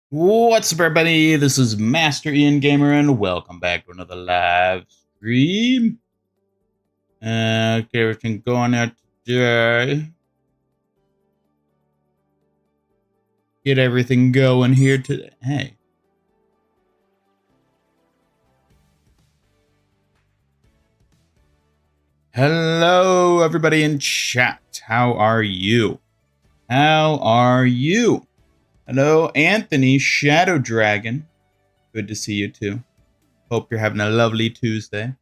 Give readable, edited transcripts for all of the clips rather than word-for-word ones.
What's up, everybody? This is Master Ian Gamer, and welcome back to another live stream. Okay, everything going out today. Get everything going here today. Hey. Hello, everybody in chat. How are you? How are you? Hello, Anthony Shadow Dragon. Good to see you too. Hope you're having a lovely Tuesday.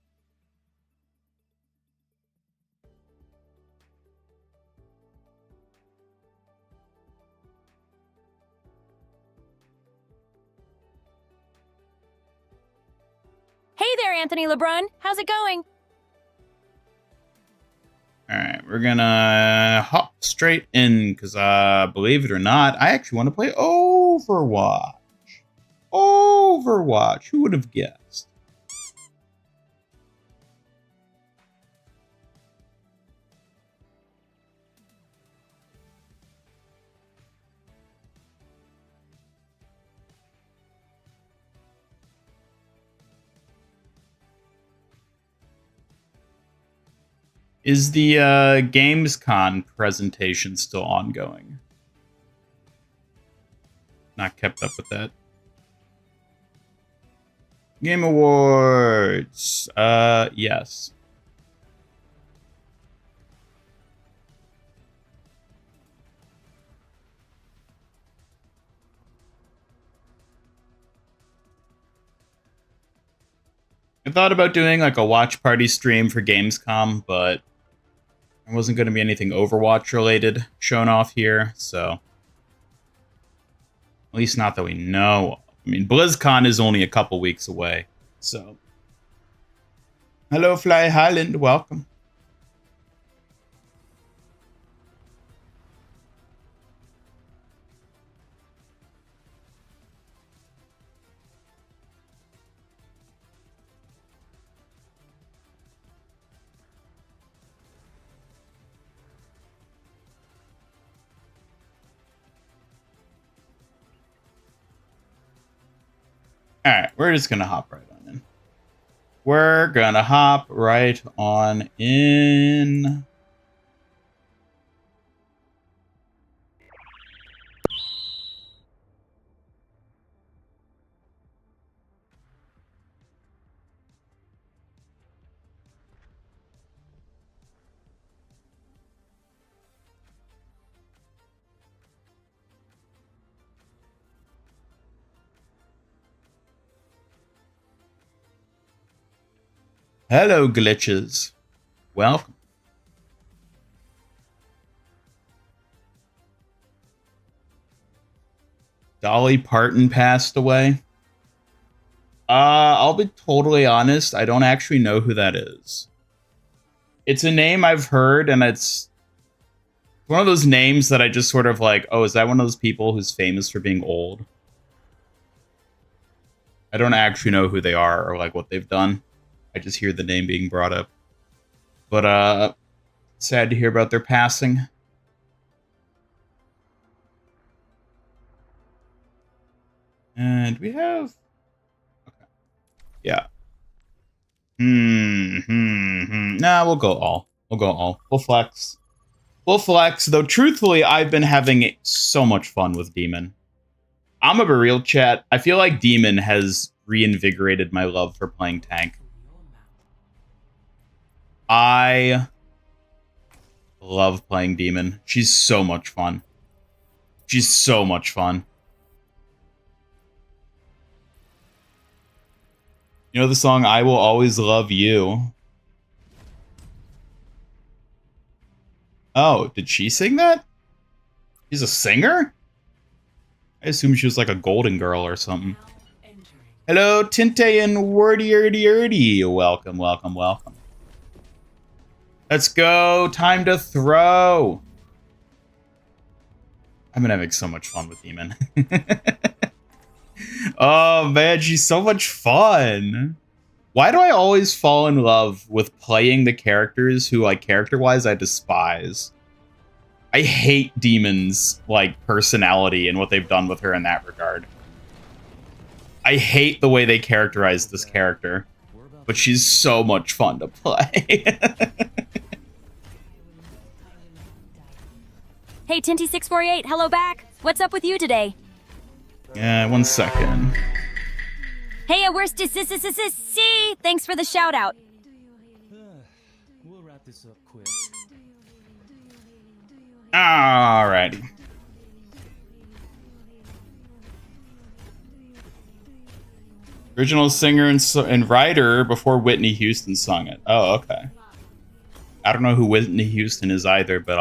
Hey there, Anthony LeBrun. How's it going? Alright, we're gonna hop straight in, because, believe it or not, I actually want to play Overwatch. Overwatch, who would have guessed? Is the Gamescom presentation still ongoing? Not kept up with that. Game Awards. Yes. I thought about doing like a watch party stream for Gamescom, but there wasn't going to be anything Overwatch related shown off here, so at least not that we know of. I mean, BlizzCon is only a couple weeks away, so. Hello, Fly Highland, welcome. Alright, we're just gonna hop right on in. We're gonna hop right on in. Hello, glitches. Welcome. Dolly Parton passed away. I'll be totally honest. I don't actually know who that is. It's a name I've heard, and it's one of those names that I just sort of like, oh, is that one of those people who's famous for being old? I don't actually know who they are or like what they've done. I just hear the name being brought up. But sad to hear about their passing. And we have okay. Yeah. Nah, we'll go all. We'll go all. We'll flex. We'll flex, though truthfully, I've been having so much fun with D.Mon. I'm a real chat. I feel like D.Mon has reinvigorated my love for playing tank. I love playing D.Mon. She's so much fun. She's so much fun. You know the song I Will Always Love You? Oh, did she sing that? She's a singer? I assume she was like a Golden Girl or something. Hello, Tinte and Wordy. Welcome, welcome, welcome. Let's go. Time to throw. I've been having so much fun with D.Mon. Oh, man, she's so much fun. Why do I always fall in love with playing the characters who, like, character-wise, I despise? I hate D.Mon's, like, personality and what they've done with her in that regard. I hate the way they characterize this character, but she's so much fun to play. Hey, Tinty648, hello back. What's up with you today? Yeah, 1 second. Hey, where's see? Thanks for the shout out. We'll wrap this up quick. Alrighty. Original singer and writer before Whitney Houston sung it. Oh, okay. I don't know who Whitney Houston is either, but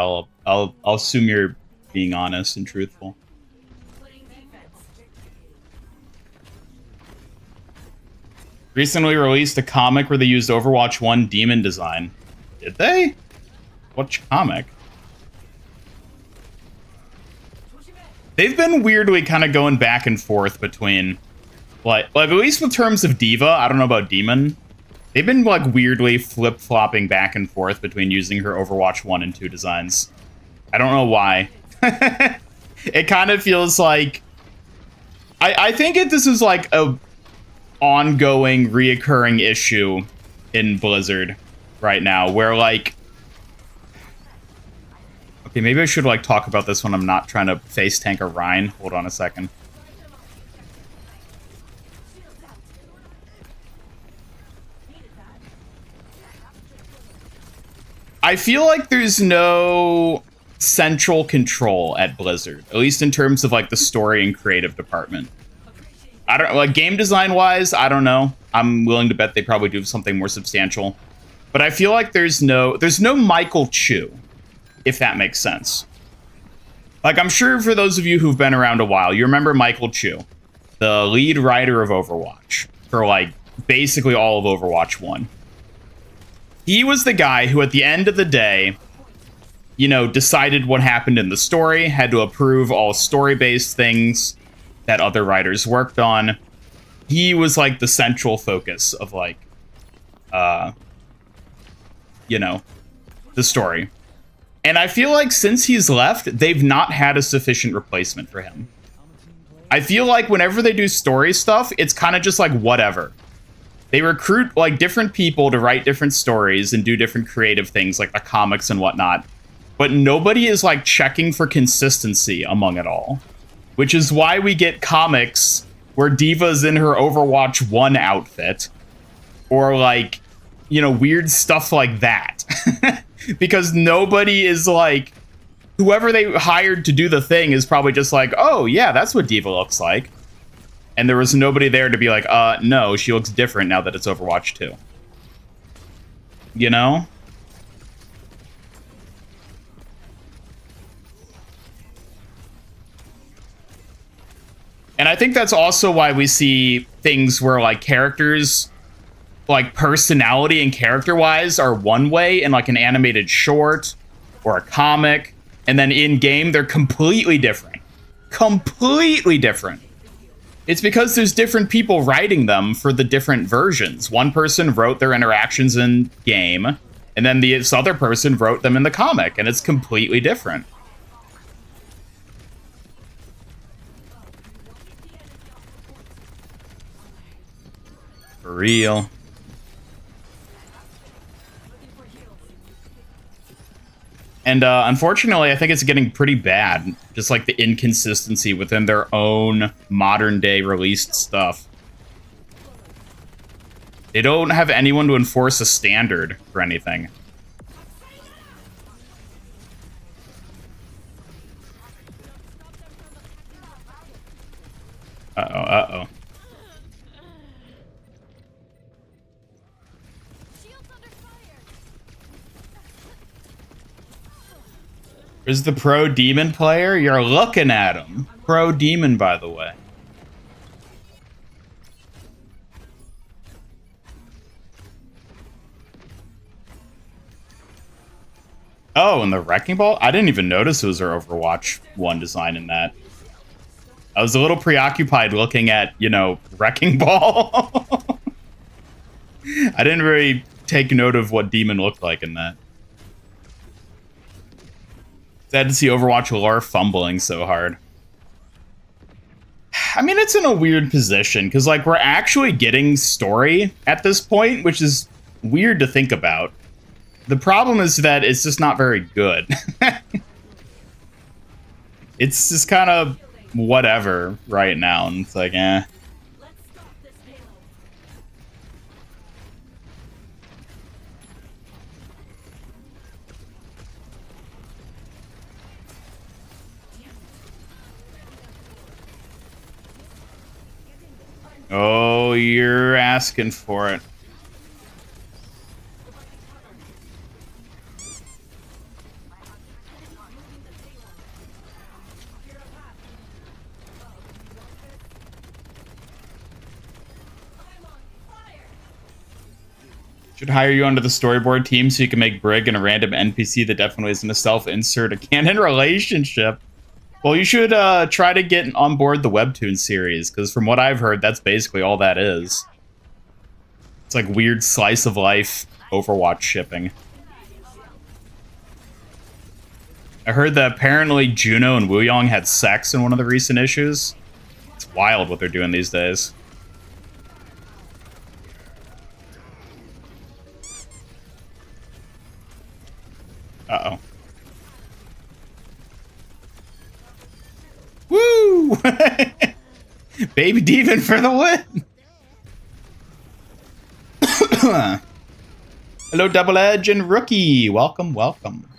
I'll assume you're being honest and truthful. Recently released a comic where they used Overwatch 1 D.Mon design. Did they? What comic? They've been weirdly kind of going back and forth between, like at least in terms of Diva, I don't know about D.Mon. They've been like weirdly flip-flopping back and forth between using her Overwatch 1 and 2 designs. I don't know why. It kind of feels like I think this is like a ongoing, reoccurring issue in Blizzard right now, where like, okay, maybe I should like talk about this when I'm not trying to face tank a Rhine. Hold on a second. I feel like there's no central control at Blizzard, at least in terms of like the story and creative department. I don't like game design wise. I don't know. I'm willing to bet they probably do something more substantial, but I feel like there's no Michael Chu, if that makes sense. Like I'm sure for those of you who've been around a while, you remember Michael Chu, the lead writer of Overwatch for like basically all of Overwatch 1. He was the guy who at the end of the day, you know, decided what happened in the story, had to approve all story-based things that other writers worked on. He was like the central focus of like, you know, the story. And I feel like since he's left, they've not had a sufficient replacement for him. I feel like whenever they do story stuff, it's kind of just like whatever. They recruit like different people to write different stories and do different creative things like the comics and whatnot. But nobody is like checking for consistency among it all. Which is why we get comics where Diva's in her Overwatch 1 outfit. Or like, you know, weird stuff like that. Because nobody is like, whoever they hired to do the thing is probably just like, oh yeah, that's what Diva looks like. And there was nobody there to be like, no, she looks different now that it's Overwatch 2. you know? And I think that's also why we see things where, like, characters, like, personality and character-wise are one way in, like, an animated short or a comic, and then in-game they're completely different. Completely different. It's because there's different people writing them for the different versions. One person wrote their interactions in game, and then this other person wrote them in the comic, and it's completely different. For real. And unfortunately, I think it's getting pretty bad. Just like the inconsistency within their own modern day released stuff. They don't have anyone to enforce a standard for anything. Uh-oh, uh-oh. Is the pro D.Mon player? You're looking at him. Pro D.Mon, by the way. Oh, and the Wrecking Ball? I didn't even notice it was our Overwatch 1 design in that. I was a little preoccupied looking at, you know, Wrecking Ball. I didn't really take note of what D.Mon looked like in that. Sad to see Overwatch lore fumbling so hard. I mean, it's in a weird position, because, like, we're actually getting story at this point, which is weird to think about. The problem is that it's just not very good. It's just kind of whatever right now, and it's like, eh. Oh, you're asking for it. Should hire you onto the storyboard team so you can make Brig and a random NPC that definitely isn't a self-insert a canon relationship. Well, you should try to get on board the Webtoon series, because from what I've heard, that's basically all that is. It's like weird slice of life Overwatch shipping. I heard that apparently Juno and Wooyoung had sex in one of the recent issues. It's wild what they're doing these days. Uh-oh. Woo! Baby Demon for the win! Hello, Double Edge and Rookie. Welcome, welcome.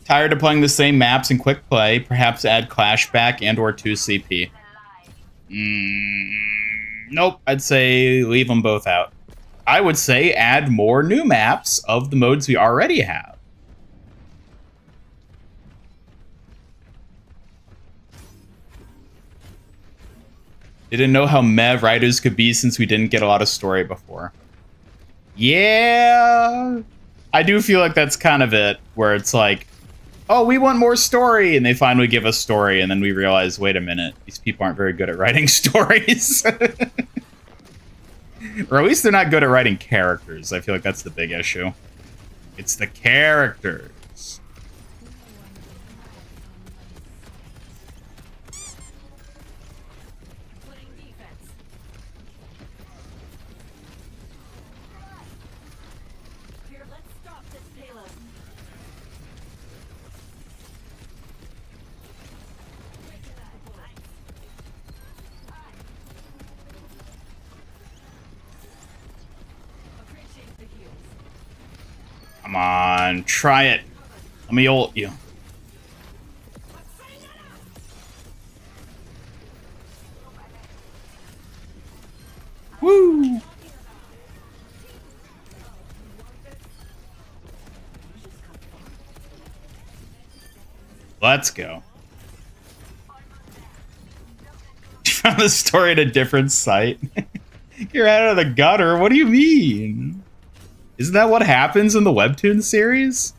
Tired of playing the same maps in quick play. Perhaps add Clashback and or 2 CP. Nope, I'd say leave them both out. I would say add more new maps of the modes we already have. Didn't know how meh writers could be since we didn't get a lot of story before. Yeah, I do feel like that's kind of it, where it's like, oh, we want more story, and they finally give us story, and then we realize, wait a minute, these people aren't very good at writing stories. Or at least they're not good at writing characters. I feel like that's the big issue. It's the characters. Come on, try it. Let me ult you. Woo! Let's go. You found the story at a different site. You're out of the gutter. What do you mean? Isn't that what happens in the Webtoon series?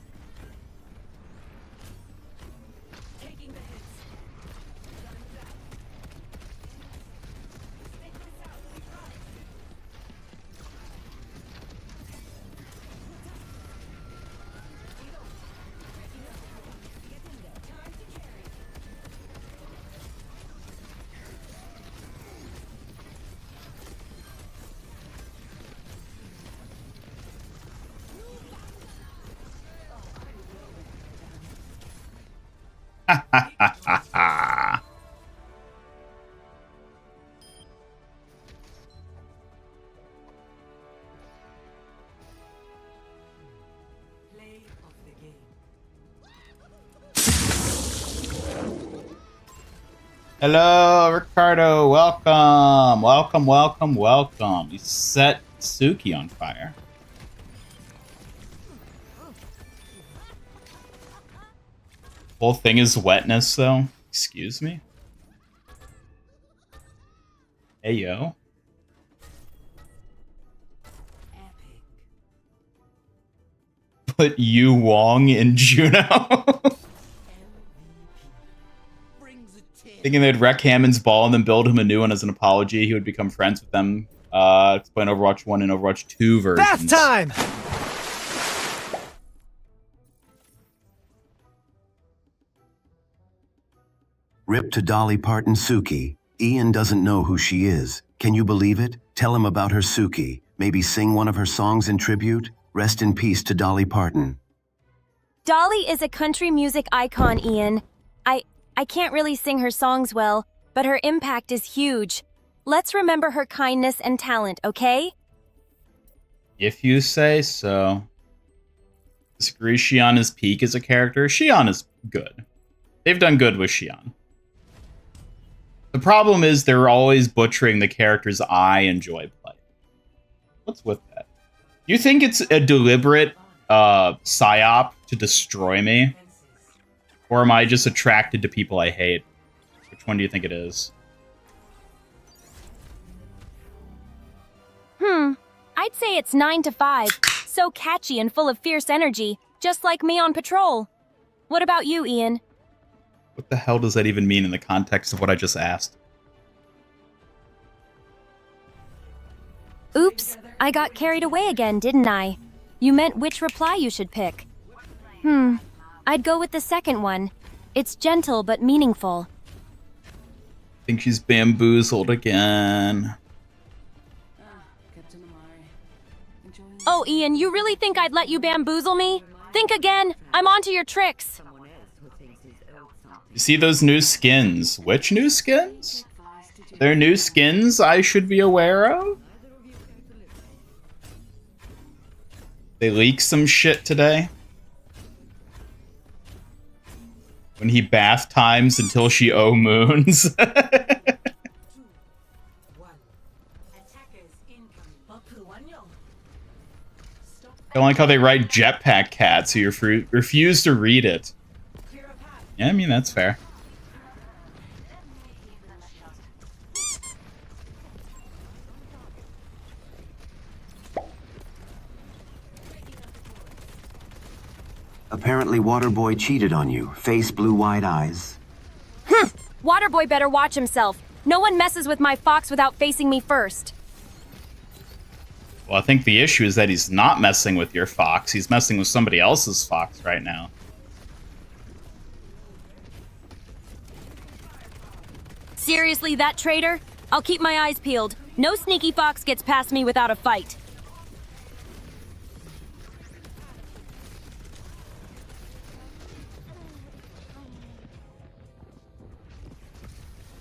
Hello, Ricardo. Welcome. Welcome, welcome, welcome. You set Suki on fire. Whole thing is wetness, though. Excuse me? Hey, yo. Put Yu Wong in Juno. Thinking they'd wreck Hammond's ball and then build him a new one as an apology. He would become friends with them. Playing Overwatch 1 and Overwatch 2 versions. Bath time! Rip to Dolly Parton Suki. Ian doesn't know who she is. Can you believe it? Tell him about her Suki. Maybe sing one of her songs in tribute? Rest in peace to Dolly Parton. Dolly is a country music icon, Ian. I can't really sing her songs well, but her impact is huge. Let's remember her kindness and talent, okay? If you say so. Disagree Xion is peak as a character. Xion is good. They've done good with Xion. The problem is they're always butchering the characters I enjoy playing. What's with that? You think it's a deliberate psyop to destroy me? Or am I just attracted to people I hate? Which one do you think it is? I'd say it's 9 to 5. So catchy and full of fierce energy, just like me on patrol. What about you, Ian? What the hell does that even mean in the context of what I just asked? Oops, I got carried away again, didn't I? You meant which reply you should pick. I'd go with the second one. It's gentle but meaningful. I think she's bamboozled again. Oh, Ian, you really think I'd let you bamboozle me? Think again. I'm onto your tricks. You see those new skins? Which new skins? They're new skins I should be aware of? They leaked some shit today. When he bath times until she moons. I don't like how they write Jetpack Cat, so you refuse to read it. Yeah, I mean, that's fair. Apparently Waterboy cheated on you. Face blue wide eyes. Waterboy better watch himself. No one messes with my fox without facing me first. Well, I think the issue is that he's not messing with your fox. He's messing with somebody else's fox right now. Seriously, that traitor? I'll keep my eyes peeled. No sneaky fox gets past me without a fight.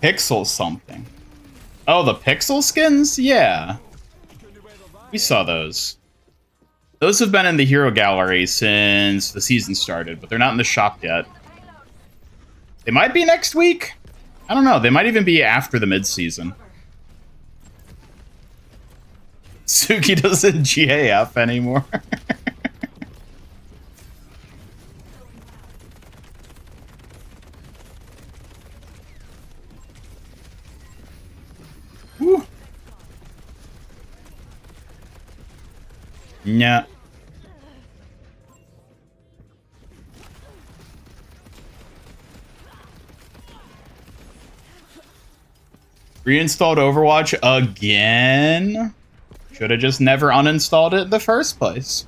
Pixel something. Oh, the pixel skins? Yeah. We saw those. Those have been in the hero gallery since the season started, but they're not in the shop yet. They might be next week? I don't know. They might even be after the mid-season. Suki doesn't GAF anymore. Yeah. Reinstalled Overwatch again? Should have just never uninstalled it in the first place.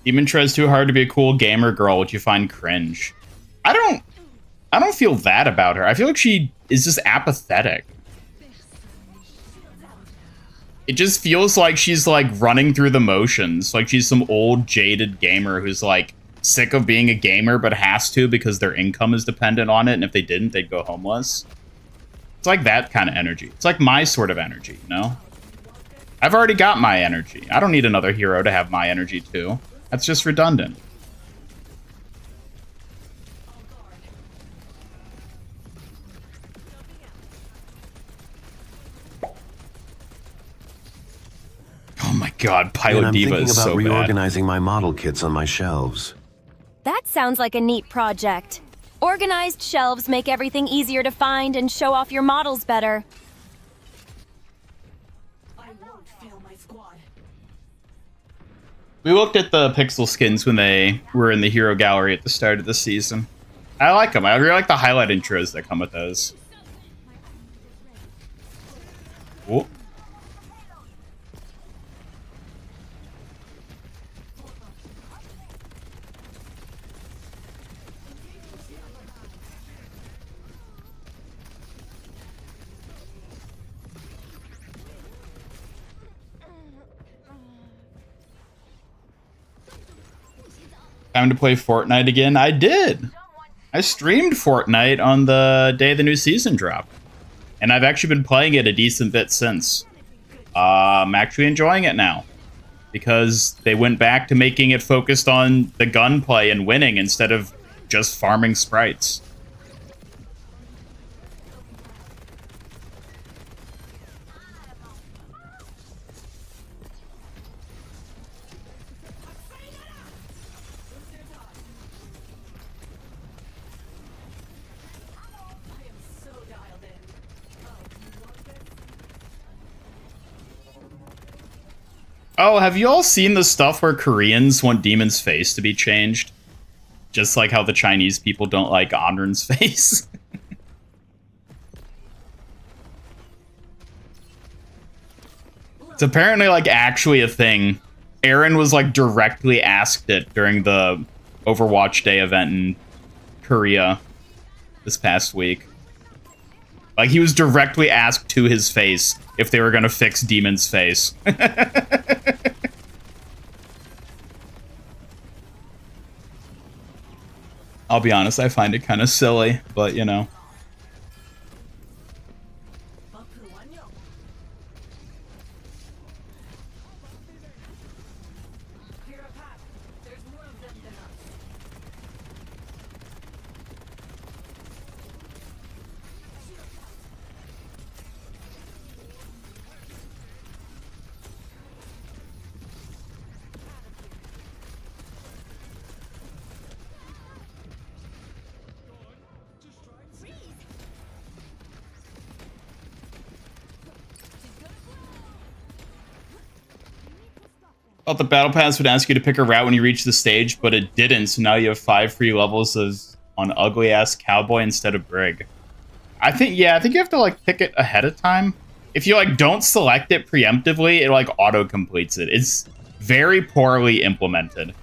D.Mon tries too hard to be a cool gamer girl, which you find cringe. I don't feel that about her. I feel like she is just apathetic. It just feels like she's like running through the motions. Like she's some old jaded gamer who's like sick of being a gamer but has to because their income is dependent on it, and if they didn't, they'd go homeless. It's like that kind of energy. It's like my sort of energy, you know? I've already got my energy. I don't need another hero to have my energy too. That's just redundant. Oh my god, Pilot I'm Diva thinking is about so bad. reorganizing my model kits on my shelves. That sounds like a neat project. Organized shelves make everything easier to find and show off your models better. We looked at the pixel skins when they were in the hero gallery at the start of the season. I like them. I really like the highlight intros that come with those. Ooh. Time to play Fortnite again? I did. I streamed Fortnite on the day the new season dropped. And I've actually been playing it a decent bit since. I'm actually enjoying it now. Because they went back to making it focused on the gunplay and winning instead of just farming sprites. Oh, have you all seen the stuff where Koreans want Demon's face to be changed? Just like how the Chinese people don't like Onrun's face. It's apparently like actually a thing. Aaron was like directly asked it during the Overwatch Day event in Korea this past week. Like he was directly asked to his face if they were gonna fix Demon's face. I'll be honest, I find it kind of silly, but you know. Thought the battle pass would ask you to pick a route when you reach the stage, but it didn't, so now you have 5 free levels on ugly ass cowboy instead of brig. I think you have to like pick it ahead of time. If you like don't select it preemptively, it like auto completes it. It's very poorly implemented.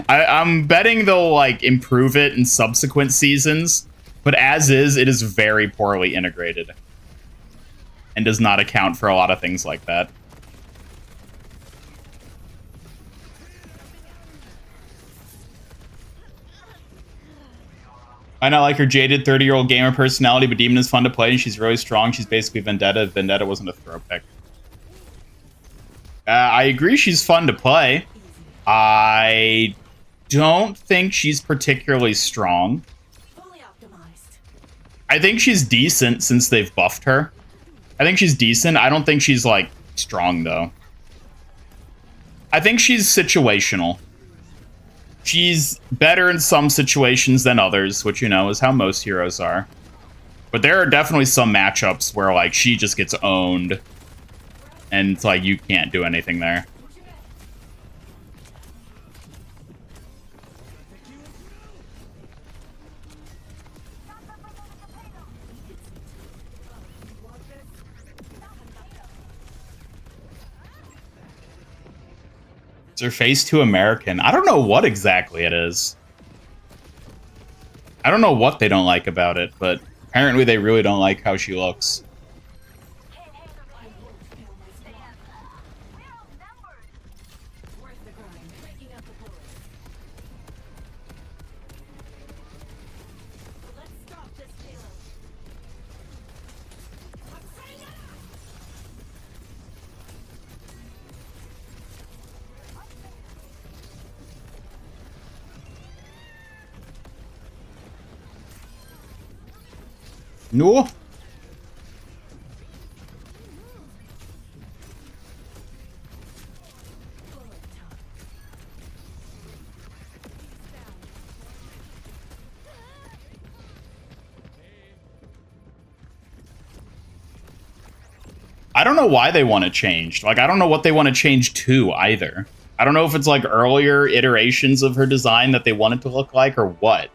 I'm betting they'll like improve it in subsequent seasons, but as is, it is very poorly integrated and does not account for a lot of things like that. I not like her jaded 30-year-old gamer personality, but Demon is fun to play and she's really strong. She's basically Vendetta. Vendetta wasn't a throw pick. I agree she's fun to play. I don't think she's particularly strong. I think she's decent since they've buffed her. I think she's decent. I don't think she's, like, strong, though. I think she's situational. She's better in some situations than others, which, you know, is how most heroes are. But there are definitely some matchups where, like, she just gets owned. And it's like, you can't do anything there. Is her face too American? I don't know what exactly it is. I don't know what they don't like about it, but apparently they really don't like how she looks. No. I don't know why they want to change. Like, I don't know what they want to change to either. I don't know if it's like earlier iterations of her design that they want it to look like or what.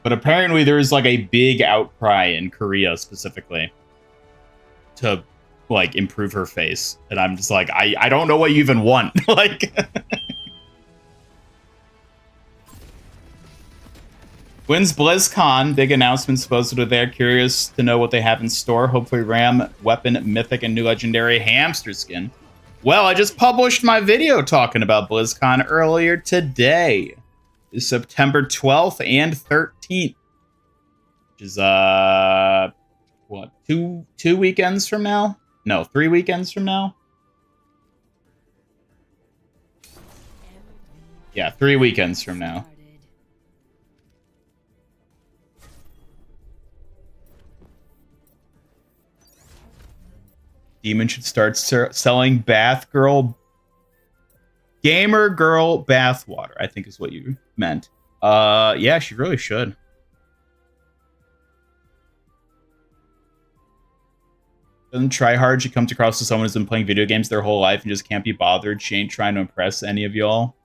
But apparently there is like a big outcry in Korea specifically to like improve her face. And I'm just like, I don't know what you even want. Like when's BlizzCon? Big announcement supposedly there. Curious to know what they have in store. Hopefully Ram, Weapon, Mythic, and new legendary hamster skin. Well, I just published my video talking about BlizzCon earlier today. Is September 12th and 13th, which is what, two weekends from now? No, 3 weekends from now. Yeah, 3 weekends from now. D.Mon should start selling gamer girl bathwater, I think is what you meant. Yeah, she really should. Doesn't try hard. She comes across as someone who's been playing video games their whole life and just can't be bothered. She ain't trying to impress any of y'all.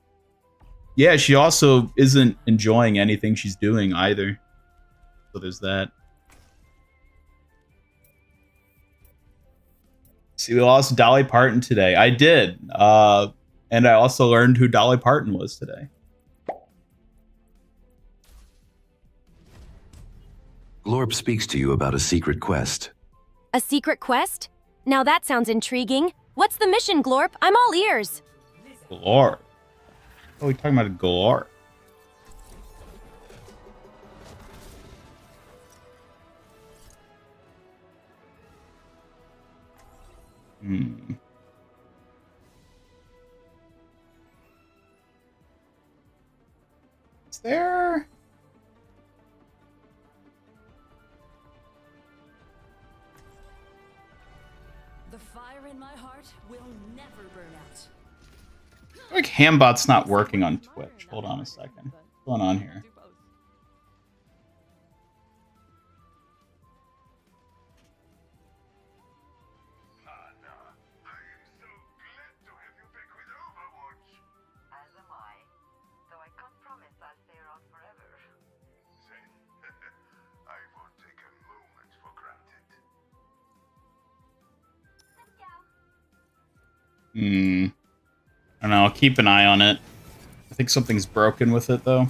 Yeah, she also isn't enjoying anything she's doing either. So there's that. See, we lost Dolly Parton today. I did. And I also learned who Dolly Parton was today. Glorp speaks to you about a secret quest. A secret quest? Now that sounds intriguing. What's the mission, Glorp? I'm all ears. Glorp? What are we talking about, Glorp? Is there... The fire in my heart will never burn out. I feel like Hambot's not working on Twitch. Hold on a second. What's going on here? As am I, though I can't promise I'll stay around forever. I won't take a moment for granted. I don't know. I'll keep an eye on it. I think something's broken with it, though.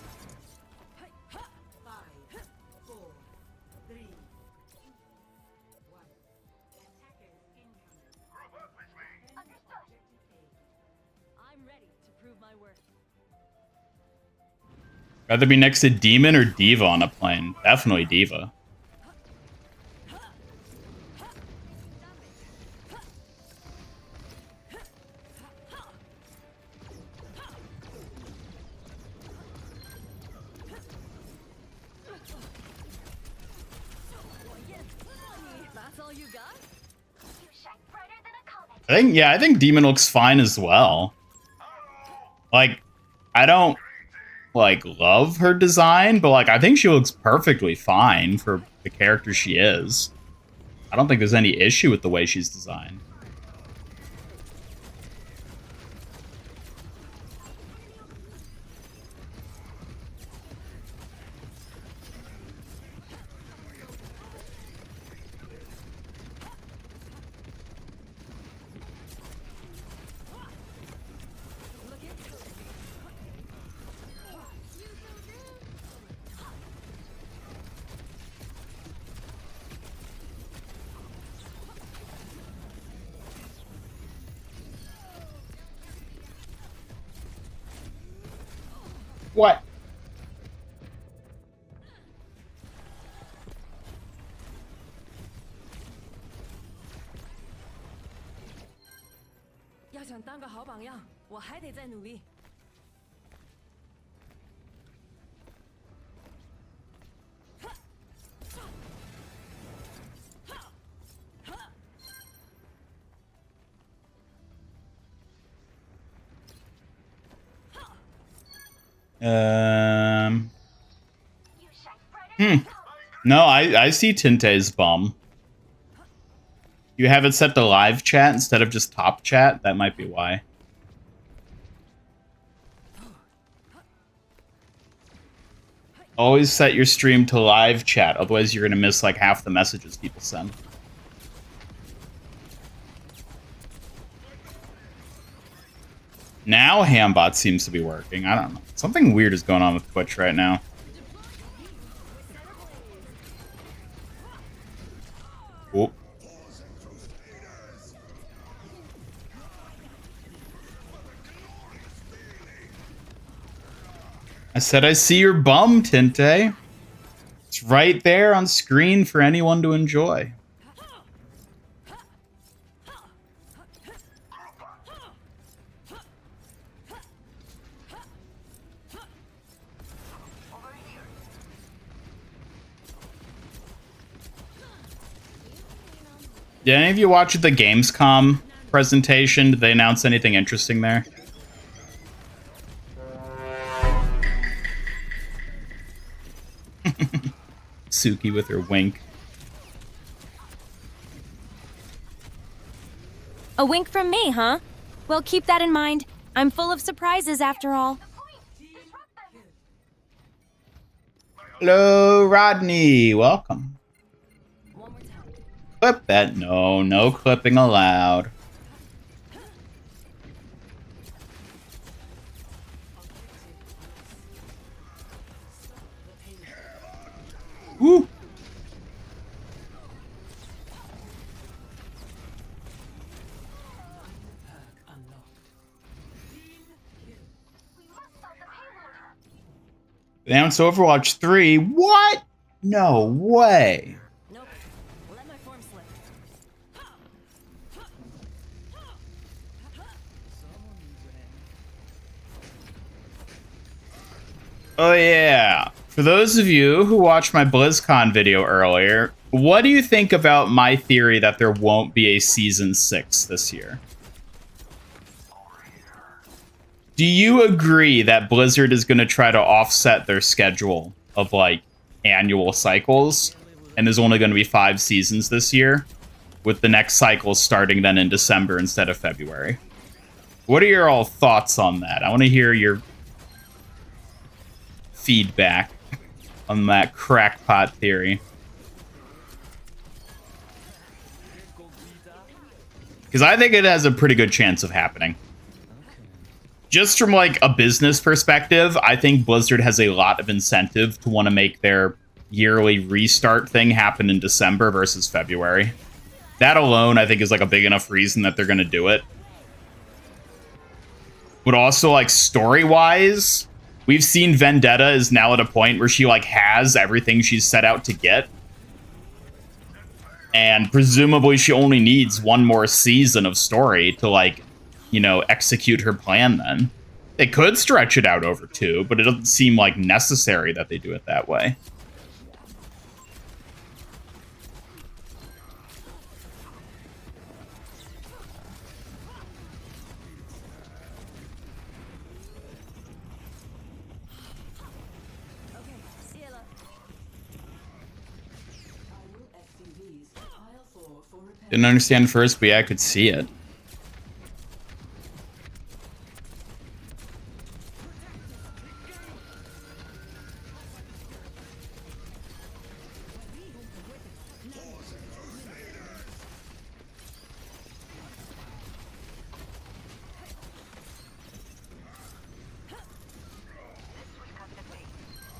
Rather be next to D.Mon or D.Va on a plane? Definitely D.Va. I think D.Mon looks fine as well. Like, I don't like love her design, but like I think she looks perfectly fine for the character she is. I don't think there's any issue with the way she's designed. What? No, I see Tinte's bum. You have it set to live chat instead of just top chat? That might be why. Always set your stream to live chat, otherwise you're gonna miss like half the messages people send. Now Hambot seems to be working. I don't know. Something weird is going on with Twitch right now. Oh. I said I see your bum, Tinte. It's right there on screen for anyone to enjoy. Did any of you watch the Gamescom presentation? Did they announce anything interesting there? Suki with her wink. A wink from me, huh? Well, keep that in mind. I'm full of surprises after all. Hello, Rodney. Welcome. Clip that. No, no clipping allowed. Woo. They announced Overwatch 3. What? No way. Nope. Let my form slip. Oh yeah. For those of you who watched my BlizzCon video earlier, what do you think about my theory that there won't be a Season 6 this year? Do you agree that Blizzard is going to try to offset their schedule of, like, annual cycles, and there's only going to be 5 seasons this year, with the next cycle starting then in December instead of February? What are your all thoughts on that? I want to hear your feedback on that crackpot theory. Because I think it has a pretty good chance of happening. Just from like a business perspective, I think Blizzard has a lot of incentive to want to make their yearly restart thing happen in December versus February. That alone, I think, is like a big enough reason that they're going to do it. But also, like, story-wise, we've seen Vendetta is now at a point where she, like, has everything she's set out to get. And presumably she only needs one more season of story to, like, you know, execute her plan then. They could stretch it out over 2, but it doesn't seem, like, necessary that they do it that way. Didn't understand first, but yeah, I could see it.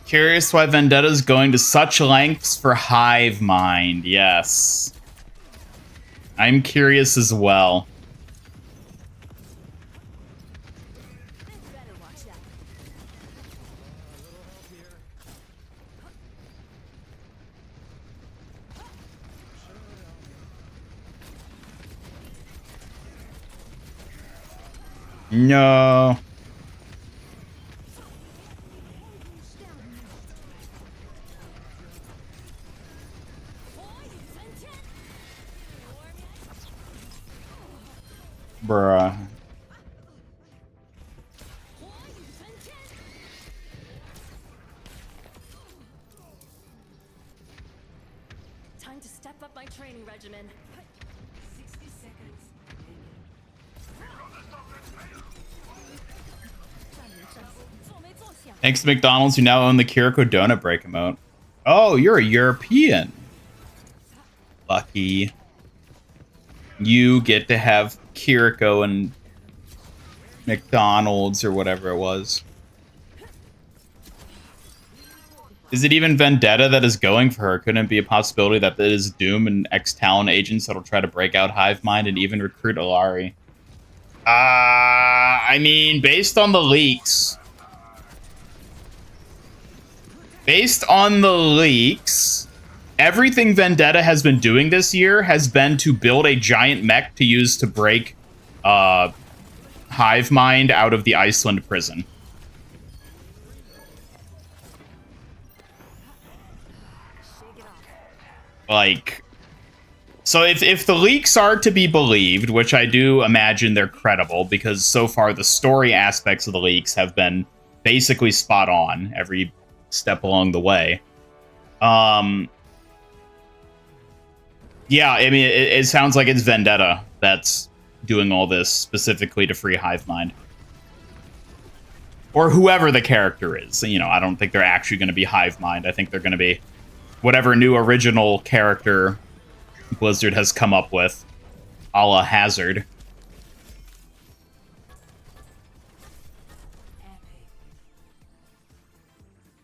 Curious why Vendetta's going to such lengths for Hive Mind. Yes. I'm curious as well. No. Bruh. Time to step up my training regimen. 60 seconds. Thanks to McDonald's, you now own the Kiriko Donut Break emote. Oh, you're a European. Lucky. You get to have Kiriko and McDonald's or whatever it was. Is it even Vendetta that is going for her? Couldn't it be a possibility that it is Doom and ex-Talon agents that'll try to break out Hive Mind and even recruit Alari? I mean, based on the leaks... everything Vendetta has been doing this year has been to build a giant mech to use to break Hive Mind out of the Iceland prison. Like, so if the leaks are to be believed, which I do imagine they're credible, because so far the story aspects of the leaks have been basically spot on every step along the way. Yeah, I mean, it sounds like it's Vendetta that's doing all this specifically to free Hive Mind. Or whoever the character is. You know, I don't think they're actually going to be Hive Mind. I think they're going to be whatever new original character Blizzard has come up with, a la Hazard.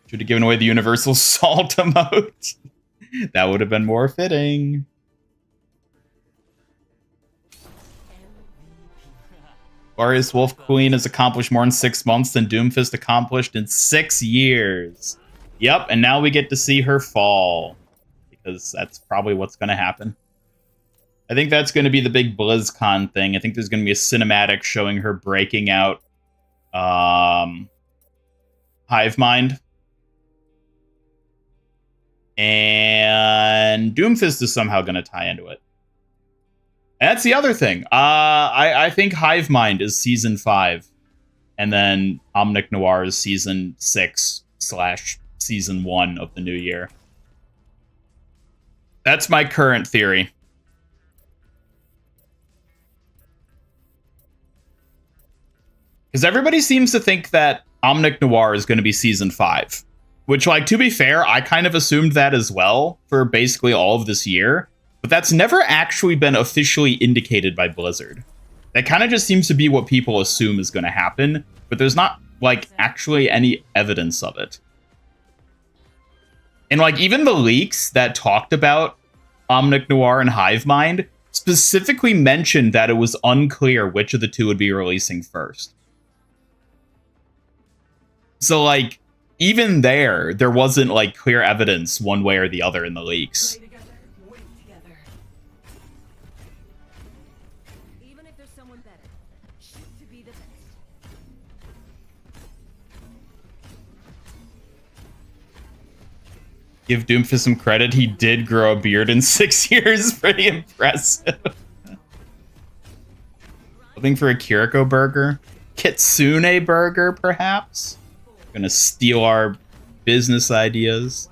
Should have given away the Universal Salt emote. That would have been more fitting. Warriors Wolf Queen has accomplished more in 6 months than Doomfist accomplished in 6 years. Yep, and now we get to see her fall. Because that's probably what's going to happen. I think that's going to be the big BlizzCon thing. I think there's going to be a cinematic showing her breaking out Hive Mind. And Doomfist is somehow going to tie into it. And that's the other thing. I think Hive Mind is Season 5. And then Omnic Noir is Season 6/Season 1 of the new year. That's my current theory. Because everybody seems to think that Omnic Noir is going to be Season 5. Which, like, to be fair, I kind of assumed that as well for basically all of this year. But that's never actually been officially indicated by Blizzard. That kind of just seems to be what people assume is going to happen. But there's not, like, actually any evidence of it. And, like, even the leaks that talked about Omnic Noir and Hive Mind specifically mentioned that it was unclear which of the two would be releasing first. So, like, even there wasn't, like, clear evidence one way or the other in the leaks. Even if there's someone better, shoot to be the best. Give Doomfist some credit. He did grow a beard in 6 years. Pretty impressive. Hoping for a Kiriko burger? Kitsune burger, perhaps? Gonna steal our business ideas.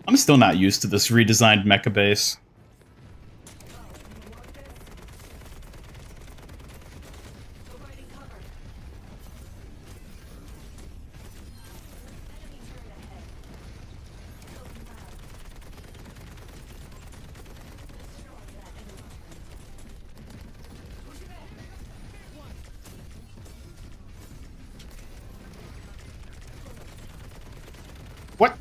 I'm still not used to this redesigned mecha base. What?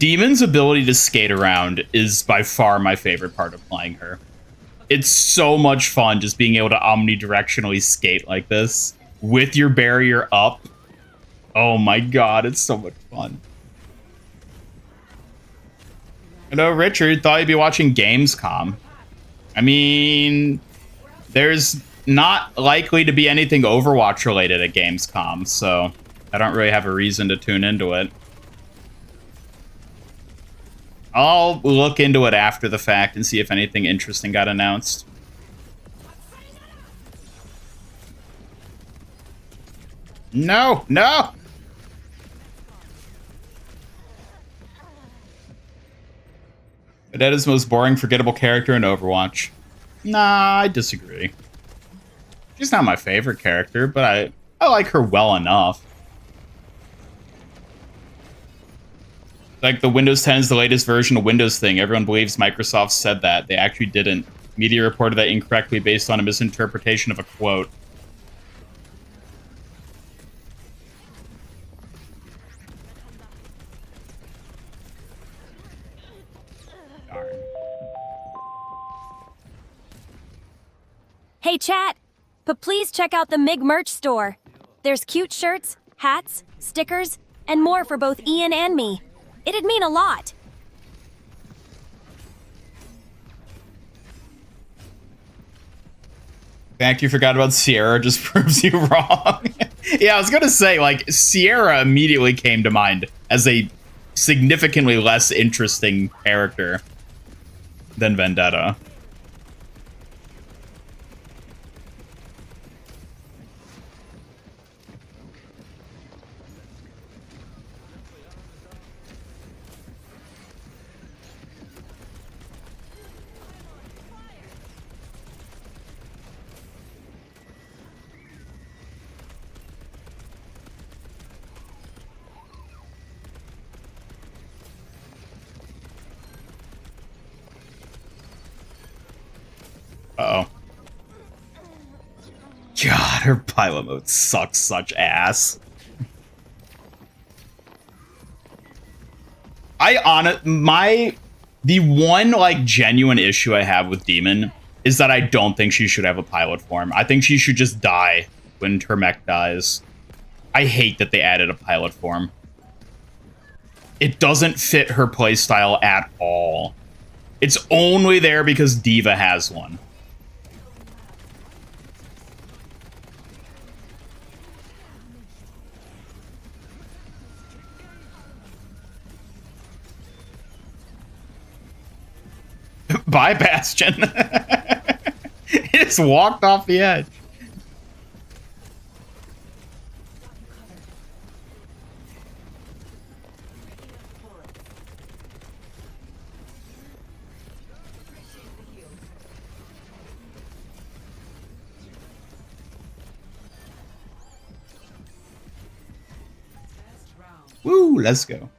D.Mon's ability to skate around is by far my favorite part of playing her. It's so much fun just being able to omnidirectionally skate like this with your barrier up. Oh my god, it's so much fun. Hello, Richard. Thought you'd be watching Gamescom. I mean, there's not likely to be anything Overwatch related at Gamescom, so I don't really have a reason to tune into it. I'll look into it after the fact and see if anything interesting got announced. No, no! Vedetta's the most boring, forgettable character in Overwatch. Nah, I disagree. She's not my favorite character, but I like her well enough. Like, the Windows 10 is the latest version of Windows thing. Everyone believes Microsoft said that. They actually didn't. Media reported that incorrectly based on a misinterpretation of a quote. Darn. Hey, chat! But please check out the MIG merch store. There's cute shirts, hats, stickers, and more for both Ian and me. It'd mean a lot. The fact you forgot about Sierra just proves you wrong. Yeah, I was gonna say, like, Sierra immediately came to mind as a significantly less interesting character than Vendetta. Uh-oh. God, her pilot mode sucks such ass. The one, like, genuine issue I have with D.Mon is that I don't think she should have a pilot form. I think she should just die when her mech dies. I hate that they added a pilot form. It doesn't fit her playstyle at all. It's only there because D.Va has one. Bye, Bastion. He just walked off the edge. Woo, let's go.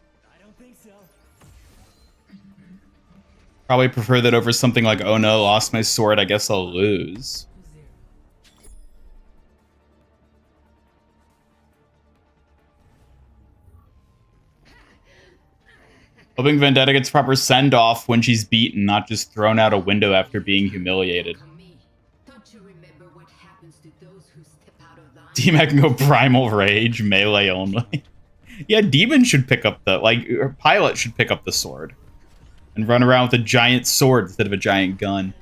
Probably prefer that over something like, oh no, lost my sword, I guess I'll lose. Hoping Vendetta gets proper send-off when she's beaten, not just thrown out a window after being humiliated. D-Mac can go Primal Rage, melee only. Yeah, D.Mon should pick up the, like, her pilot should pick up the sword. And run around with a giant sword instead of a giant gun.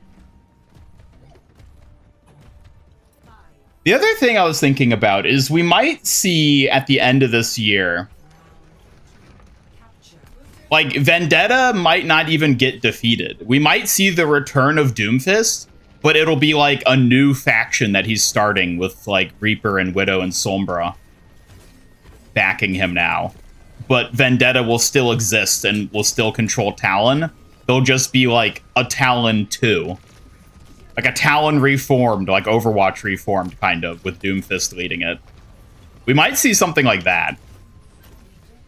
The other thing I was thinking about is we might see at the end of this year, like, Vendetta might not even get defeated. We might see the return of Doomfist, but it'll be like a new faction that he's starting with, like, Reaper and Widow and Sombra backing him now. But Vendetta will still exist and will still control Talon. They'll just be like a Talon 2. Like a Talon reformed, like Overwatch reformed, kind of, with Doomfist leading it. We might see something like that.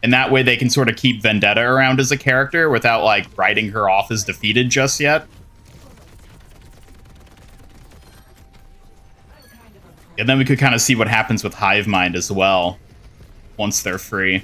And that way they can sort of keep Vendetta around as a character without, like, writing her off as defeated just yet. And then we could kind of see what happens with Hivemind as well, once they're free.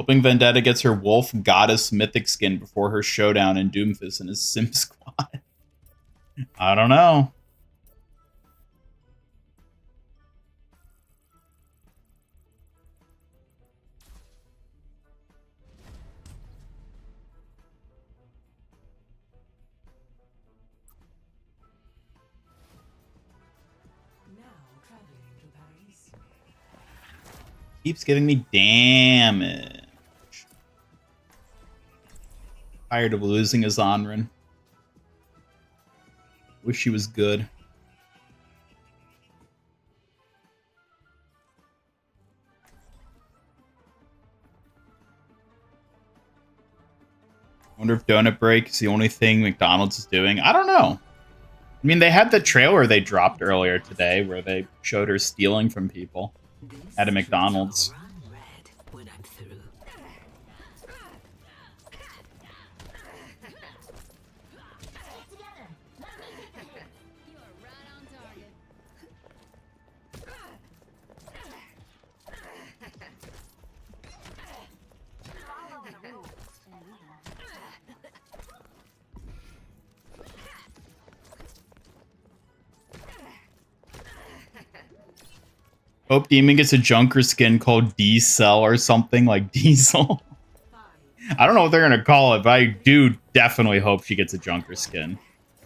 Hoping Vendetta gets her Wolf Goddess Mythic skin before her showdown in Doomfist and his Sim Squad. I don't know. Keeps giving me damage. Tired of losing a Zonran. Wish she was good. Wonder if Donut Break is the only thing McDonald's is doing. I don't know. I mean, they had the trailer they dropped earlier today where they showed her stealing from people at a McDonald's. Hope Demon gets a Junker skin called D-Cell or something, like Diesel. I don't know what they're going to call it, but I do definitely hope she gets a Junker skin.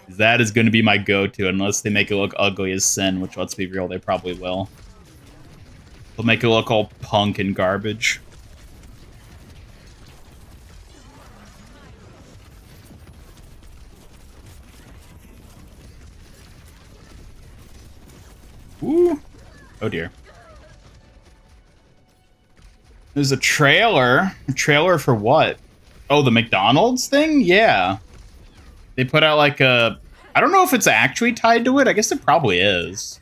That is going to be my go-to, unless they make it look ugly as sin, which, let's be real, they probably will. They'll make it look all punk and garbage. Ooh. Oh dear. There's a trailer. A trailer for what? Oh, the McDonald's thing? Yeah. They put out like a... I don't know if it's actually tied to it. I guess it probably is.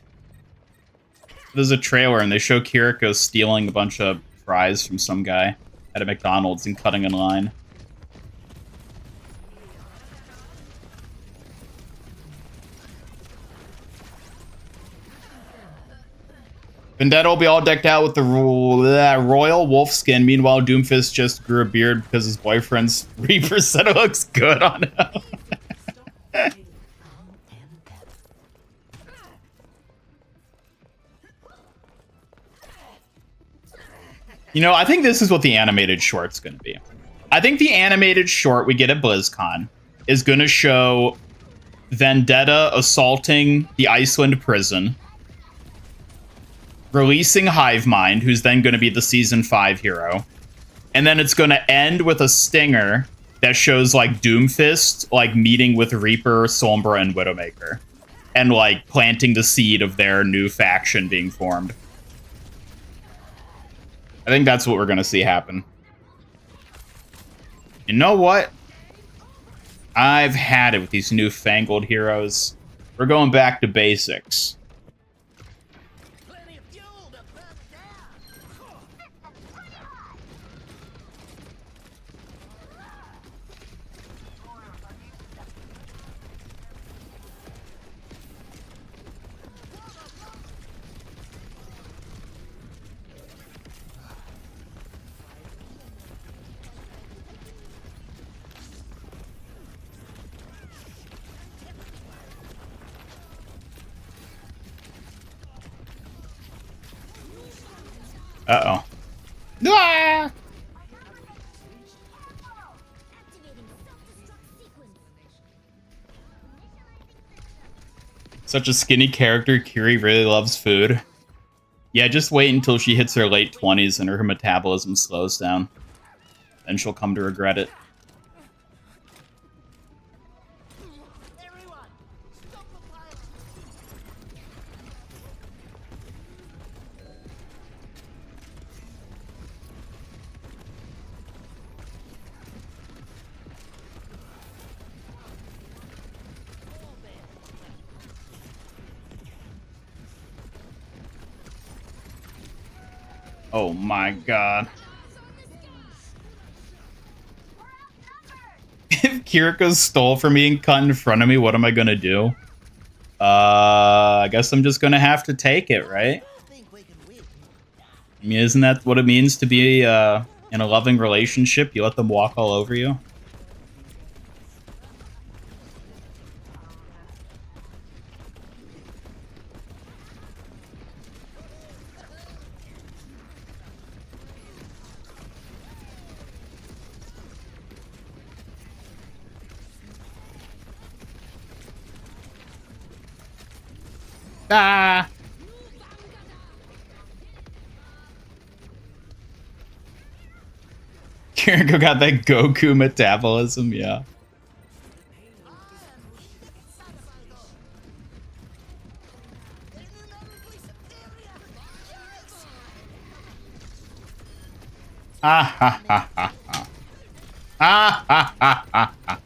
There's a trailer and they show Kiriko stealing a bunch of fries from some guy at a McDonald's and cutting in line. Vendetta will be all decked out with the royal wolf skin. Meanwhile, Doomfist just grew a beard because his boyfriend's Reaper said it looks good on him. You know, I think this is what the animated short's going to be. I think the animated short we get at BlizzCon is going to show Vendetta assaulting the Iceland prison, releasing Hivemind, who's then going to be the Season 5 hero. And then it's going to end with a stinger that shows, like, Doomfist, like, meeting with Reaper, Sombra, and Widowmaker. And, like, planting the seed of their new faction being formed. I think that's what we're going to see happen. You know what? I've had it with these newfangled heroes. We're going back to basics. Uh-oh. Ah! Such a skinny character. Kiri really loves food. Yeah, just wait until she hits her late 20s and her metabolism slows down. Then she'll come to regret it. Oh my god. If Kiriko stole from me and cut in front of me, what am I gonna do? I guess I'm just gonna have to take it, right? I mean, isn't that what it means to be In a loving relationship, you let them walk all over you. Ah! Kiriko got that Goku metabolism, yeah. Ah ha ha ha ha. Ah ha ha ha ha.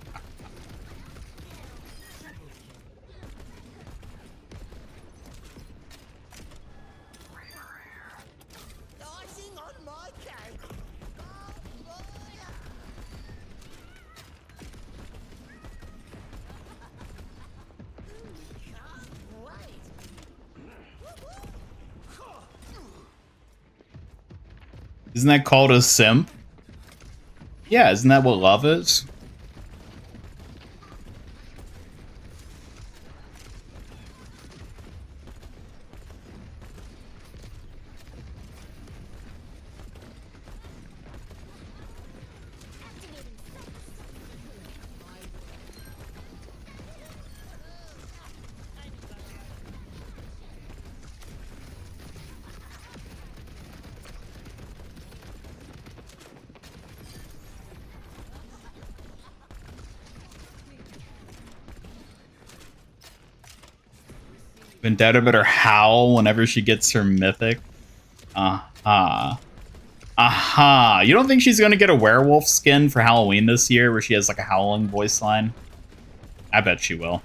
Isn't that called a simp? Yeah, isn't that what love is? Vendetta better howl whenever she gets her mythic. Aha. Aha. You don't think she's gonna get a werewolf skin for Halloween this year where she has like a howling voice line? I bet she will.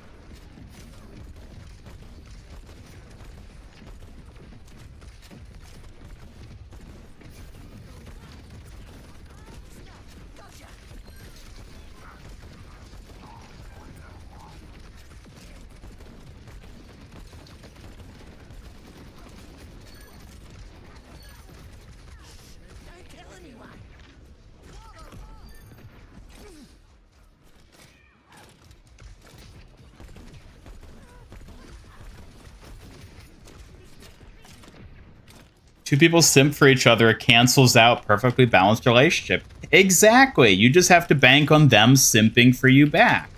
Two people simp for each other, it cancels out perfectly balanced relationship. Exactly. You just have to bank on them simping for you back.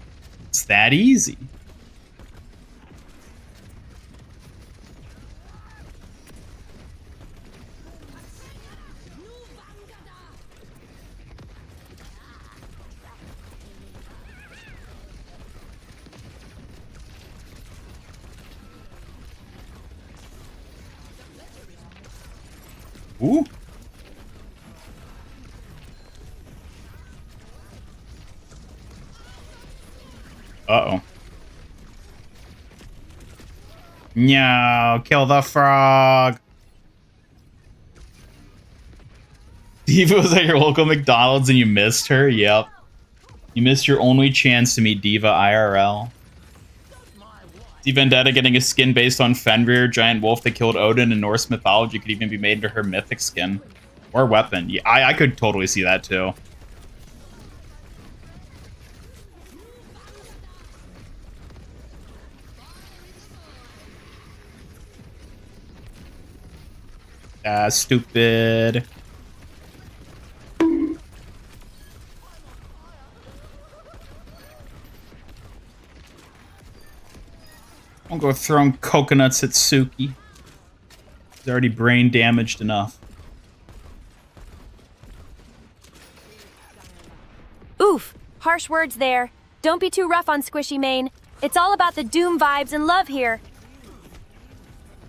It's that easy. Ooh. Uh-oh. No, kill the frog. Diva was at your local McDonald's and you missed her? Yep. You missed your only chance to meet Diva IRL. D Vendetta getting a skin based on Fenrir, giant wolf that killed Odin in Norse mythology, could even be made into her mythic skin. Or weapon. Yeah, I could totally see that too. Stupid. Don't go throwing coconuts at Suki. He's already brain damaged enough. Oof, harsh words there. Don't be too rough on Squishy Mane. It's all about the Doom vibes and love here.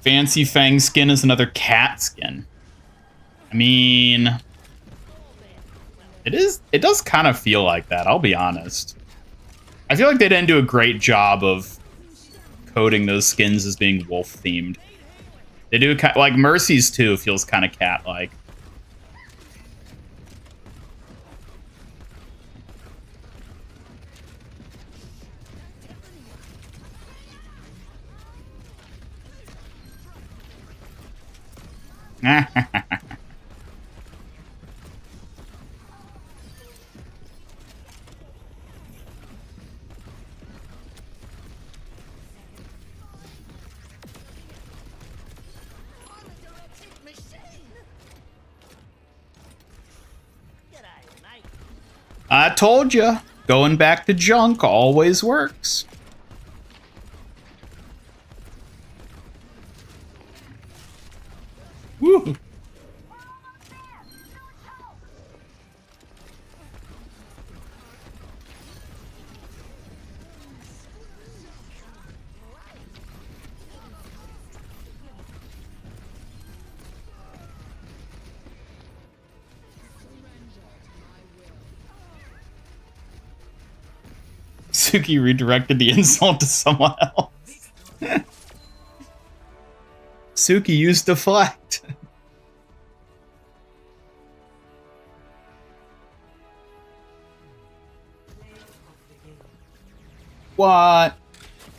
Fancy Fang skin is another cat skin. I mean, it does kind of feel like that, I'll be honest. I feel like they didn't do a great job of coding those skins as being wolf themed. They do like Mercy's too feels kind of cat like. I told you, going back to junk always works. Woo! Suki redirected the insult to someone else. Suki used deflect. What? I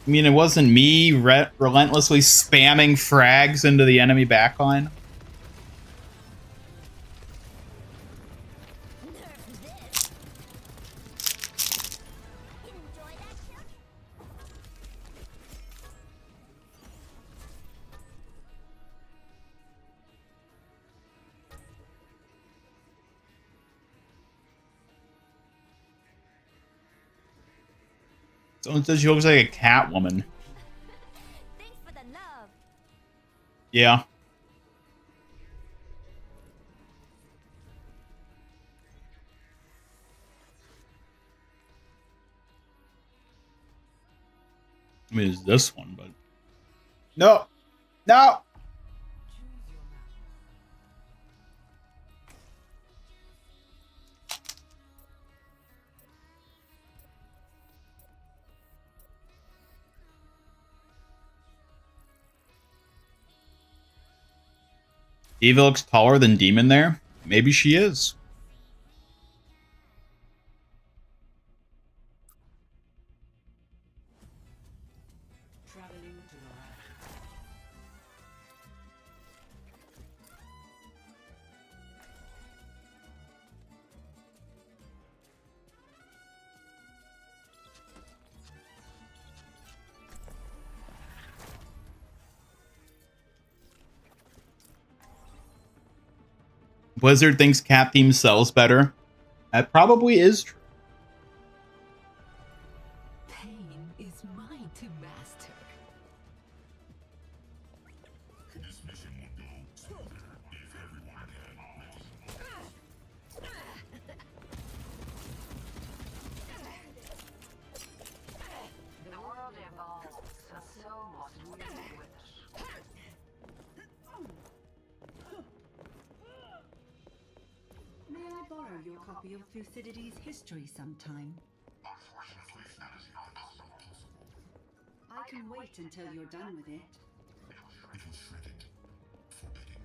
mean, it wasn't me relentlessly spamming frags into the enemy backline? Someone says she looks like a cat woman. Thanks for the love. Yeah. I mean, it's this one, but... No! No! Eva looks taller than D.Mon there. Maybe she is. Blizzard thinks cat theme sells better. That probably is true. Pain is mine to master. This mission would go smoother if everyone The world evolves, and so must we with it. May I borrow your copy of Thucydides' history sometime? Unfortunately, that is not possible. I can wait until you're done with it. It was shredded. Forbidding.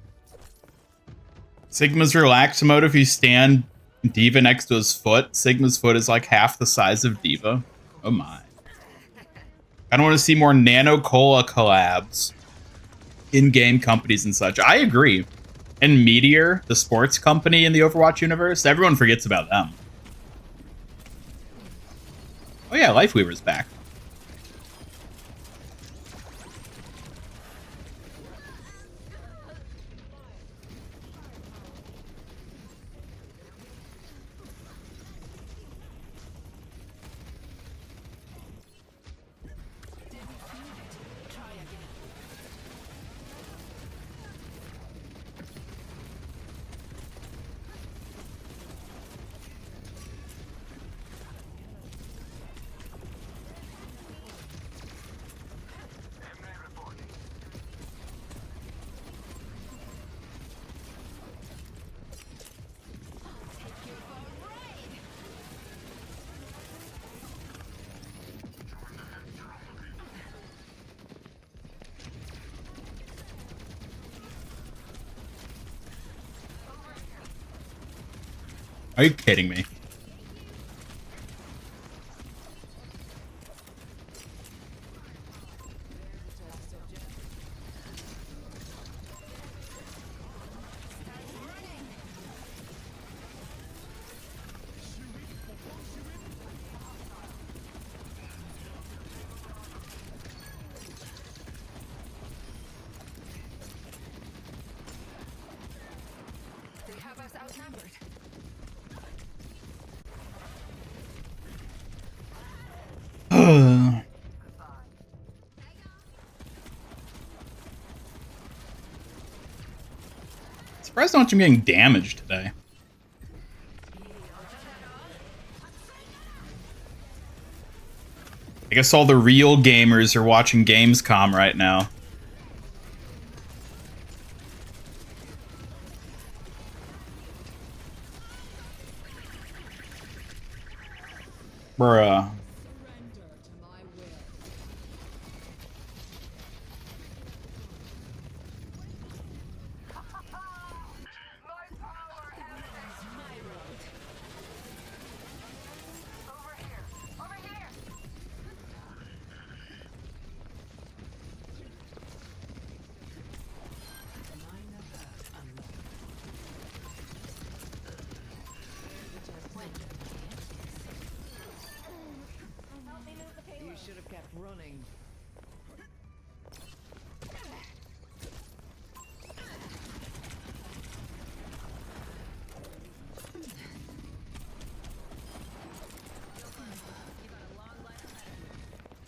Sigma's relax mode, if you stand Diva next to his foot, Sigma's foot is like half the size of Diva. Oh my. I don't want to see more Nano Cola collabs. In-game companies and such. I agree. And Meteor, the sports company in the Overwatch universe, everyone forgets about them. Oh yeah, Lifeweaver's back. Are you kidding me? They have us outnumbered. Surprised how much I'm getting damaged today. I guess all the real gamers are watching Gamescom right now. Bruh. You should have kept running.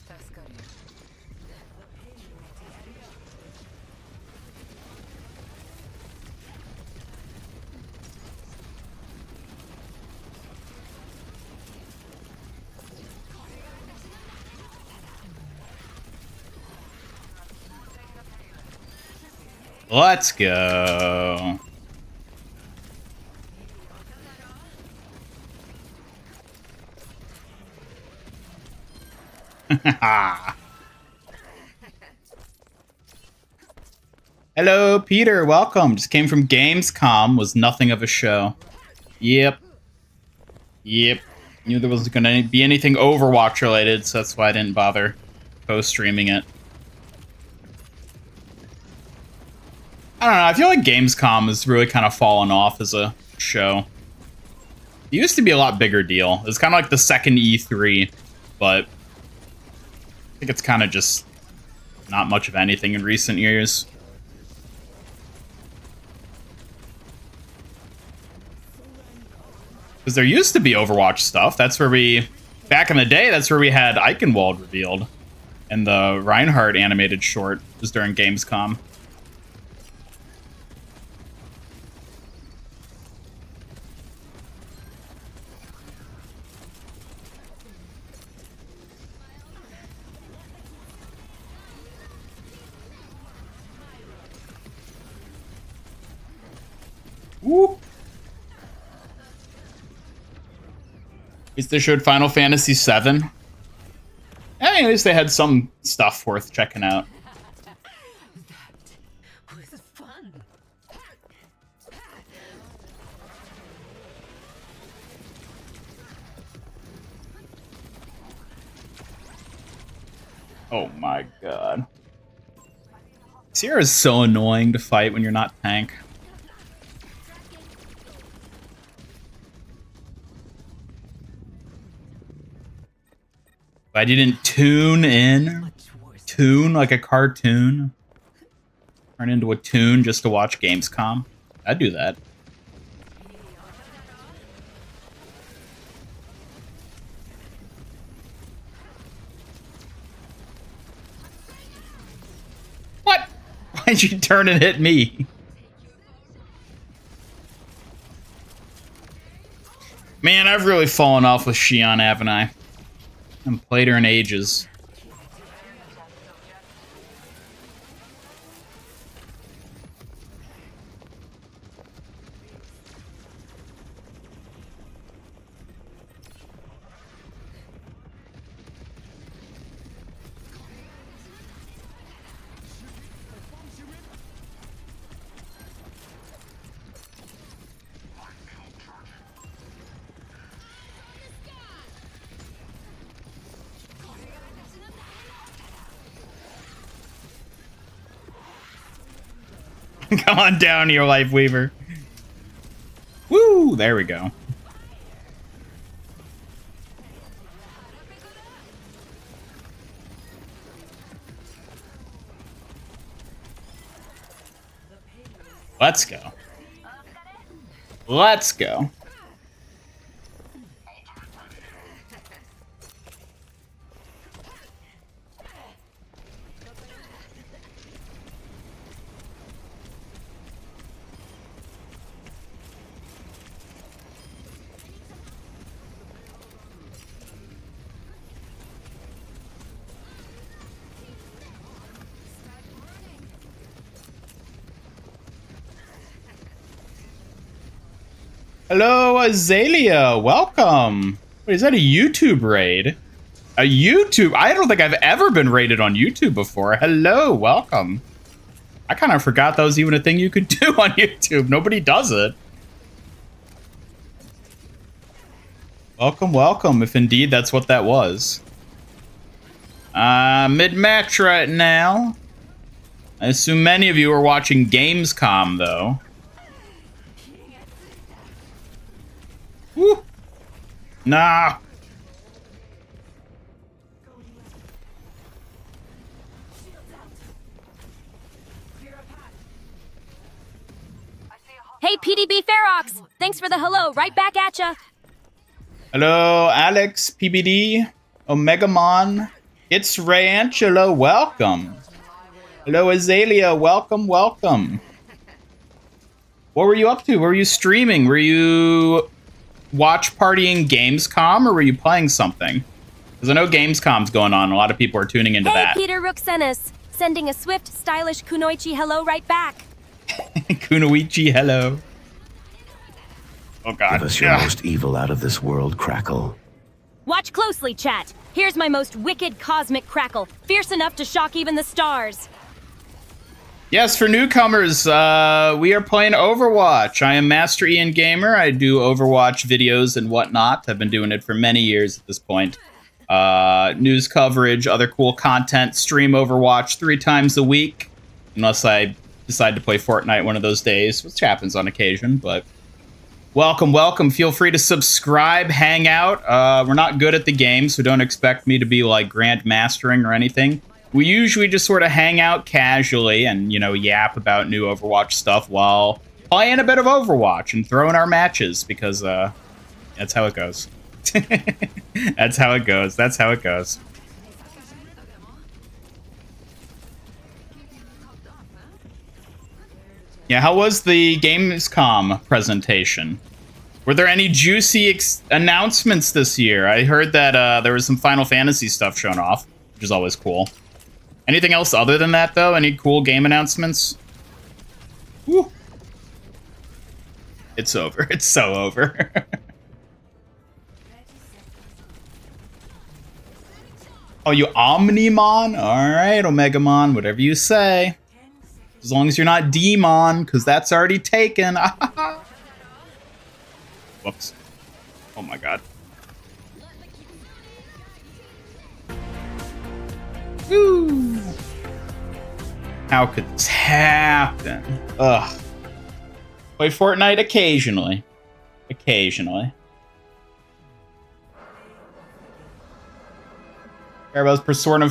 That's good. Let's go. Hello, Peter. Welcome. Just came from Gamescom. Was nothing of a show. Yep. Knew there wasn't going to be anything Overwatch related, so that's why I didn't bother post-streaming it. I don't know. I feel like Gamescom has really kind of fallen off as a show. It used to be a lot bigger deal. It was kind of like the second E3, but I think it's kind of just not much of anything in recent years. Because there used to be Overwatch stuff. That's where we, back in the day, that's where we had Eichenwald revealed. And the Reinhardt animated short was during Gamescom. Whoop. At least they showed Final Fantasy VII. At least they had some stuff worth checking out. That was fun. Oh my god. Sierra's so annoying to fight when you're not tank. If I didn't tune like a cartoon, turn into a tune just to watch Gamescom, I'd do that. What? Why'd you turn and hit me? Man, I've really fallen off with Xion, haven't I? I haven't played her in ages. Come on down here, Life Weaver. Woo! There we go. Let's go. Let's go. Hello, Azalea. Welcome. Wait, is that a YouTube raid? A YouTube? I don't think I've ever been raided on YouTube before. Hello, welcome. I kind of forgot that was even a thing you could do on YouTube. Nobody does it. Welcome, welcome, if indeed that's what that was. Mid-match right now. I assume many of you are watching Gamescom, though. Woo! Nah. Hey, PDB Ferox! Thanks for the hello. Right back at ya. Hello, Alex, PBD, Omegamon. It's Rayangelo. Welcome. Hello, Azalea. Welcome, welcome. What were you up to? Were you streaming? Were you watch partying Gamescom, or were you playing something? Because I know Gamescom's going on. A lot of people are tuning into that. Hey, Peter Ruxenis. Sending a swift, stylish Kunoichi hello right back. Kunoichi, hello. Oh, God. Give us your most evil out of this world, Crackle. Watch closely, chat. Here's my most wicked cosmic crackle. Fierce enough to shock even the stars. Yes, for newcomers, we are playing Overwatch. I am Master Ian Gamer. I do Overwatch videos and whatnot. I've been doing it for many years at this point. News coverage, other cool content, stream Overwatch 3 times a week. Unless I decide to play Fortnite one of those days, which happens on occasion, but... Welcome, welcome. Feel free to subscribe, hang out. We're not good at the game, so don't expect me to be, like, grandmastering or anything. We usually just sort of hang out casually and, you know, yap about new Overwatch stuff while playing a bit of Overwatch and throwing our matches, because that's how it goes. That's how it goes. That's how it goes. Yeah, how was the Gamescom presentation? Were there any juicy announcements this year? I heard that there was some Final Fantasy stuff shown off, which is always cool. Anything else other than that, though? Any cool game announcements? Woo. It's over. It's so over. Oh, you Omnimon? Alright, Omegamon, whatever you say. As long as you're not D.Mon, because that's already taken. Whoops. Oh my god. Woo. How could this happen? Ugh. Play Fortnite occasionally. Occasionally. Care about Persona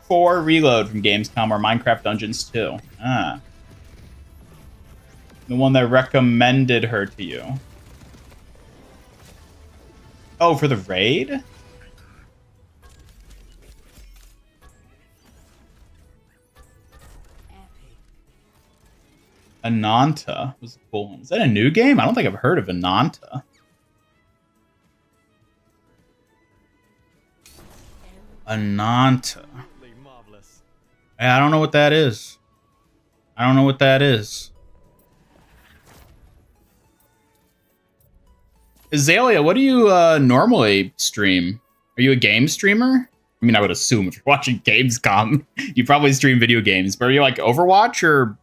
4 Reload from Gamescom or Minecraft Dungeons 2. Ah. The one that recommended her to you. Oh, for the raid? Ananta was a cool one. Is that a new game? I don't think I've heard of Ananta. Ananta. I don't know what that is. I don't know what that is. Azalea, what do you normally stream? Are you a game streamer? I mean, I would assume if you're watching Gamescom, you probably stream video games. But are you like Overwatch or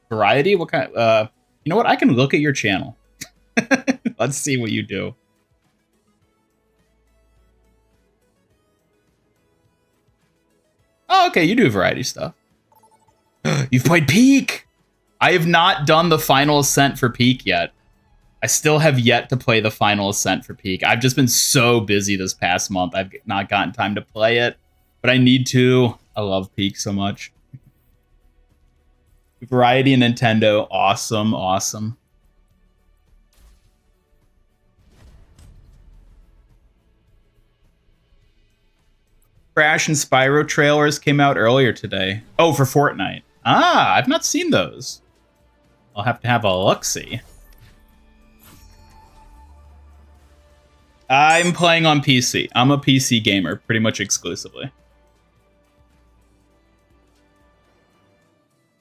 Variety? What kind? You know what? I can look at your channel. Let's see what you do. Oh, okay, you do variety stuff. You've played Peak! I have not done the Final Ascent for Peak yet. I still have yet to play the Final Ascent for Peak. I've just been so busy this past month. I've not gotten time to play it, but I need to. I love Peak so much. Variety and Nintendo, awesome, awesome. Crash and Spyro trailers came out earlier today. Oh, for Fortnite. Ah, I've not seen those. I'll have to have a look-see. I'm playing on PC. I'm a PC gamer, pretty much exclusively.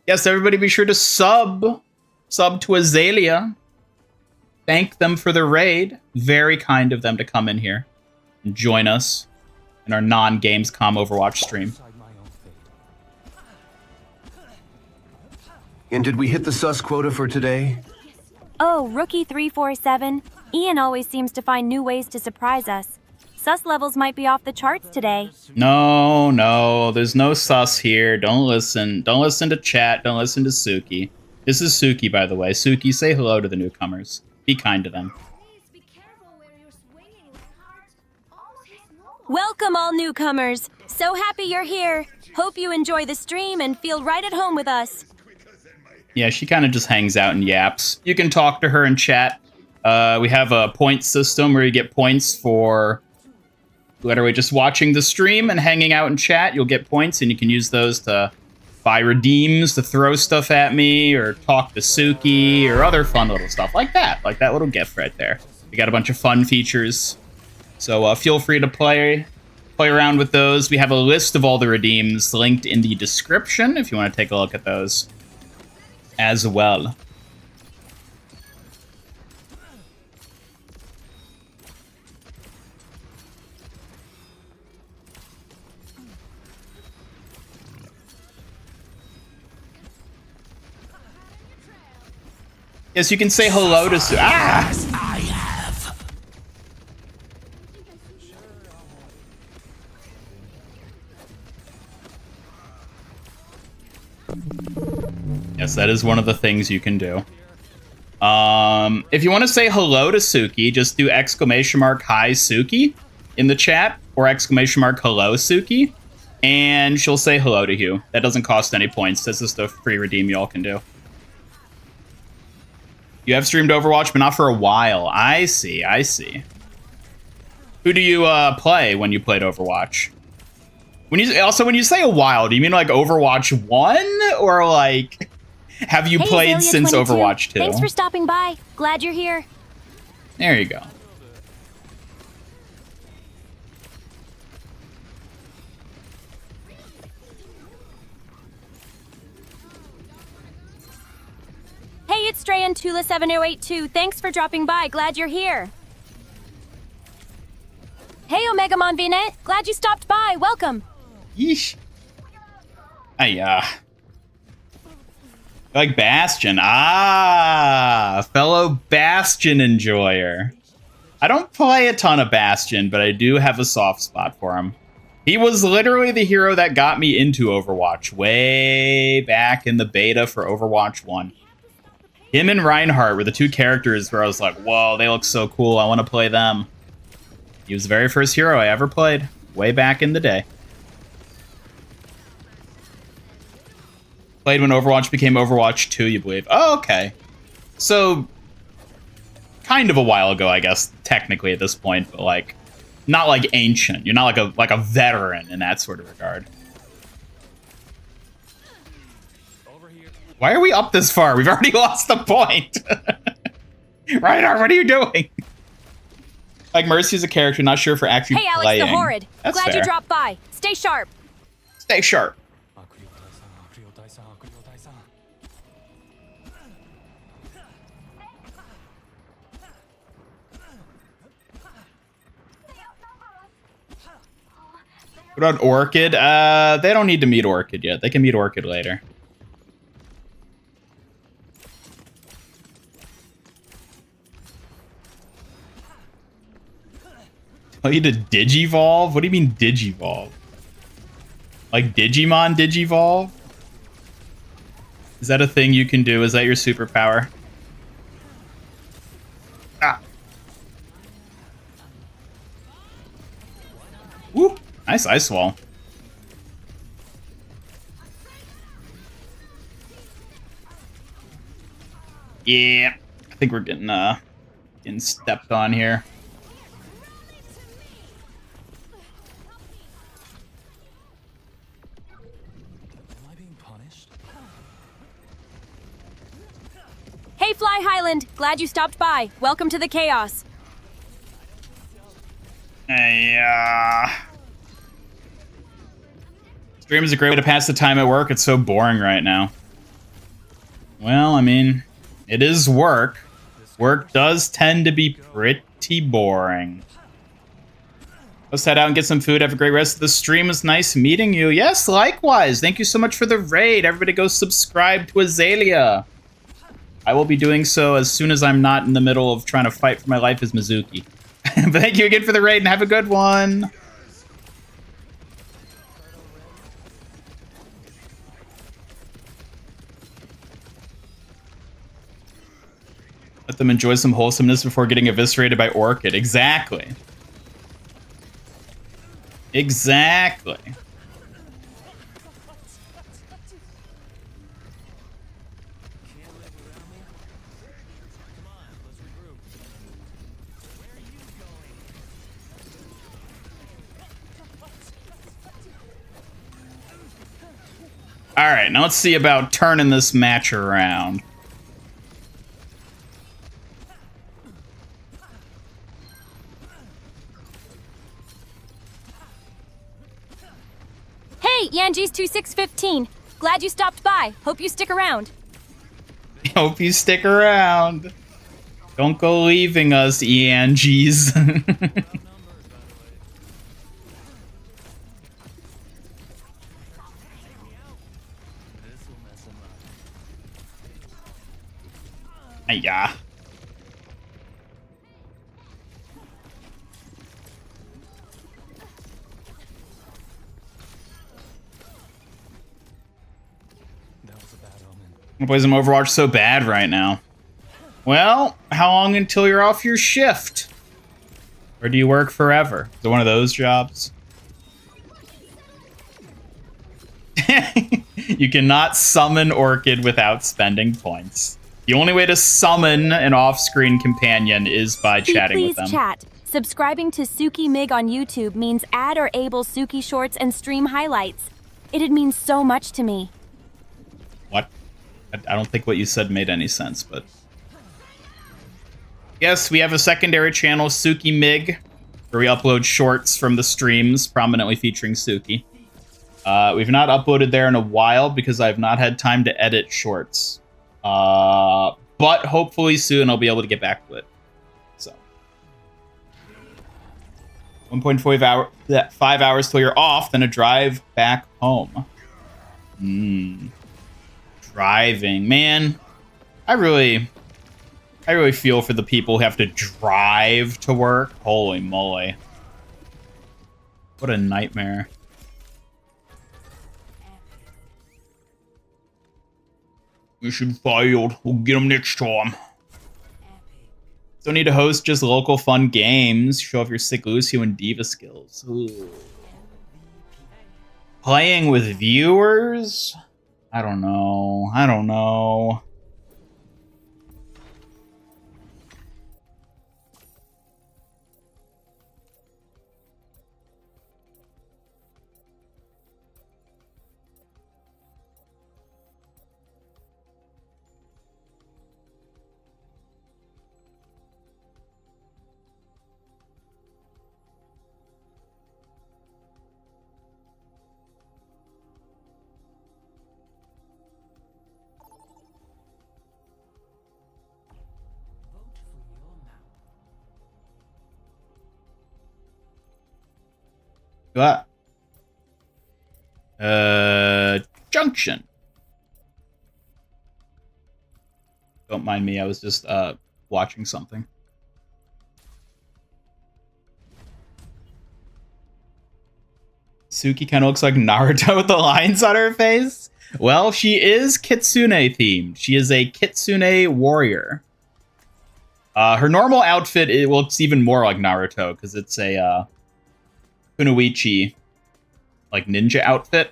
Yes, everybody be sure to sub to Azalea. thank them for the raid. Very kind of them to come in here and join us in our non-Gamescom Overwatch stream. And did we hit the sus quota for today? Oh, Rookie 347. Ian always seems to find new ways to surprise us. Sus levels might be off the charts today. No, there's no sus here. Don't listen. Don't listen to chat. Don't listen to Suki. This is Suki, by the way. Suki, say hello to the newcomers. Be kind to them. Please be careful where you're swinging, Reinhardt. Almost hit normal. Welcome, all newcomers. So happy you're here. Hope you enjoy the stream and feel right at home with us. Yeah, she kind of just hangs out and yaps. You can talk to her in chat. We have a point system where you get points for literally just watching the stream and hanging out in chat. You'll get points, and you can use those to buy redeems, to throw stuff at me, or talk to Suki, or other fun little stuff like that little gift right there. We got a bunch of fun features, so feel free to play around with those. We have a list of all the redeems linked in the description if you want to take a look at those as well. Yes, you can say hello to Su- Ah! I have. Yes, that is one of the things you can do. If you want to say hello to Suki, just do !hi Suki in the chat, or !hello Suki, and she'll say hello to you. That doesn't cost any points. That's just a free redeem you all can do. You have streamed Overwatch, but not for a while. I see. Who do you play when you played Overwatch? When you say a while, do you mean like Overwatch 1? Or like, have you played since Azalea22. Overwatch 2? Thanks for stopping by. Glad you're here. There you go. Hey, it's Strayan Tula7082. Thanks for dropping by. Glad you're here. Hey, Omegamon VNet. Glad you stopped by. Welcome. Yeesh. Like Bastion. Fellow Bastion enjoyer. I don't play a ton of Bastion, but I do have a soft spot for him. He was literally the hero that got me into Overwatch way back in the beta for Overwatch 1. Him and Reinhardt were the two characters where I was like, whoa, they look so cool. I want to play them. He was the very first hero I ever played way back in the day. Played when Overwatch became Overwatch 2, you believe? Oh, okay. So, kind of a while ago, I guess, technically at this point, but like, not like ancient. You're not like a veteran in that sort of regard. Why are we up this far? We've already lost the point. Reinhardt, what are you doing? Like, Mercy's a character, not sure if we're actually Hey, Alex playing. the Horrid. That's Glad fair. you dropped by. Stay sharp. Stay sharp. What about Orchid? They don't need to meet Orchid yet. They can meet Orchid later. Oh, you did Digivolve? What do you mean Digivolve? Like Digimon Digivolve? Is that a thing you can do? Is that your superpower? Ah. Woo! Nice ice wall. Yeah, I think we're getting stepped on here. Hey, Fly Highland. Glad you stopped by. Welcome to the chaos. Stream is a great way to pass the time at work. It's so boring right now. Well, I mean, it is work. Work does tend to be pretty boring. Let's head out and get some food. Have a great rest of the stream. It was nice meeting you. Yes, likewise. Thank you so much for the raid. Everybody go subscribe to Azalea. I will be doing so as soon as I'm not in the middle of trying to fight for my life as Mizuki. But thank you again for the raid and have a good one. Let them enjoy some wholesomeness before getting eviscerated by Orchid. Exactly. Exactly. All right, now let's see about turning this match around. Hey, Yanji's 2615. Glad you stopped by. Hope you stick around. Hope you stick around. Don't go leaving us, ENGs. Yeah. I play some Overwatch so bad right now. Well, how long until you're off your shift? Or do you work forever? Is it one of those jobs? You cannot summon Orchid without spending points. The only way to summon an off-screen companion is by chatting with them. Please chat. Subscribing to Suki Mig on YouTube means add or able Suki shorts and stream highlights. It'd mean so much to me. What? I don't think what you said made any sense, but... Yes, we have a secondary channel, Suki Mig, where we upload shorts from the streams, prominently featuring Suki. We've not uploaded there in a while because I've not had time to edit shorts. But hopefully soon I'll be able to get back to it. So. 1.5 hours till you're off, then a drive back home. Driving. Man, I really feel for the people who have to drive to work. Holy moly. What a nightmare. Mission failed. We'll get them next time. Don't need to host just local fun games. Show off your sick Lucio and Diva skills. Ooh. Playing with viewers? I don't know. I don't know. What? Junction. Don't mind me, I was just watching something. Suki kind of looks like Naruto with the lines on her face. Well, she is Kitsune themed. She is a Kitsune warrior. Her normal outfit, it looks even more like Naruto because it's a Kunoichi, like ninja outfit.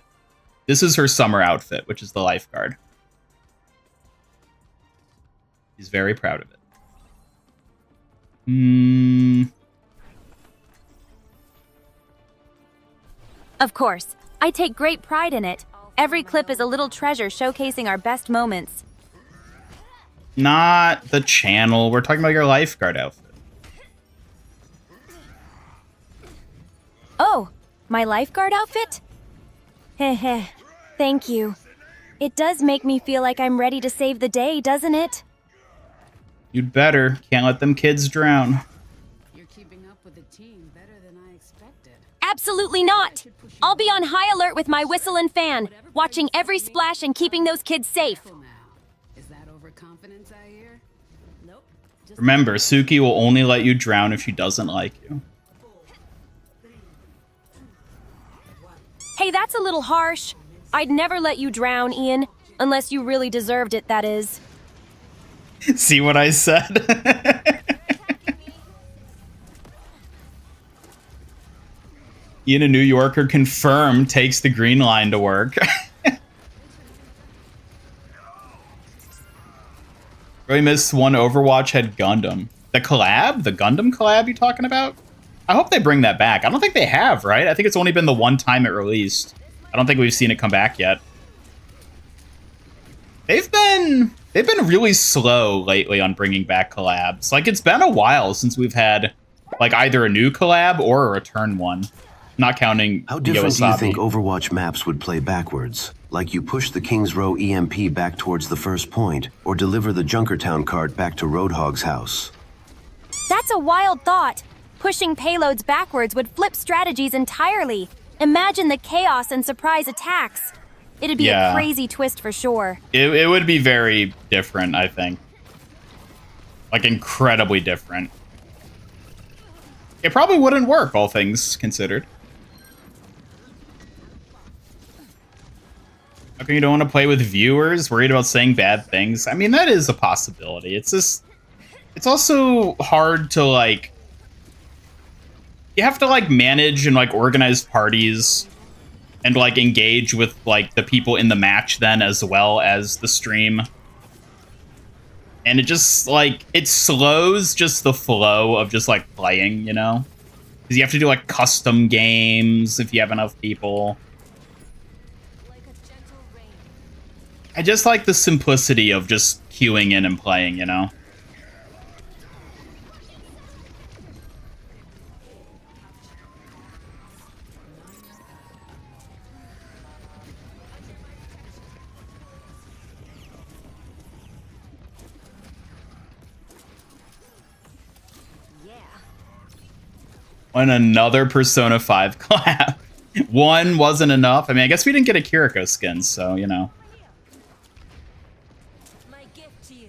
This is her summer outfit, which is the lifeguard. She's very proud of it. Of course. I take great pride in it. Every clip is a little treasure showcasing our best moments. Not the channel. We're talking about your lifeguard outfit. Oh, my lifeguard outfit? Heh. Thank you. It does make me feel like I'm ready to save the day, doesn't it? You'd better. Can't let them kids drown. You're keeping up with the team better than I expected. Absolutely not! I'll be on high alert with my whistle and fan, watching every splash and keeping those kids safe. Careful now. Is that overconfidence I hear? Nope. Just Remember, Suki will only let you drown if she doesn't like you. Hey, that's a little harsh. I'd never let you drown, Ian. Unless you really deserved it, that is. See what I said? Ian, a New Yorker, confirmed takes the green line to work. Really missed one Overwatch had Gundam. The collab? The Gundam collab you talking about? I hope they bring that back. I don't think they have, right? I think it's only been the one time it released. I don't think we've seen it come back yet. They've been really slow lately on bringing back collabs. Like, it's been a while since we've had like either a new collab or a return one. Not counting How different do you Yoasobi. think Overwatch maps would play backwards? Like you push the King's Row EMP back towards the first point, or deliver the Junkertown cart back to Roadhog's house? That's a wild thought. Pushing payloads backwards would flip strategies entirely. Imagine the chaos and surprise attacks. It'd be Yeah. a crazy twist for sure. It would be very different, I think. Like, incredibly different. It probably wouldn't work, all things considered. How come you don't want to play with viewers? Worried about saying bad things? I mean, that is a possibility. It's just... It's also hard to, like... You have to, like, manage and, like, organize parties and, like, engage with, like, the people in the match then as well as the stream. And it just, like, it slows just the flow of just, like, playing, you know? Because you have to do, like, custom games if you have enough people. like a gentle rain. I just like the simplicity of just queuing in and playing, you know? On another Persona 5 collab. One wasn't enough. I mean, I guess we didn't get a Kiriko skin, so, you know. My gift to you.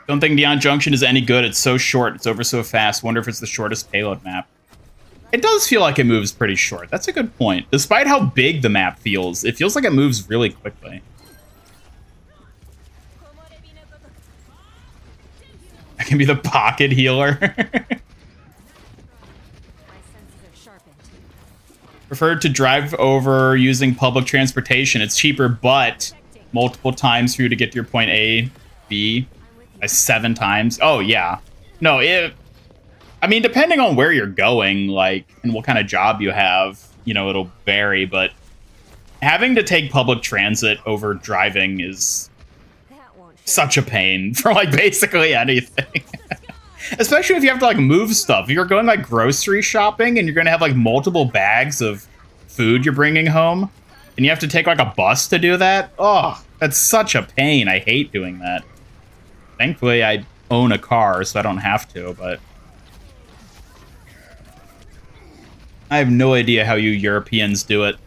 Don't think Neon Junction is any good. It's so short. It's over so fast. Wonder if it's the shortest payload map. It does feel like it moves pretty short. That's a good point. Despite how big the map feels, it feels like it moves really quickly. I can be the pocket healer. My senses are sharpened. Prefer to drive over using public transportation. It's cheaper, but multiple times for you to get to your point A, B, by 7 times. Oh, yeah. No, I mean, depending on where you're going, like, and what kind of job you have, you know, it'll vary, but having to take public transit over driving is That won't fit. such a pain for, like, basically anything. Especially if you have to, like, move stuff. If you're going, like, grocery shopping and you're going to have, like, multiple bags of food you're bringing home, and you have to take, like, a bus to do that, oh, that's such a pain. I hate doing that. Thankfully, I own a car, so I don't have to, but I have no idea how you Europeans do it.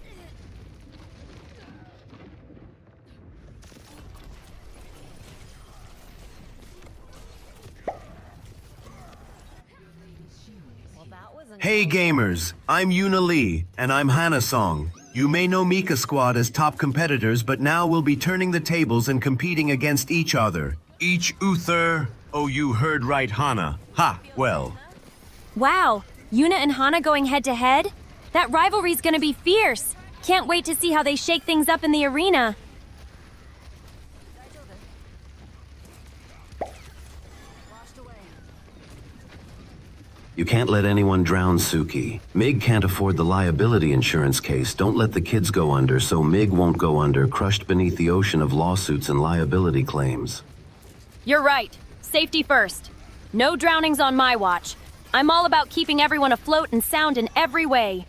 Well, that wasn't Hey gamers, I'm Yuna Lee, and I'm Hana Song. You may know Mika Squad as top competitors, but now we'll be turning the tables and competing against each other. Each Uther. Oh, you heard right, Hana. Ha, well. Wow, Yuna and Hana going head to head? That rivalry's gonna be fierce. Can't wait to see how they shake things up in the arena. washed away. You can't let anyone drown Suki. Mig can't afford the liability insurance case. Don't let the kids go under, so Mig won't go under, crushed beneath the ocean of lawsuits and liability claims. You're right. Safety first. No drownings on my watch. I'm all about keeping everyone afloat and sound in every way.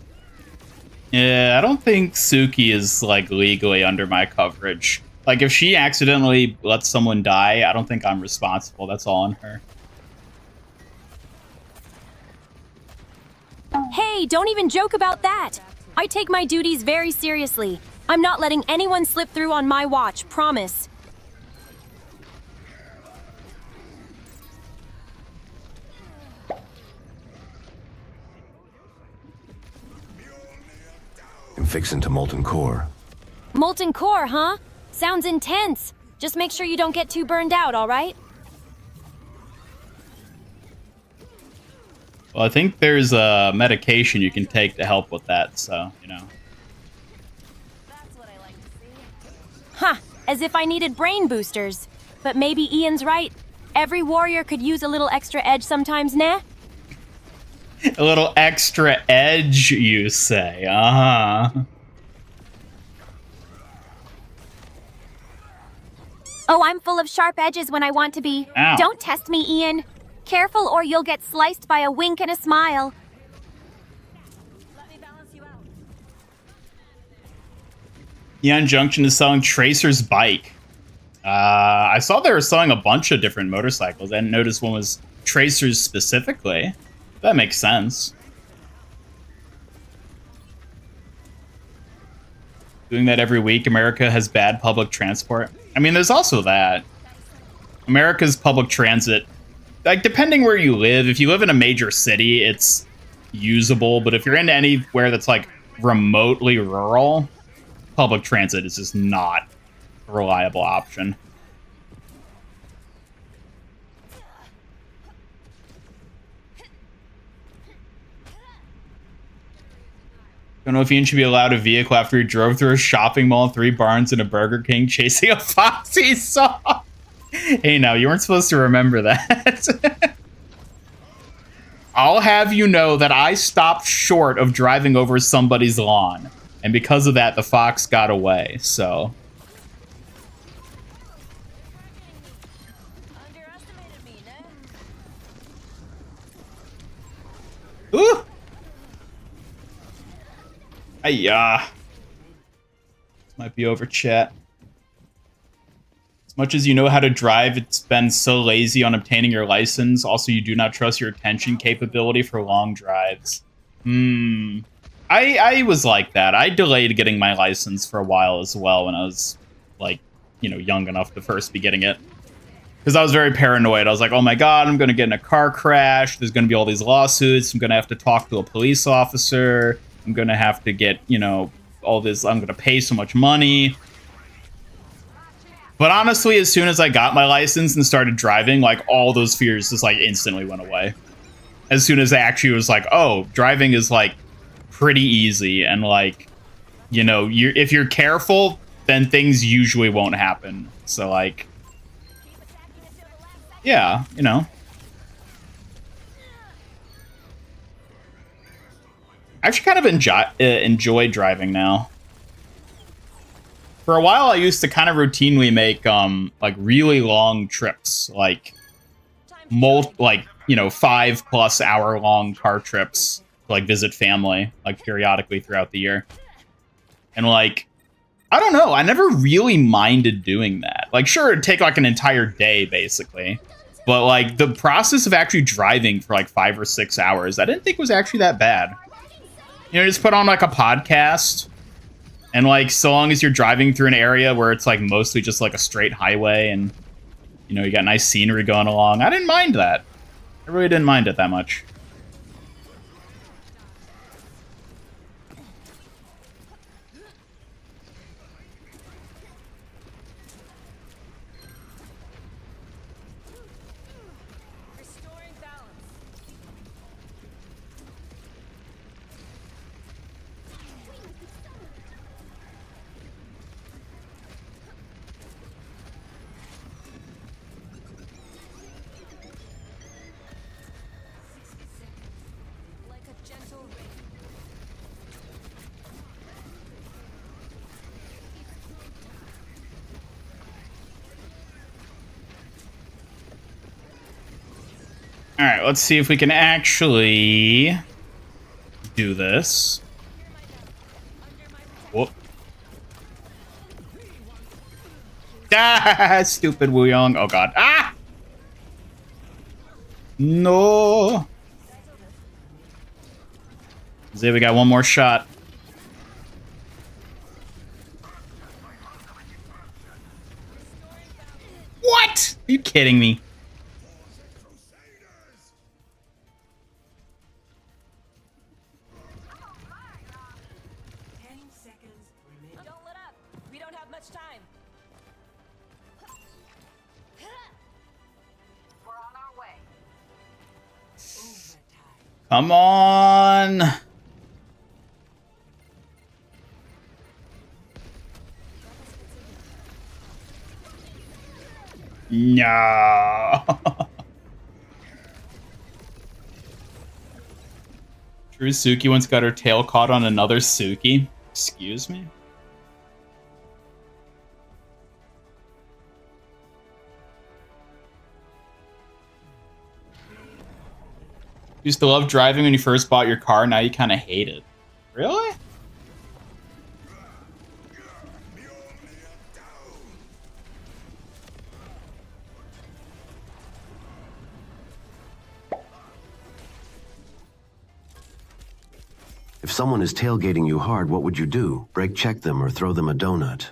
Yeah, I don't think Suki is, like, legally under my coverage. Like, if she accidentally lets someone die, I don't think I'm responsible. That's all on her. Hey, don't even joke about that. I take my duties very seriously. I'm not letting anyone slip through on my watch, promise. I'm fixing to molten core. Molten core, huh? Sounds intense. Just make sure you don't get too burned out, all right? Well, I think there's a medication you can take to help with that, so, you know. That's what I like to see. Huh, as if I needed brain boosters. But maybe Ian's right. Every warrior could use a little extra edge sometimes, nah? A little extra edge, you say? Uh-huh. Oh, I'm full of sharp edges when I want to be. Ow. Don't test me, Ian. Careful or you'll get sliced by a wink and a smile. Let me balance you out. Eon Junction is selling Tracer's bike. I saw they were selling a bunch of different motorcycles. I didn't notice one was Tracer's specifically. That makes sense. Doing that every week, America has bad public transport. I mean, there's also that. America's public transit, like, depending where you live, if you live in a major city, it's usable. But if you're in anywhere that's, like, remotely rural, public transit is just not a reliable option. Don't know if Ian should be allowed a vehicle after he drove through a shopping mall, 3 barns, and a Burger King chasing a fox he saw. Hey, now, you weren't supposed to remember that. I'll have you know that I stopped short of driving over somebody's lawn. And because of that, the fox got away, so... Underestimated me, nah? Ooh! Hiya. This might be over, chat. As much as you know how to drive, it's been so lazy on obtaining your license. Also, you do not trust your attention capability for long drives. I was like that. I delayed getting my license for a while as well when I was, like, you know, young enough to first be getting it. Because I was very paranoid. I was like, oh my god, I'm going to get in a car crash. There's going to be all these lawsuits. I'm going to have to talk to a police officer. I'm going to have to get, you know, all this. I'm going to pay so much money. But honestly, as soon as I got my license and started driving, like, all those fears just, like, instantly went away. As soon as I actually was like, oh, driving is, like, pretty easy. And, like, you know, if you're careful, then things usually won't happen. So, like, yeah, you know. I actually kind of enjoy driving now. For a while, I used to kind of routinely make like really long trips, like you know, 5+ hour long car trips to, like, visit family, like, periodically throughout the year. And, like, I don't know, I never really minded doing that. Like, sure, it'd take like an entire day basically, but like the process of actually driving for like 5 or 6 hours, I didn't think was actually that bad. You know, just put on like a podcast, and like so long as you're driving through an area where it's like mostly just like a straight highway, and you know you got nice scenery going along, I didn't mind that. I really didn't mind it that much. Restoring balance. Like a gentle rain. All right, let's see if we can actually do this. Whoop. Ah, stupid Wu Yong. Oh god. Ah! No. Zay, we got one more shot. What? Are you kidding me? Don't let up. We don't have much time. We're on our way. Come on. No. True Suki once got her tail caught on another Suki. Excuse me? You used to love driving when you first bought your car, now you kind of hate it. Really? If someone is tailgating you hard, what would you do? Brake check them or throw them a donut?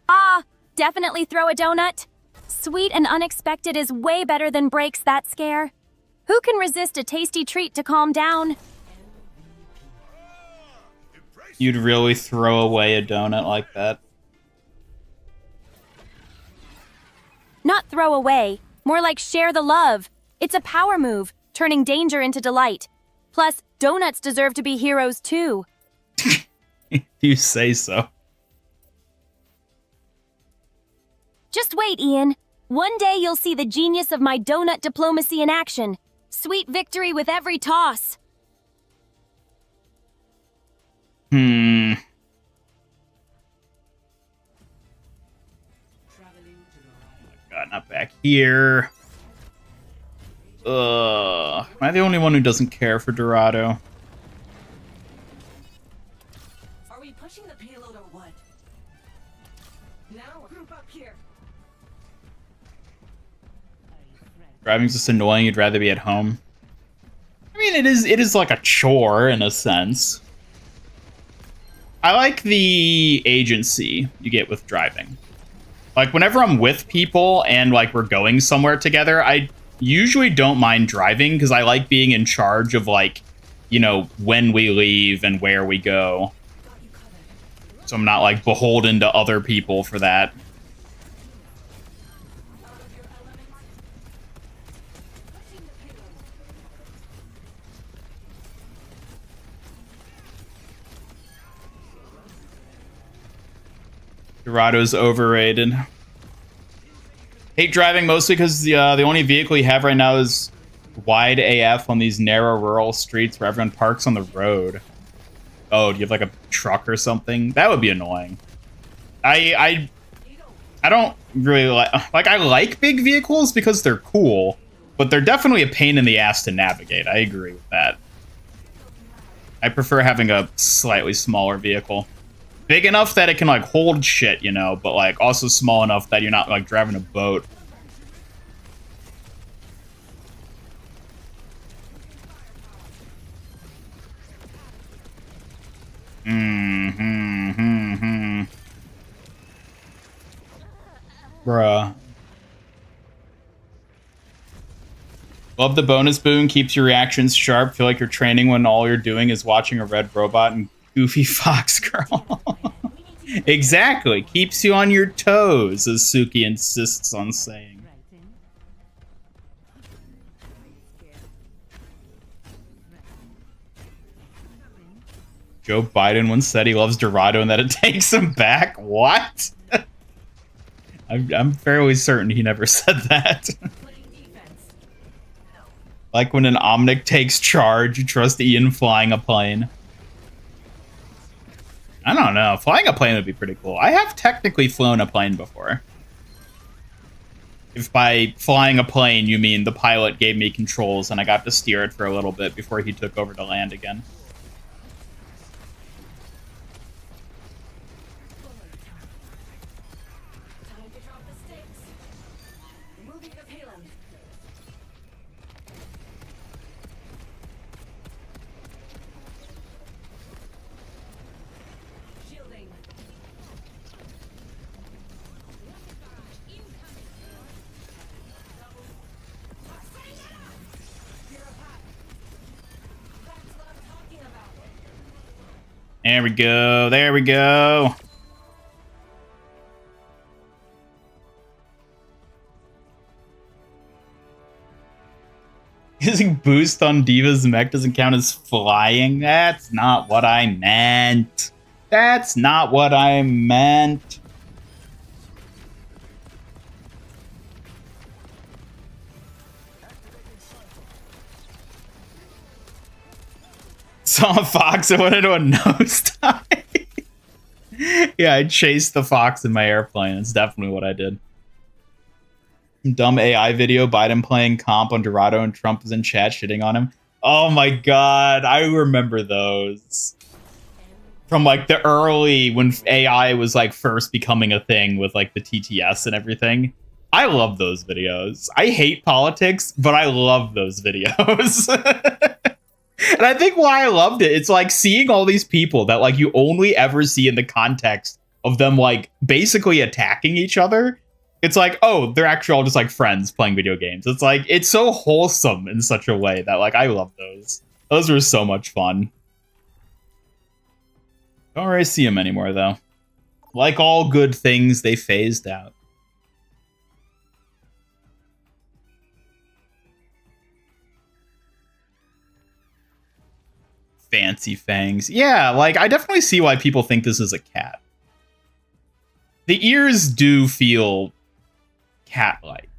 Ah, definitely throw a donut. Sweet and unexpected is way better than breaks that scare. Who can resist a tasty treat to calm down? You'd really throw away a donut like that? Not throw away, more like share the love. It's a power move, turning danger into delight. Plus, donuts deserve to be heroes too. You say so. Just wait, Ian. One day you'll see the genius of my donut diplomacy in action. Sweet victory with every toss. Hmm. God, not back here. Ugh. Am I the only one who doesn't care for Dorado? Are we pushing the payload or what? Now, group up here. Driving's just annoying, you'd rather be at home. I mean, it is like a chore in a sense. I like the agency you get with driving. Like, whenever I'm with people and, like, we're going somewhere together, I usually don't mind driving because I like being in charge of, like, you know, when we leave and where we go. So I'm not, like, beholden to other people for that. Dorado's overrated. Hate driving mostly because the only vehicle you have right now is wide AF on these narrow rural streets where everyone parks on the road. Oh, do you have like a truck or something? That would be annoying. I don't really like I like big vehicles because they're cool, but they're definitely a pain in the ass to navigate. I agree with that. I prefer having a slightly smaller vehicle. Big enough that it can, like, hold shit, you know, but, like, also small enough that you're not, like, driving a boat. Bruh. Love the bonus boon, keeps your reactions sharp. Feel like you're training when all you're doing is watching a red robot and Goofy Fox Girl. Exactly. Keeps you on your toes, as Suki insists on saying. Joe Biden once said he loves Dorado and that it takes him back. What? I'm fairly certain he never said that. Like when an Omnic takes charge, you trust Ian flying a plane. I don't know. Flying a plane would be pretty cool. I have technically flown a plane before. If by flying a plane you mean the pilot gave me controls and I got to steer it for a little bit before he took over to land again. There we go. There we go. Using boost on Diva's mech doesn't count as flying. That's not what I meant. That's not what I meant. Saw a fox and went into a nosedive. Yeah, I chased the fox in my airplane. It's definitely what I did. Dumb AI video, Biden playing comp on Dorado and Trump is in chat shitting on him. Oh my god, I remember those. From like the early, when AI was like first becoming a thing with like the TTS and everything. I love those videos. I hate politics, but I love those videos. And I think why I loved it, it's like seeing all these people that like you only ever see in the context of them like basically attacking each other. It's like, oh, they're actually all just like friends playing video games. It's like, it's so wholesome in such a way that like, I love those. Those were so much fun. Don't really see them anymore though. Like all good things, they phased out. Fancy fangs. Yeah, like I definitely see why people think this is a cat. The ears do feel cat-like.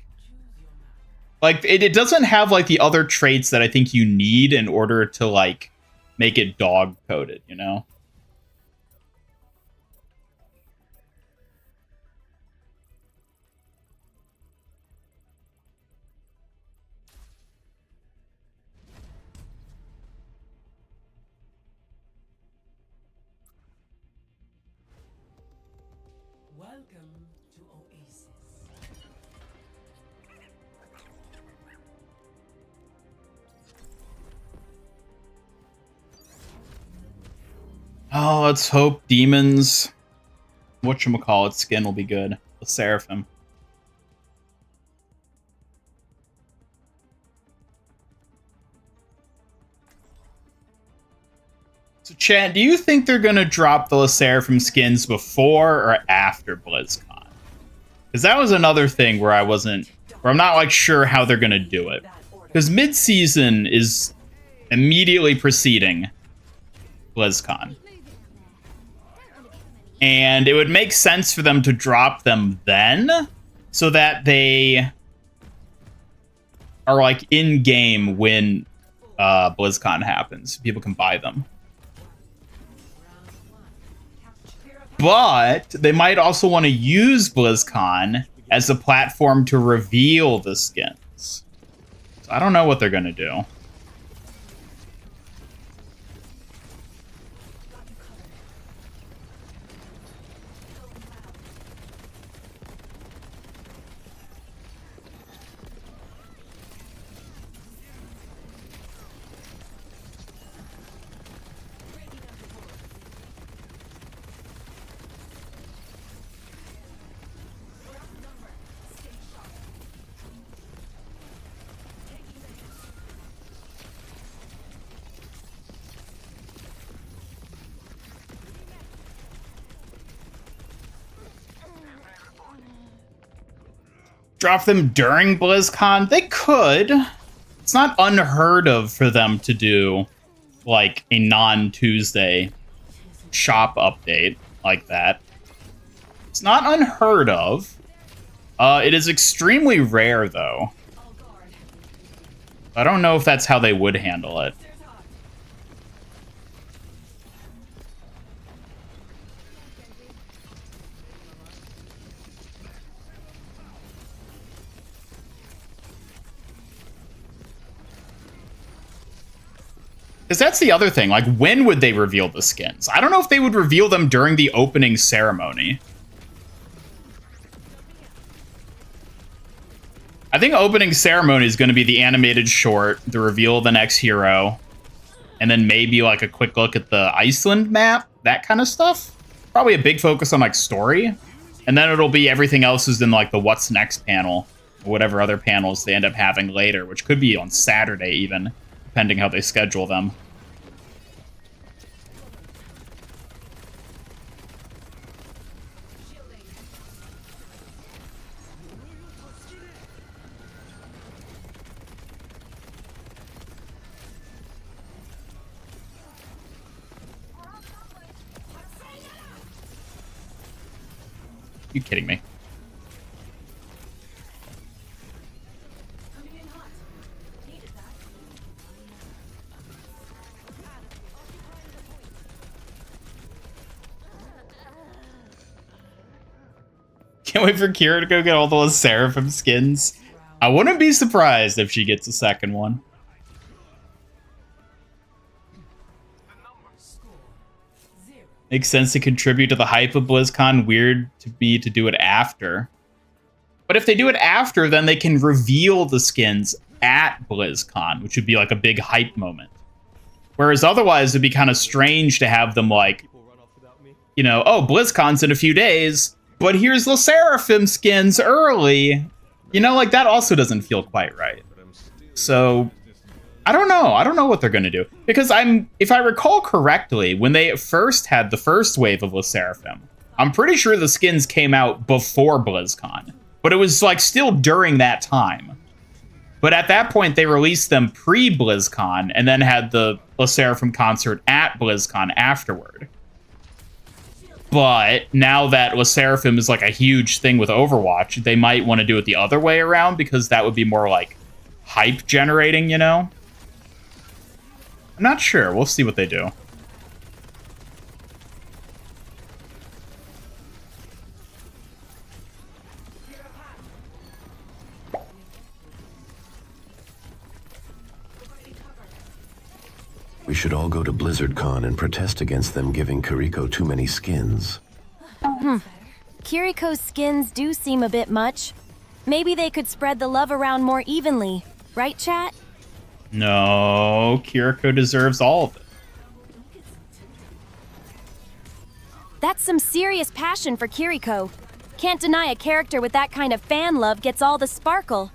Like it doesn't have like the other traits that I think you need in order to like make it dog-coded, you know? Welcome to Oasis. Oh, let's hope Demon's whatchamacallit skin will be good. The Seraphim. So, Chad, do you think they're going to drop the Seraphim skins before or after BlizzCon? Because that was another thing where I'm not like sure how they're going to do it. Because mid-season is immediately preceding BlizzCon. And it would make sense for them to drop them then, so that they are like in-game when BlizzCon happens. People can buy them. But they might also want to use BlizzCon as a platform to reveal the skins. So I don't know what they're going to do. Drop them during BlizzCon? They could. It's not unheard of for them to do like a non-Tuesday shop update like that. It's not unheard of. It is extremely rare though. I don't know if that's how they would handle it. Because that's the other thing. Like, when would they reveal the skins? I don't know if they would reveal them during the opening ceremony. I think opening ceremony is going to be the animated short, the reveal of the next hero, and then maybe like a quick look at the Iceland map, that kind of stuff. Probably a big focus on like story. And then it'll be everything else is in like the what's next panel, or whatever other panels they end up having later, which could be on Saturday even, depending how they schedule them. You kidding me? Coming in hot. Needed that. Can't wait for Kira to go get all those Seraphim skins. I wouldn't be surprised if she gets a second one. Makes sense to contribute to the hype of BlizzCon. Weird to be to do it after. But if they do it after, then they can reveal the skins at BlizzCon, which would be like a big hype moment. Whereas otherwise, it'd be kind of strange to have them like, you know, oh, BlizzCon's in a few days, but here's the Seraphim skins early. You know, like that also doesn't feel quite right. So I don't know. I don't know what they're going to do. Because if I recall correctly, when they first had the first wave of LeSeraphim, I'm pretty sure the skins came out before BlizzCon. But it was like still during that time. But at that point, they released them pre-BlizzCon and then had the LeSeraphim concert at BlizzCon afterward. But now that LeSeraphim is like a huge thing with Overwatch, they might want to do it the other way around because that would be more like hype generating, you know? I'm not sure. We'll see what they do. We should all go to BlizzardCon and protest against them giving Kiriko too many skins. Kiriko's skins do seem a bit much. Maybe they could spread the love around more evenly. Right, chat? No, Kiriko deserves all of it. That's some serious passion for Kiriko. Can't deny a character with that kind of fan love gets all the sparkle.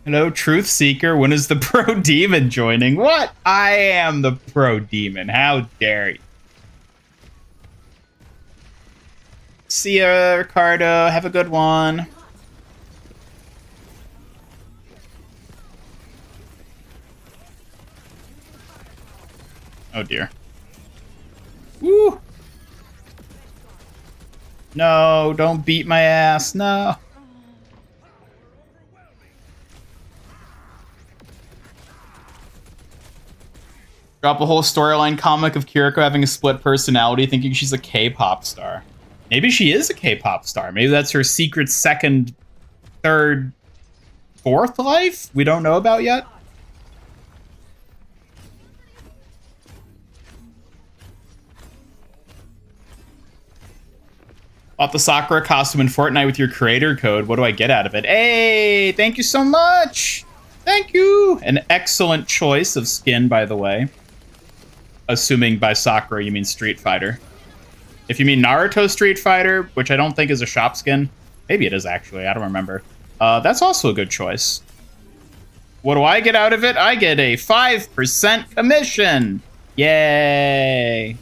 Hello, Truth Seeker. When is the Pro Demon joining? What? I am the Pro Demon. How dare you? See ya, Ricardo. Have a good one. Oh, dear. Woo! No, don't beat my ass. No. Drop a whole storyline comic of Kiriko having a split personality, thinking she's a K-pop star. Maybe she is a K-pop star. Maybe that's her secret second, third, fourth life we don't know about yet. Bought the Sakura costume in Fortnite with your creator code. What do I get out of it? Hey, thank you so much. Thank you. An excellent choice of skin, by the way. Assuming by Sakura you mean Street Fighter. If you mean Naruto Street Fighter, which I don't think is a shop skin, maybe it is actually, I don't remember. That's also a good choice. What do I get out of it? I get a 5% commission. Yay.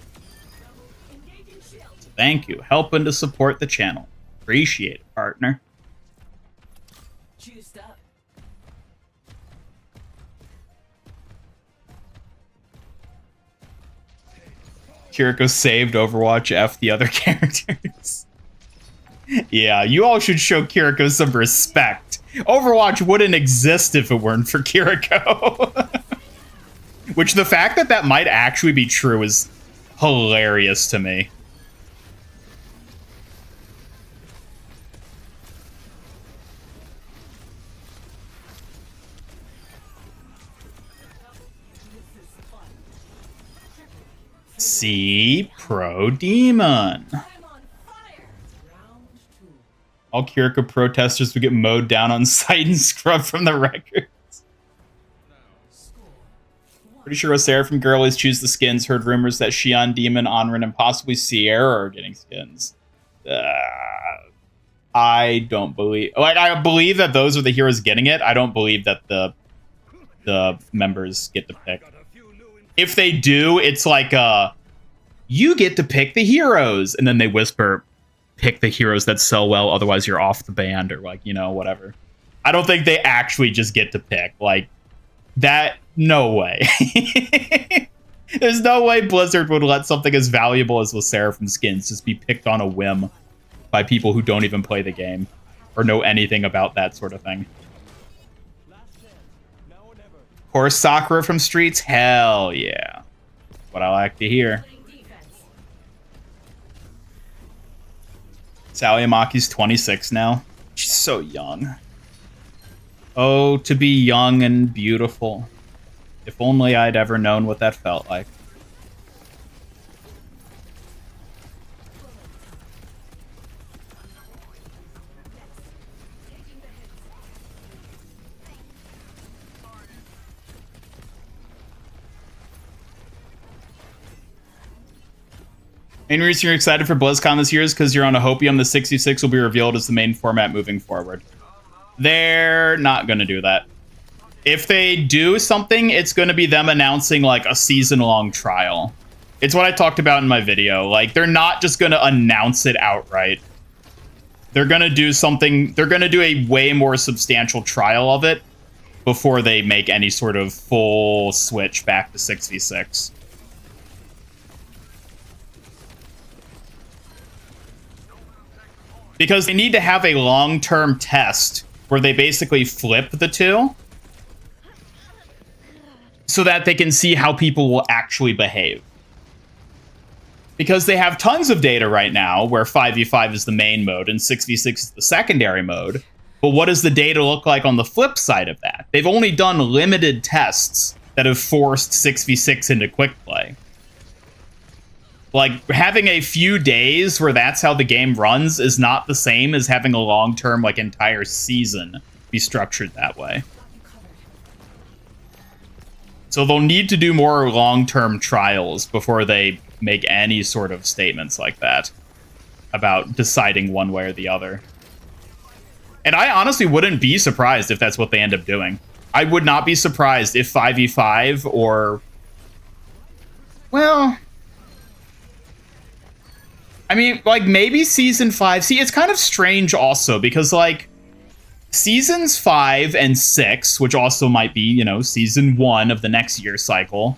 So thank you. Helping to support the channel. Appreciate it, partner. Juiced up. Kiriko saved Overwatch F the other characters. Yeah, you all should show Kiriko some respect. Overwatch wouldn't exist if it weren't for Kiriko. Which the fact that that might actually be true is hilarious to me. See Pro Demon. All Kiriko protesters would get mowed down on sight and scrubbed from the records. Pretty sure Seraphim Girl always choose the skins. Heard rumors that Xion, Demon, Onrin, and possibly Sierra are getting skins. I don't believe... Like, I believe that those are the heroes getting it. I don't believe that the members get to pick. If they do, it's like, you get to pick the heroes. And then they whisper, pick the heroes that sell well, otherwise you're off the band, or like, you know, whatever. I don't think they actually just get to pick. Like, that, no way. There's no way Blizzard would let something as valuable as the Seraphim skins just be picked on a whim by people who don't even play the game or know anything about that sort of thing. Of course, Sakura from Streets? Hell yeah. What I like to hear. Sally Amaki's 26 now. She's so young. Oh, to be young and beautiful. If only I'd ever known what that felt like. Main reason you're excited for BlizzCon this year is because you're on a hopium. The 66 will be revealed as the main format moving forward. They're not going to do that. If they do something, it's going to be them announcing like a season-long trial. It's what I talked about in my video. Like, they're not just going to announce it outright. They're going to do something. They're going to do a way more substantial trial of it before they make any sort of full switch back to 6v6. Because they need to have a long-term test where they basically flip the two so that they can see how people will actually behave. Because they have tons of data right now where 5v5 is the main mode and 6v6 is the secondary mode. But what does the data look like on the flip side of that? They've only done limited tests that have forced 6v6 into quick play. Like, having a few days where that's how the game runs is not the same as having a long-term, like, entire season be structured that way. So they'll need to do more long-term trials before they make any sort of statements like that about deciding one way or the other. And I honestly wouldn't be surprised if that's what they end up doing. I would not be surprised if 5v5 or... Well... I mean, like, maybe Season 5... See, it's kind of strange also, because, like, Seasons 5 and 6, which also might be, you know, Season 1 of the next year cycle,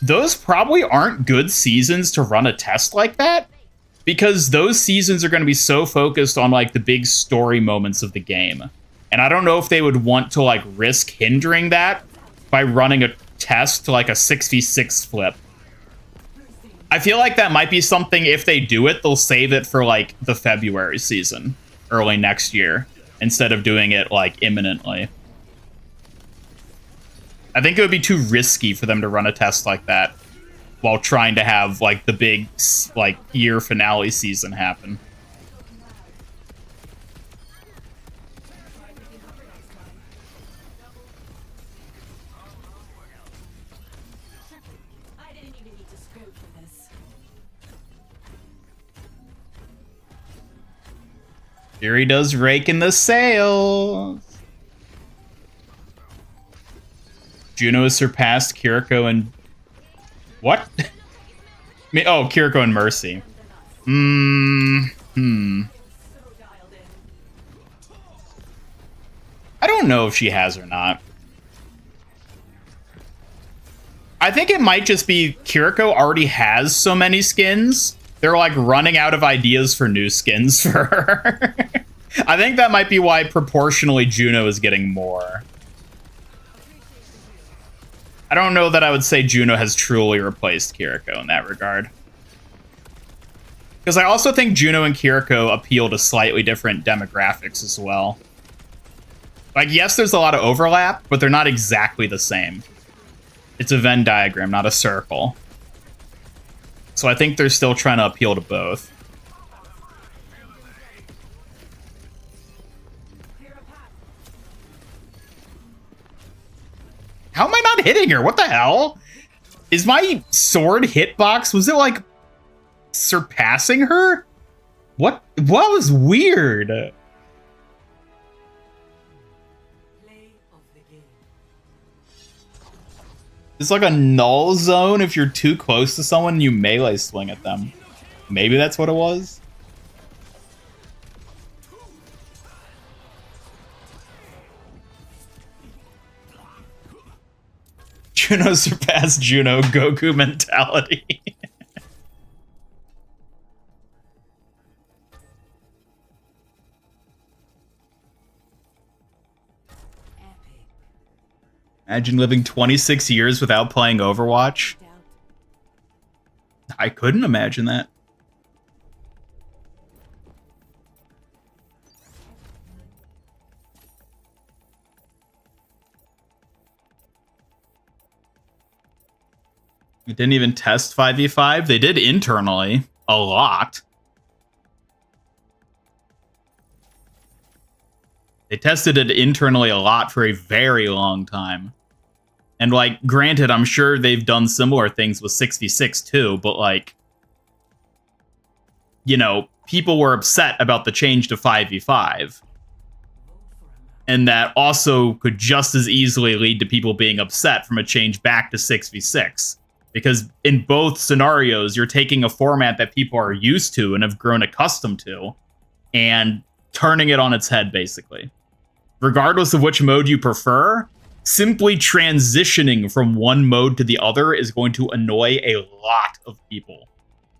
those probably aren't good seasons to run a test like that, because those seasons are going to be so focused on, like, the big story moments of the game. And I don't know if they would want to, like, risk hindering that by running a test to, like, a 6v6 flip. I feel like that might be something, if they do it, they'll save it for, like, the February season, early next year, instead of doing it, like, imminently. I think it would be too risky for them to run a test like that while trying to have, like, the big, like, year finale season happen. Fury does rake in the sails. Juno has surpassed Kiriko and... What? Oh, Kiriko and Mercy. I don't know if she has or not. I think it might just be Kiriko already has so many skins. They're, like, running out of ideas for new skins for her. I think that might be why proportionally Juno is getting more. I don't know that I would say Juno has truly replaced Kiriko in that regard. Because I also think Juno and Kiriko appeal to slightly different demographics as well. Like, yes, there's a lot of overlap, but they're not exactly the same. It's a Venn diagram, not a circle. So I think they're still trying to appeal to both. How am I not hitting her? What the hell? Is my sword hitbox, was it like surpassing her? What was weird? Play of the game. It's like a null zone if you're too close to someone and you melee swing at them. Maybe that's what it was? Juno surpassed Juno Goku mentality. Imagine living 26 years without playing Overwatch. I couldn't imagine that. It didn't even test 5v5. They did internally a lot. They tested it internally a lot for a very long time. And, like, granted, I'm sure they've done similar things with 6v6 too, but, like, you know, people were upset about the change to 5v5. And that also could just as easily lead to people being upset from a change back to 6v6. Because in both scenarios, you're taking a format that people are used to and have grown accustomed to and turning it on its head, basically. Regardless of which mode you prefer, simply transitioning from one mode to the other is going to annoy a lot of people.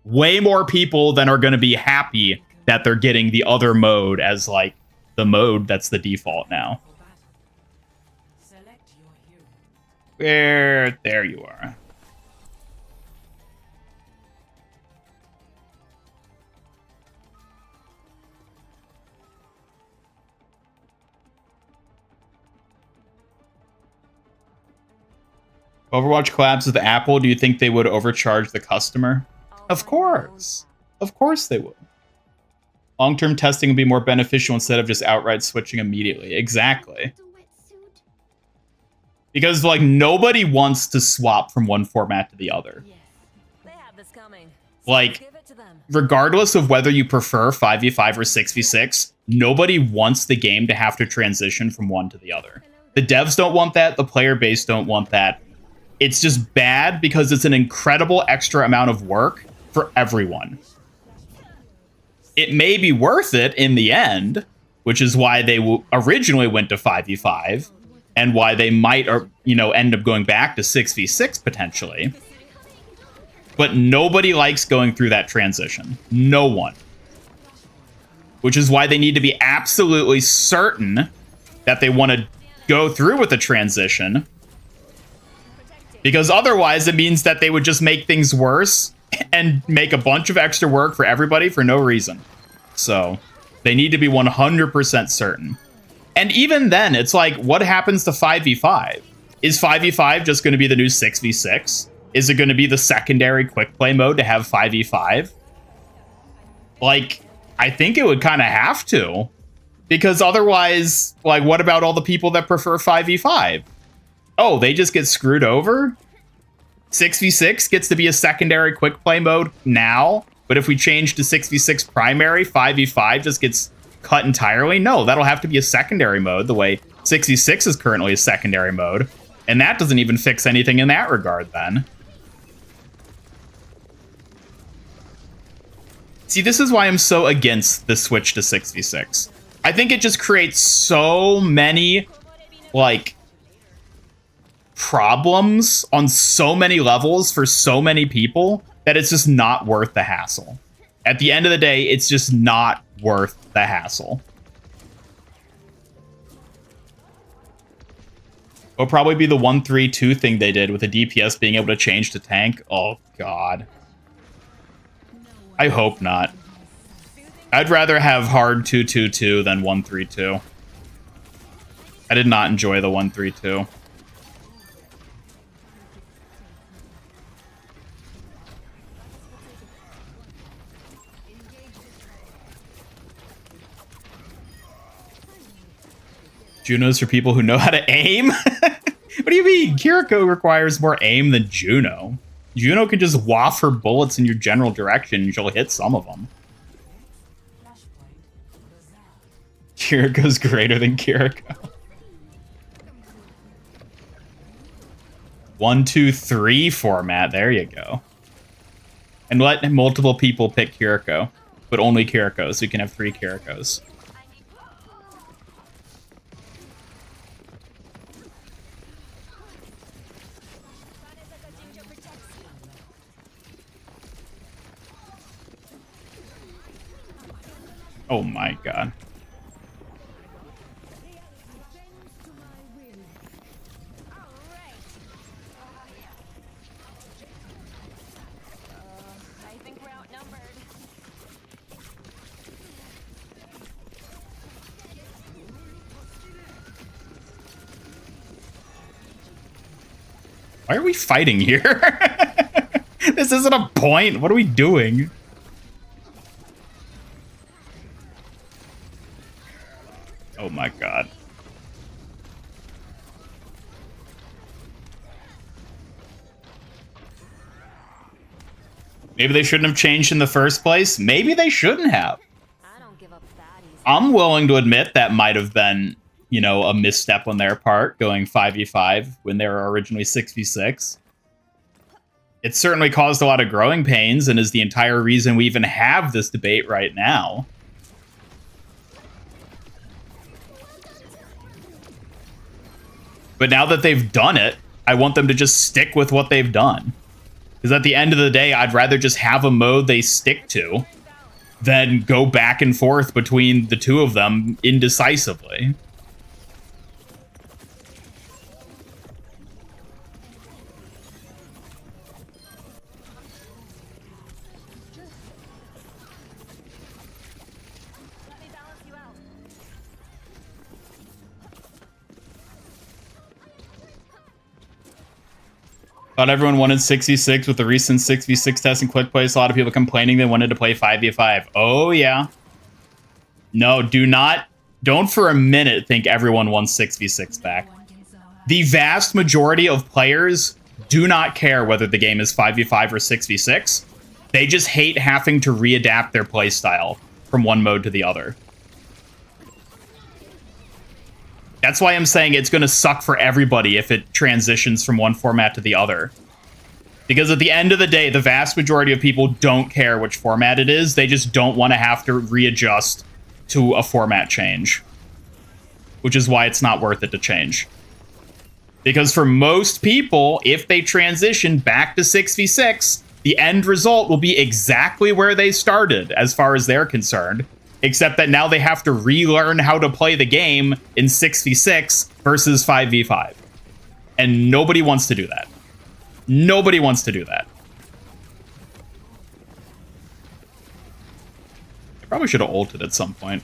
Way more people than are going to be happy that they're getting the other mode as, like, the mode that's the default now. Select your hero. There you are. Overwatch collabs with Apple. Do you think they would overcharge the customer? Of course. Of course they would. Long-term testing would be more beneficial instead of just outright switching immediately. Exactly. Because, like, nobody wants to swap from one format to the other. They have this coming. Like, Give it to them. regardless of whether you prefer 5v5 or 6v6, nobody wants the game to have to transition from one to the other. The devs don't want that. The player base don't want that. It's just bad because it's an incredible extra amount of work for everyone. It may be worth it in the end, which is why they originally went to 5v5 and why they might, or end up going back to 6v6 potentially. But nobody likes going through that transition. No one. Which is why they need to be absolutely certain that they want to go through with the transition. Because otherwise it means that they would just make things worse and make a bunch of extra work for everybody for no reason. So they need to be 100% certain. And even then, it's like, what happens to 5v5? Is 5v5 just going to be the new 6v6? Is it going to be the secondary quick play mode to have 5v5? Like, I think it would kind of have to. Because otherwise, like, what about all the people that prefer 5v5? Oh, they just get screwed over? 6v6 gets to be a secondary quick play mode now, but if we change to 6v6 primary, 5v5 just gets cut entirely? No, that'll have to be a secondary mode, the way 6v6 is currently a secondary mode. And that doesn't even fix anything in that regard, then. See, this is why I'm so against the switch to 6v6. I think it just creates so many, like, problems on so many levels for so many people that it's just not worth the hassle. At the end of the day, it's just not worth the hassle. It'll probably be the 1-3-2 thing they did with the DPS being able to change to tank. Oh, God. I hope not. I'd rather have hard 2-2-2 than 1-3-2. I did not enjoy the 1-3-2. Juno's for people who know how to aim? What do you mean? Kiriko requires more aim than Juno. Juno can just waft her bullets in your general direction and she'll hit some of them. Kiriko's greater than Kiriko. 1-2-3 format. There you go. And let multiple people pick Kiriko, but only Kiriko, so you can have 3 Kirikos. Oh my god. I think we're outnumbered. Why are we fighting here? This isn't a point. What are we doing? Oh my god. Maybe they shouldn't have changed in the first place. Maybe they shouldn't have. I don't give up that easy. I'm willing to admit that might have been, you know, a misstep on their part, going 5v5 when they were originally 6v6. It certainly caused a lot of growing pains and is the entire reason we even have this debate right now. But now that they've done it, I want them to just stick with what they've done. Because at the end of the day, I'd rather just have a mode they stick to than go back and forth between the two of them indecisively. Let me balance you out. Thought everyone wanted 6v6 with the recent 6v6 test and quick plays. A lot of people complaining they wanted to play 5v5. Oh, yeah. No, don't for a minute think everyone wants 6v6 back. The vast majority of players do not care whether the game is 5v5 or 6v6. They just hate having to readapt their playstyle from one mode to the other. That's why I'm saying it's going to suck for everybody if it transitions from one format to the other. Because at the end of the day, the vast majority of people don't care which format it is. They just don't want to have to readjust to a format change. Which is why it's not worth it to change. Because for most people, if they transition back to 6v6, the end result will be exactly where they started, as far as they're concerned. Except that now they have to relearn how to play the game in 6v6 versus 5v5. And nobody wants to do that. Nobody wants to do that. I probably should have ulted at some point.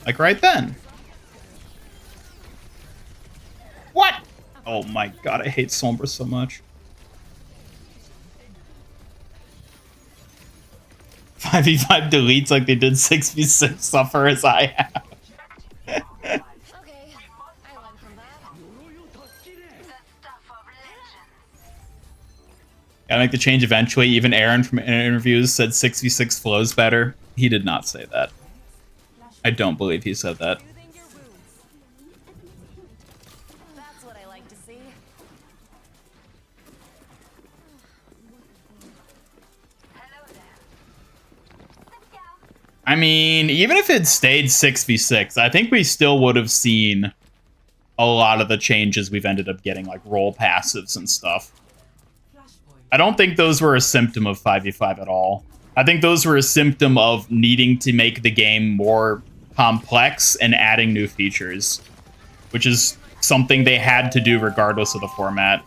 Like right then. What? Oh my god, I hate Sombra so much. 5v5 deletes like they did 6v6 suffer as I have. Okay, I learned from that. The stuff of legends. Gotta make the change eventually. Even Aaron from interviews said 6v6 flows better. He did not say that. I don't believe he said that. Soothing your wounds. That's what I like to see. Hello there. I mean, even if it stayed 6v6, I think we still would have seen a lot of the changes we've ended up getting, like role passives and stuff. I don't think those were a symptom of 5v5 at all. I think those were a symptom of needing to make the game more complex and adding new features, which is something they had to do regardless of the format.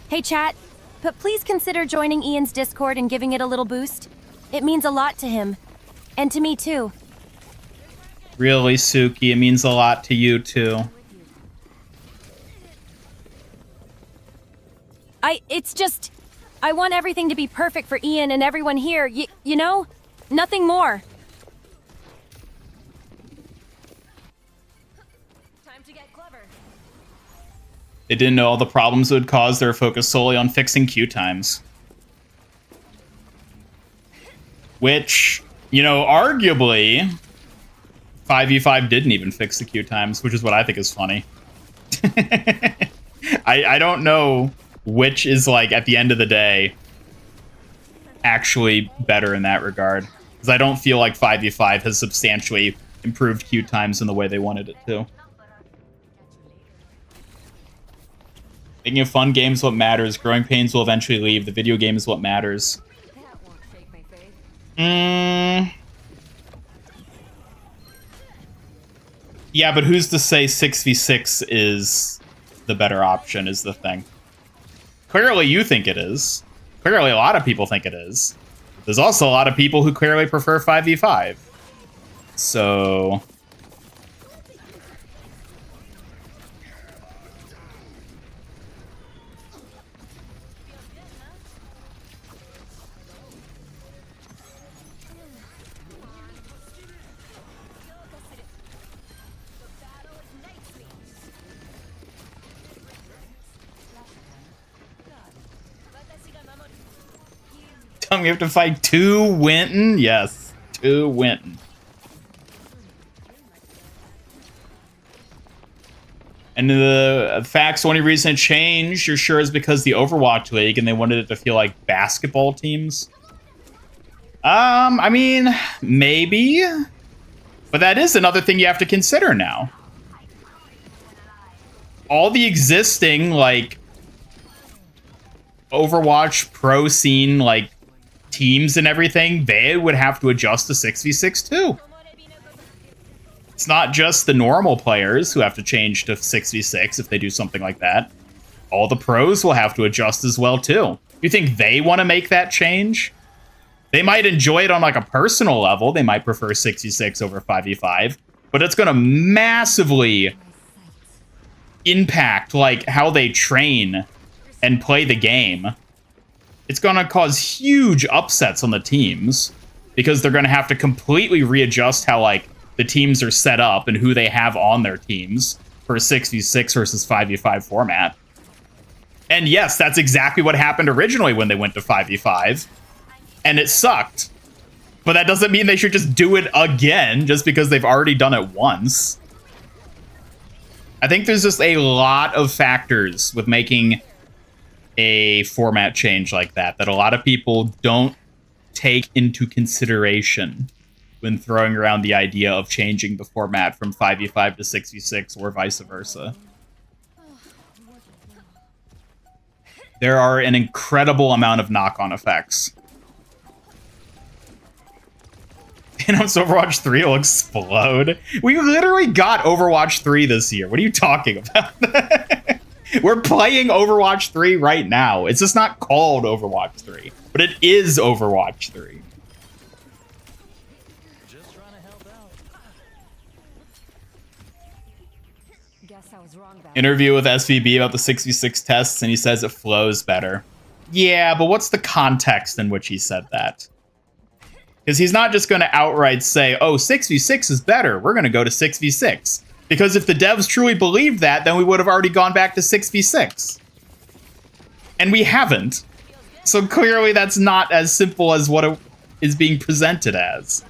Hey, chat, but please consider joining Ian's Discord and giving it a little boost. It means a lot to him. And to me, too. Really, Suki, it means a lot to you, too. It's just... I want everything to be perfect for Ian and everyone here, you know? Nothing more. Time to get clever. They didn't know all the problems it would cause. They were focused solely on fixing queue times. Which, you know, arguably, 5v5 didn't even fix the queue times, which is what I think is funny. I don't know which is, like, at the end of the day, actually better in that regard. Because I don't feel like 5v5 has substantially improved queue times in the way they wanted it to. Making a fun game is what matters. Growing pains will eventually leave. The video game is what matters. That won't shake my faith. Yeah, but who's to say 6v6 is the better option is the thing. Clearly you think it is. Clearly a lot of people think it is. There's also a lot of people who clearly prefer 5v5. So... Tell me we have to fight 2 Winton? Yes, 2 Winton. And the facts, only reason it changed, you're sure, is because the Overwatch League, and they wanted it to feel like basketball teams? I mean, maybe. But that is another thing you have to consider now. All the existing, like, Overwatch pro scene, like, teams and everything, they would have to adjust to 6v6 too. It's not just the normal players who have to change to 6v6 if they do something like that. All the pros will have to adjust as well too. You think they want to make that change? They might enjoy it on like a personal level. They might prefer 6v6 over 5v5, but it's going to massively impact like how they train and play the game. It's going to cause huge upsets on the teams because they're going to have to completely readjust how like the teams are set up and who they have on their teams for a 6v6 versus 5v5 format. And yes, that's exactly what happened originally when they went to 5v5, and it sucked. But that doesn't mean they should just do it again just because they've already done it once. I think there's just a lot of factors with making a format change like that a lot of people don't take into consideration when throwing around the idea of changing the format from 5v5 to 6v6 or vice versa. There are an incredible amount of knock-on effects. And on Overwatch 3 will explode. We literally got Overwatch 3 this year. What are you talking about? We're playing Overwatch 3 right now. It's just not called Overwatch 3, but it is Overwatch 3. Just trying to help out. Guess I was wrong about Interview with SVB about the 6v6 tests, and he says it flows better. Yeah, but what's the context in which he said that? Because he's not just going to outright say, oh, 6v6 is better. We're going to go to 6v6. Because if the devs truly believed that, then we would have already gone back to 6v6. And we haven't. So clearly that's not as simple as what it is being presented as.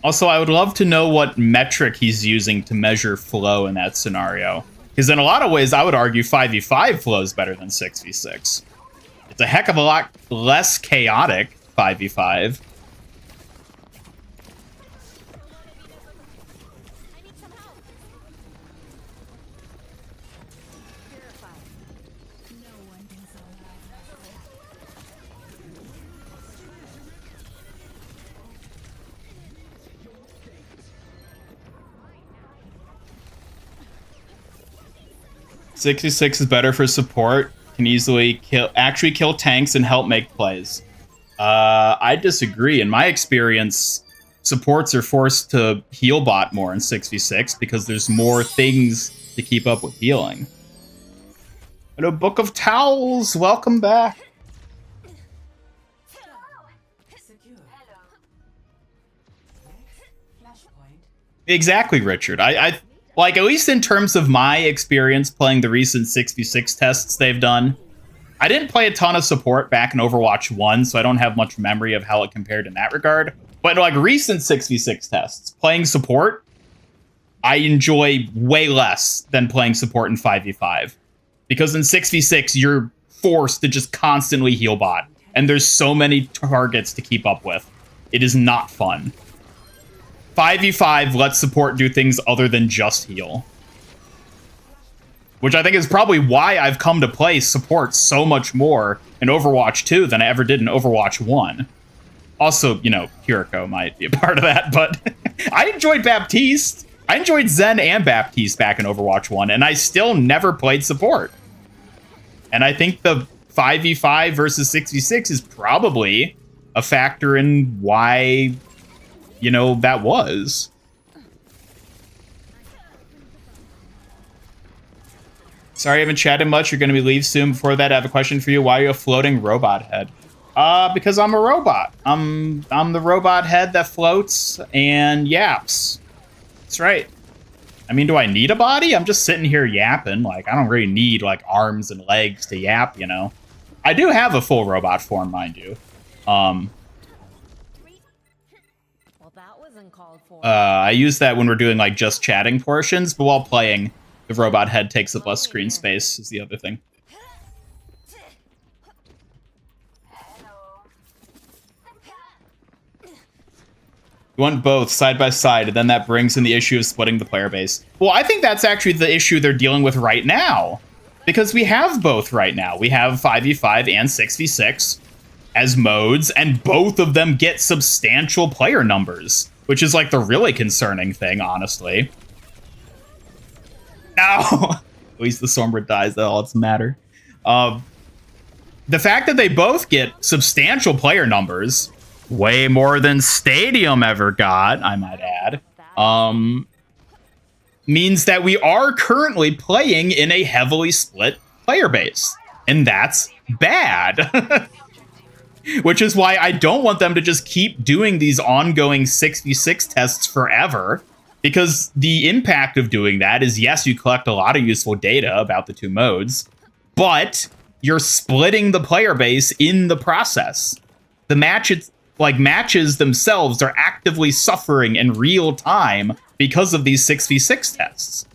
Also, I would love to know what metric he's using to measure flow in that scenario. Because in a lot of ways, I would argue 5v5 flows better than 6v6. It's a heck of a lot less chaotic, 5v5. .66 is better for support. Can easily actually kill tanks and help make plays. I disagree. In my experience, supports are forced to heal bot more in 6v6 because there's more things to keep up with healing. Hello, Book of Towels. Welcome back. Exactly, Richard. I like, at least in terms of my experience playing the recent 6v6 tests they've done, I didn't play a ton of support back in Overwatch 1, so I don't have much memory of how it compared in that regard. But like recent 6v6 tests, playing support, I enjoy way less than playing support in 5v5. Because in 6v6, you're forced to just constantly heal bot and there's so many targets to keep up with. It is not fun. 5v5 lets support do things other than just heal. Which I think is probably why I've come to play support so much more in Overwatch 2 than I ever did in Overwatch 1. Also, you know, Kiriko might be a part of that, but I enjoyed Baptiste. I enjoyed Zen and Baptiste back in Overwatch 1, and I still never played support. And I think the 5v5 versus 6v6 is probably a factor in why, you know, that was. Sorry I haven't chatted much. You're going to be leave soon. Before that, I have a question for you. Why are you a floating robot head? Because I'm a robot. I'm the robot head that floats and yaps. That's right. I mean, do I need a body? I'm just sitting here yapping. Like, I don't really need, like, arms and legs to yap, you know? I do have a full robot form, mind you. Well, that wasn't called for. I use that when we're doing, like, just chatting portions, but while playing, the robot head takes up less screen space is the other thing. You want both side by side, and then that brings in the issue of splitting the player base. Well, I think that's actually the issue they're dealing with right now. Because we have both right now. We have 5v5 and 6v6 as modes, and both of them get substantial player numbers, which is like the really concerning thing, honestly. No! At least the Stormbird dies, that's all that's matter. The fact that they both get substantial player numbers, way more than Stadium ever got, I might add, means that we are currently playing in a heavily split player base. And that's bad. Which is why I don't want them to just keep doing these ongoing 6v6 tests forever. Because the impact of doing that is, yes, you collect a lot of useful data about the two modes, but you're splitting the player base in the process. The matches themselves are actively suffering in real time because of these 6v6 tests.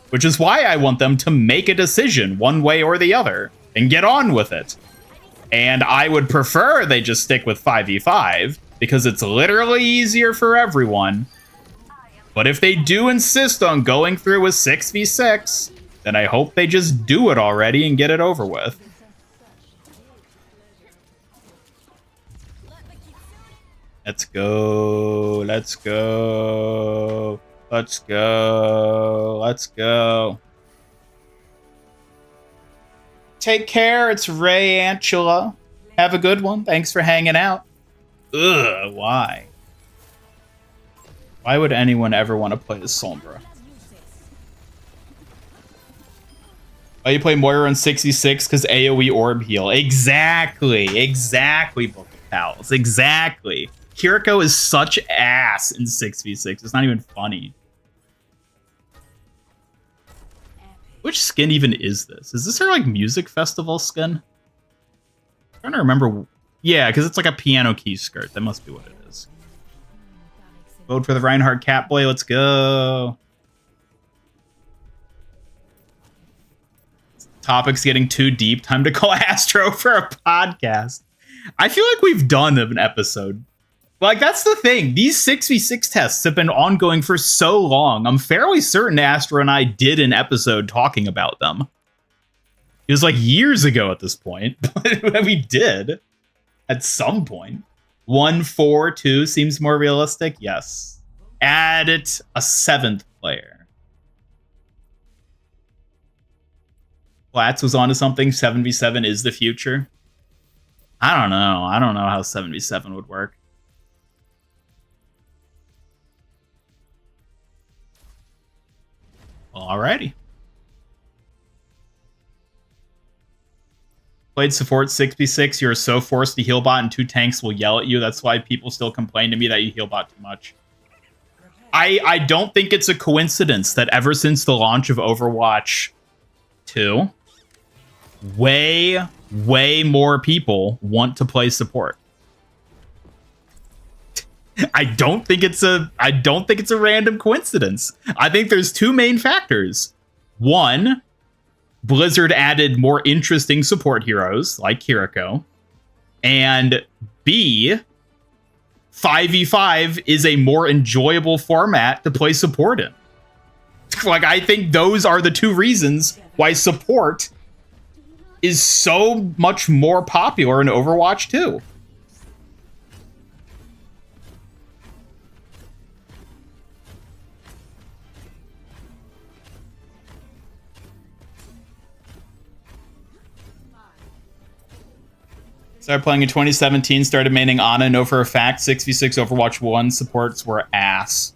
Which is why I want them to make a decision one way or the other and get on with it. And I would prefer they just stick with 5v5 because it's literally easier for everyone. But if they do insist on going through with 6v6, then I hope they just do it already and get it over with. Let's go. Let's go. Let's go. Let's go. Take care. It's Ray Antula. Have a good one. Thanks for hanging out. Ugh, why? Why would anyone ever want to play as Sombra? Why you play Moira on 66? Because AoE orb heal. Exactly. Exactly, Book of Pals. Exactly. Kiriko is such ass in 6v6. It's not even funny. Which skin even is this? Is this her, like, music festival skin? I'm trying to remember. Yeah, because it's like a piano key skirt. That must be what it is. Vote for the Reinhardt Catboy. Let's go. Topic's getting too deep. Time to call Astro for a podcast. I feel like we've done an episode. Like, that's the thing. These 6v6 tests have been ongoing for so long. I'm fairly certain Astro and I did an episode talking about them. It was like years ago at this point, but we did at some point. 1, 4, 2 seems more realistic. Yes. Add it a 7th player. Flats was onto something. 7v7 is the future. I don't know. I don't know how 7v7 would work. Alrighty. Played support 6v6. You're so forced to heal bot and 2 tanks will yell at you. That's why people still complain to me that you heal bot too much. I don't think it's a coincidence that ever since the launch of Overwatch 2, way more people want to play support. I don't think it's a random coincidence. I think there's 2 main factors. 1, Blizzard added more interesting support heroes like Kiriko. And B, 5v5 is a more enjoyable format to play support in. Like, I think those are the two reasons why support is so much more popular in Overwatch 2. Started playing in 2017, started maining Ana. Know for a fact 6v6 Overwatch 1 supports were ass.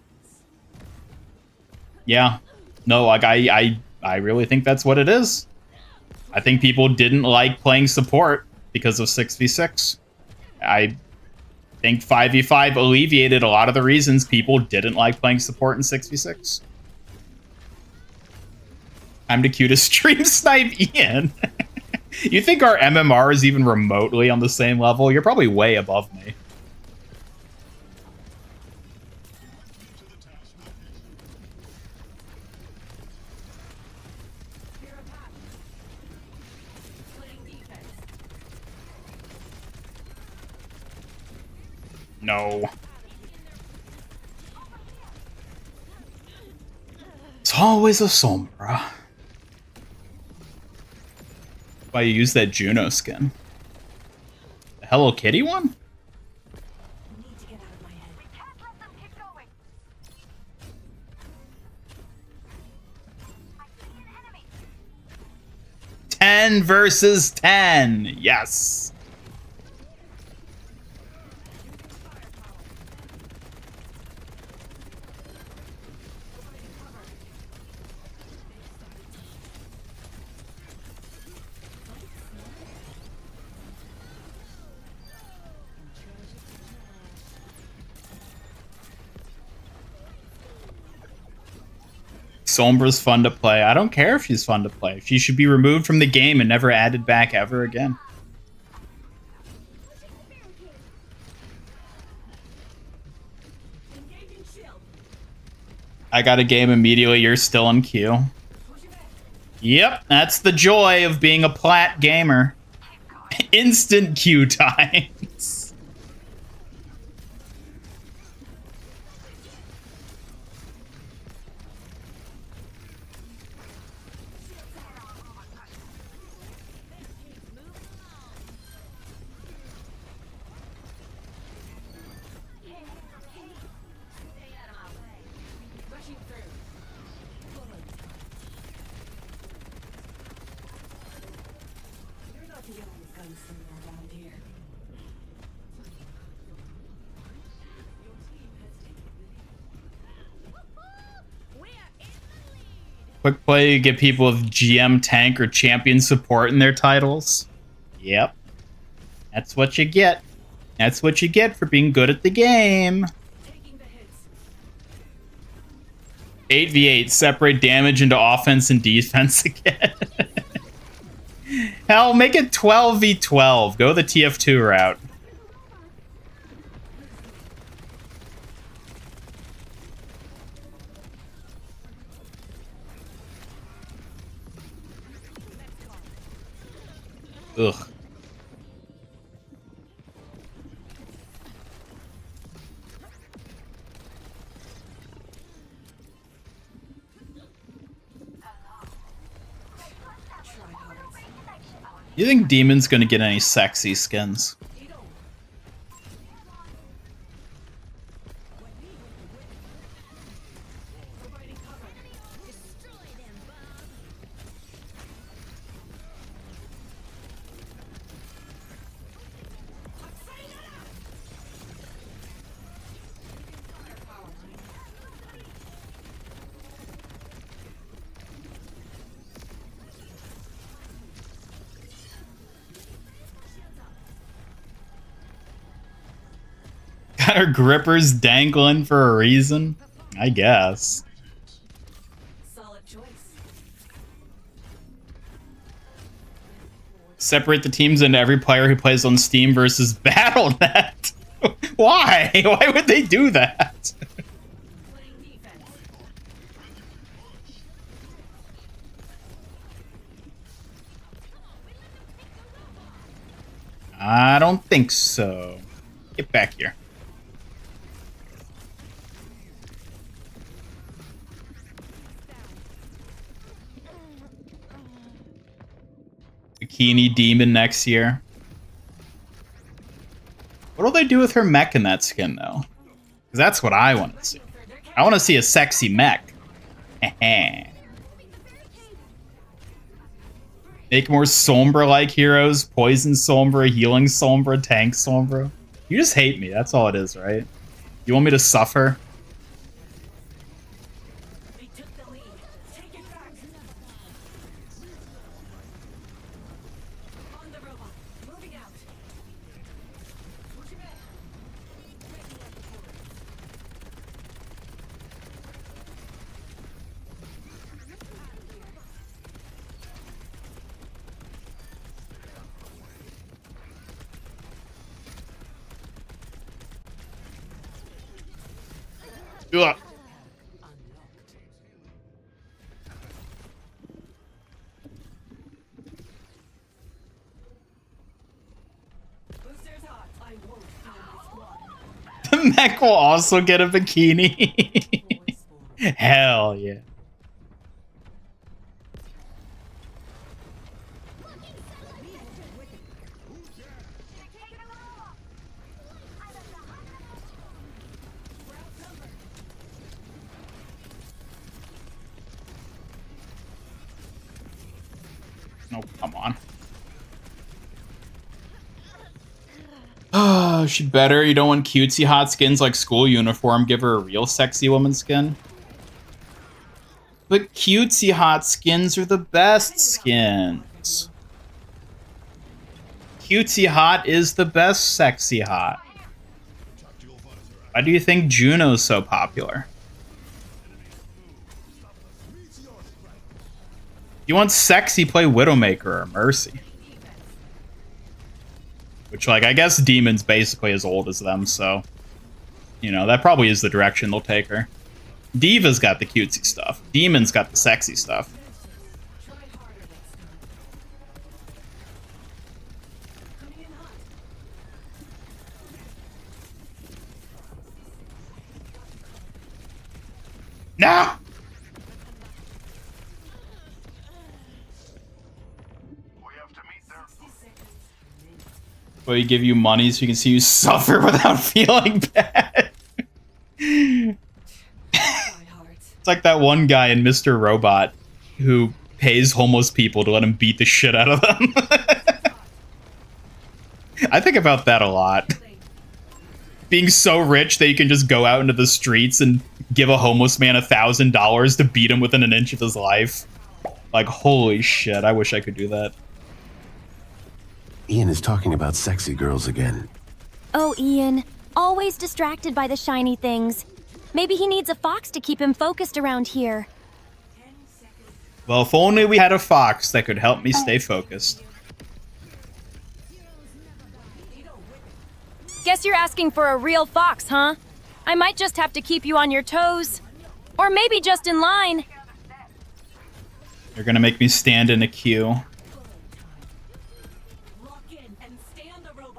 Yeah. No, like I really think that's what it is. I think people didn't like playing support because of 6v6. I think 5v5 alleviated a lot of the reasons people didn't like playing support in 6v6. I'm the cutest stream snipe, Ian. You think our MMR is even remotely on the same level? You're probably way above me. No. It's always a Sombra. Why you use that Juno skin? The Hello Kitty one? Need to get out of my head. We can't let them keep going. I see an enemy. 10 versus 10. Yes. Sombra's fun to play. I don't care if she's fun to play. She should be removed from the game and never added back ever again. I got a game immediately. You're still in queue. Yep, that's the joy of being a plat gamer. Instant queue times. Quick play, get people with GM, tank, or champion support in their titles. Yep. That's what you get. That's what you get for being good at the game. 8v8, separate damage into offense and defense again. Hell, make it 12v12. Go the TF2 route. Ugh. You think D.Mon's gonna get any sexy skins? Got her grippers dangling for a reason? I guess. Solid choice. Separate the teams into every player who plays on Steam versus Battle.net. Why? Why would they do that? I don't think so. Get back here. Bikini Demon next year. What'll they do with her mech in that skin, though? Because that's what I want to see. I want to see a sexy mech. Make more Sombra-like heroes. Poison Sombra, Healing Sombra, Tank Sombra. You just hate me. That's all it is, right? You want me to suffer? They took the lead. Take it back. On the robot. Moving out. Push it back. Ugh. Boosters hot. I won't kill my squad. The mech will also get a bikini. Hell yeah. No, come on. Oh, she better. You don't want cutesy hot skins like school uniform. Give her a real sexy woman skin. But cutesy hot skins are the best skins. Cutesy hot is the best sexy hot. Why do you think Juno's so popular? You want sexy, play Widowmaker or Mercy. Which, like, I guess Demon's basically as old as them, so... You know, that probably is the direction they'll take her. Diva's got the cutesy stuff. Demon's got the sexy stuff. Try harder next time. Coming in hot. No! Will he give you money so you can see you suffer without feeling bad? It's like that one guy in Mr. Robot who pays homeless people to let him beat the shit out of them. I think about that a lot. Being so rich that you can just go out into the streets and give a homeless man $1,000 to beat him within an inch of his life. Like, holy shit, I wish I could do that. Ian is talking about sexy girls again. Oh, Ian. Always distracted by the shiny things. Maybe he needs a fox to keep him focused around here. Well, if only we had a fox that could help me stay focused. Guess you're asking for a real fox, huh? I might just have to keep you on your toes. Or maybe just in line. You're gonna make me stand in a queue.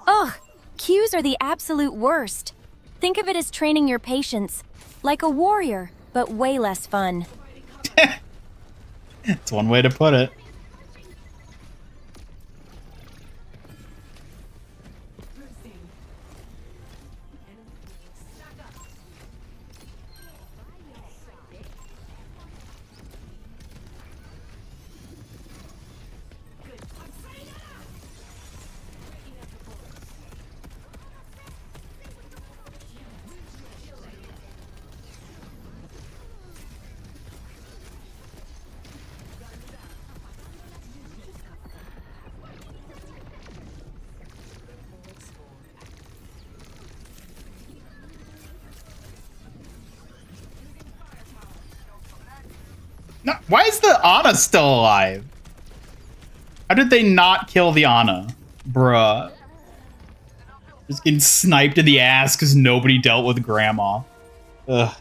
Ugh, queues are the absolute worst. Think of it as training your patience. Like a warrior, but way less fun. It's one way to put it. No, why is the Ana still alive? How did they not kill the Ana? Bruh. Just getting sniped in the ass because nobody dealt with Grandma. Ugh.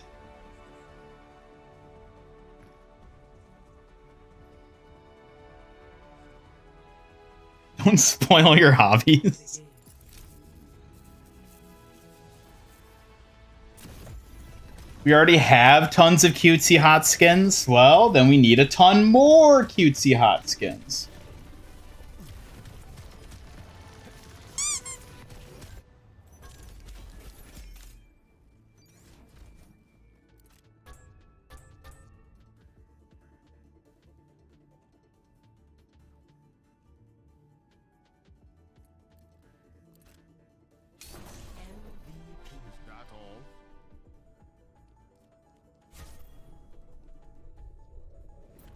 Don't spoil your hobbies. We already have tons of cutesy hot skins. Well, then we need a ton more cutesy hot skins.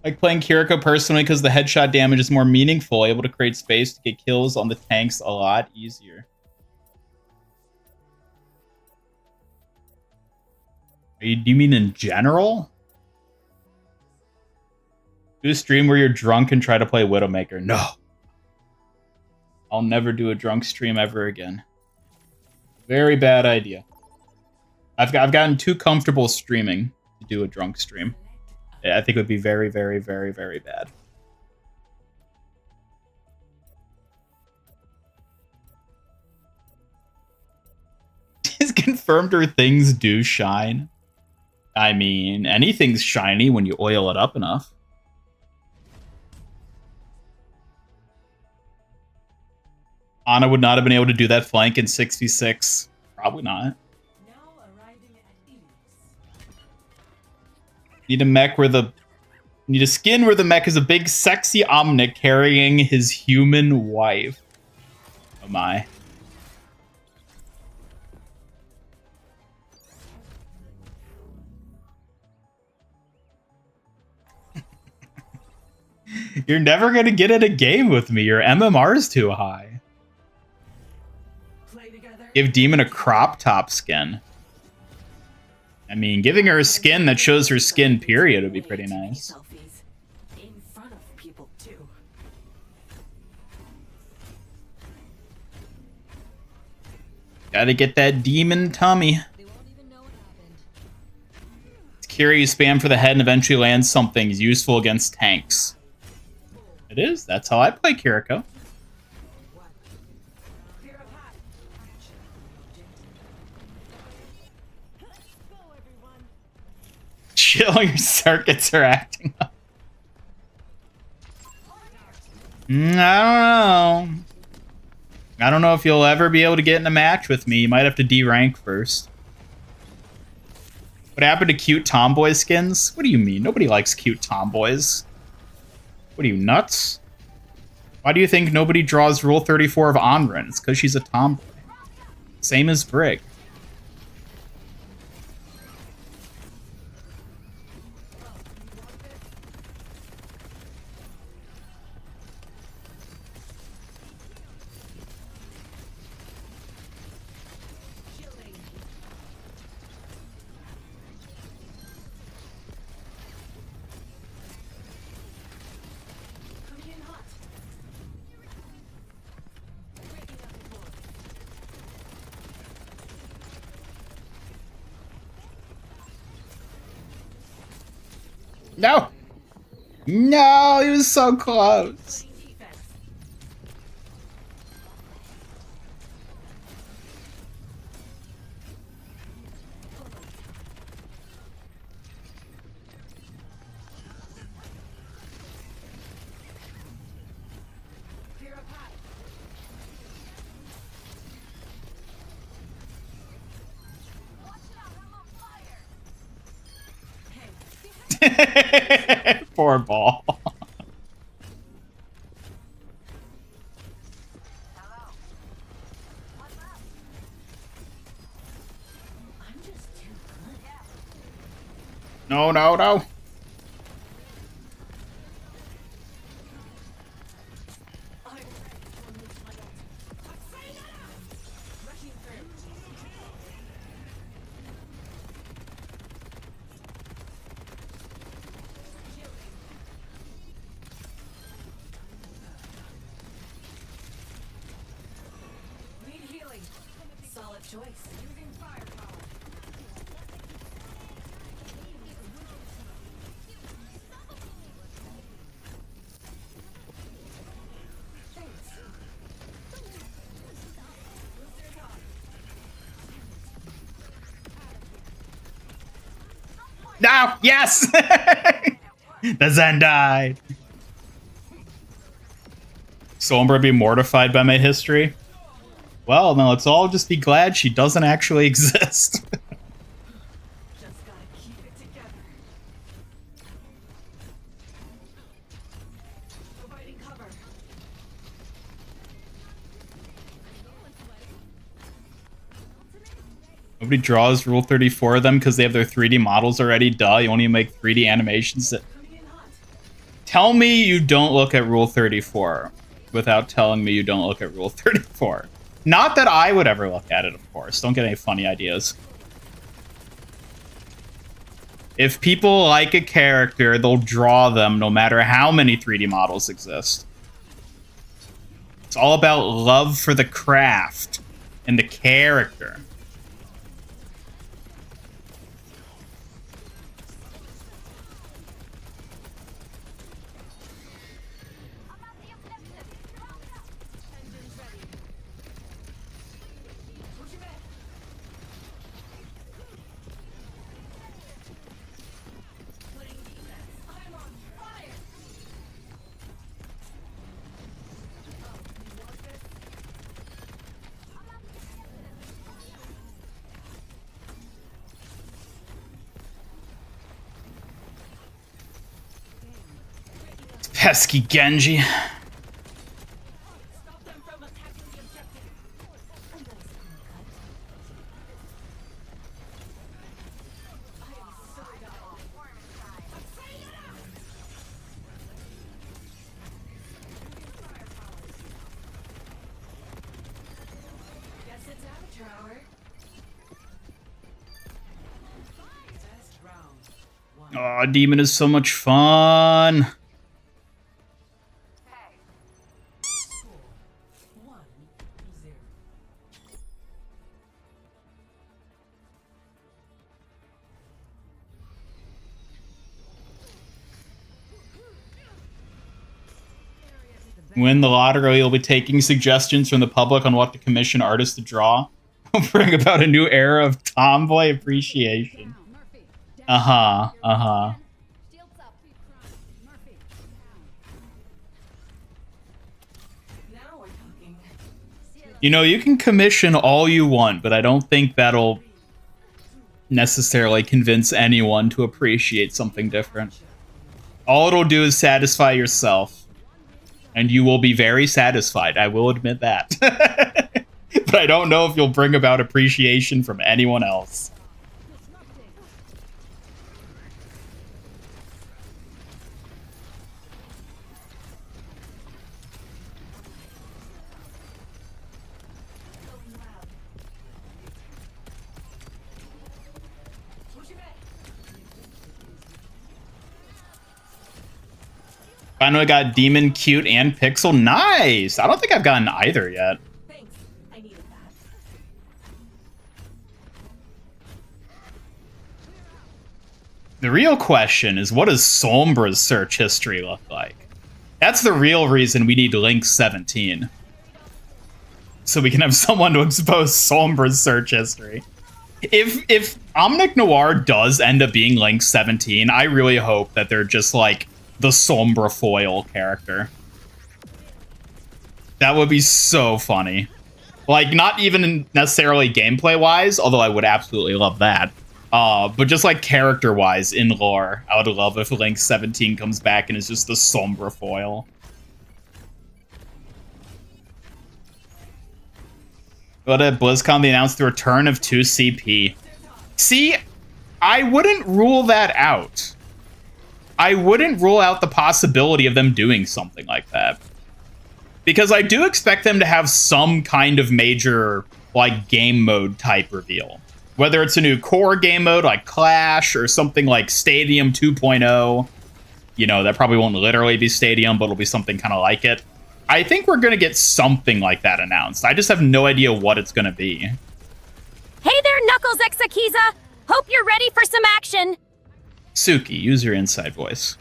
Like playing Kiriko personally because the headshot damage is more meaningful, able to create space to get kills on the tanks a lot easier. Do you mean in general? Do a stream where you're drunk and try to play Widowmaker. No. I'll never do a drunk stream ever again. Very bad idea. I've gotten too comfortable streaming to do a drunk stream. I think it would be very, very, very, very bad. It's confirmed her things do shine. I mean, anything's shiny when you oil it up enough. Ana would not have been able to do that flank in 6v6. Probably not. Need a mech where the... Need a skin where the mech is a big, sexy Omnic carrying his human wife. Oh my. You're never gonna get in a game with me. Your MMR's too high. Give D.Mon a crop top skin. I mean, giving her a skin that shows her skin, period, would be pretty nice. In front of people too. Gotta get that demon tummy. It's Kiri you spam for the head and eventually lands something useful against tanks. It is. That's how I play Kiriko. Chill, your circuits are acting up. I don't know. I don't know if you'll ever be able to get in a match with me. You might have to D-rank first. What happened to cute tomboy skins? What do you mean? Nobody likes cute tomboys. What are you, nuts? Why do you think nobody draws Rule 34 of Onren? It's because she's a tomboy. Same as Brig. No! No, he was so close. Poor ball. No, no, no. Solid choice. Using firepower. No! Yes! The Zen died. Sombra be mortified by my history? Well, then let's all just be glad she doesn't actually exist. Just gotta keep it together. Providing cover. Nobody draws Rule 34 of them because they have their 3D models already. Duh, you only make 3D animations. Tell me you don't look at Rule 34 without telling me you don't look at Rule 34. Not that I would ever look at it, of course. Don't get any funny ideas. If people like a character, they'll draw them no matter how many 3D models exist. It's all about love for the craft and the character. Pesky Genji. Stop them from attacking the objective. Guess it's amateur hour. Test round. Oh, D.Mon is so much fun. Score 1-0. Win the lottery, you'll be taking suggestions from the public on what to commission artists to draw. Bring about a new era of tomboy appreciation. Uh-huh, uh-huh. Now we're talking. You know, you can commission all you want, but I don't think that'll necessarily convince anyone to appreciate something different. All it'll do is satisfy yourself. And you will be very satisfied, I will admit that. But I don't know if you'll bring about appreciation from anyone else. Finally got Demon, Cute, and Pixel. Nice! I don't think I've gotten either yet. Thanks. I needed that. The real question is, what does Sombra's search history look like? That's the real reason we need Link 17. So we can have someone to expose Sombra's search history. If Omnic Noir does end up being Link 17, I really hope that they're just like the Sombra foil character. That would be so funny. Like, not even necessarily gameplay-wise, although I would absolutely love that. But just like character-wise in lore, I would love if Link 17 comes back and is just the Sombra foil. But at BlizzCon, they announced the return of 2CP. See, I wouldn't rule that out. I wouldn't rule out the possibility of them doing something like that. Because I do expect them to have some kind of major, like, game mode type reveal. Whether it's a new core game mode like Clash or something like Stadium 2.0. You know, that probably won't literally be Stadium, but it'll be something kind of like it. I think we're going to get something like that announced. I just have no idea what it's going to be. Hey there, Knuckles Exakiza! Hope you're ready for some action! Suki, use your inside voice.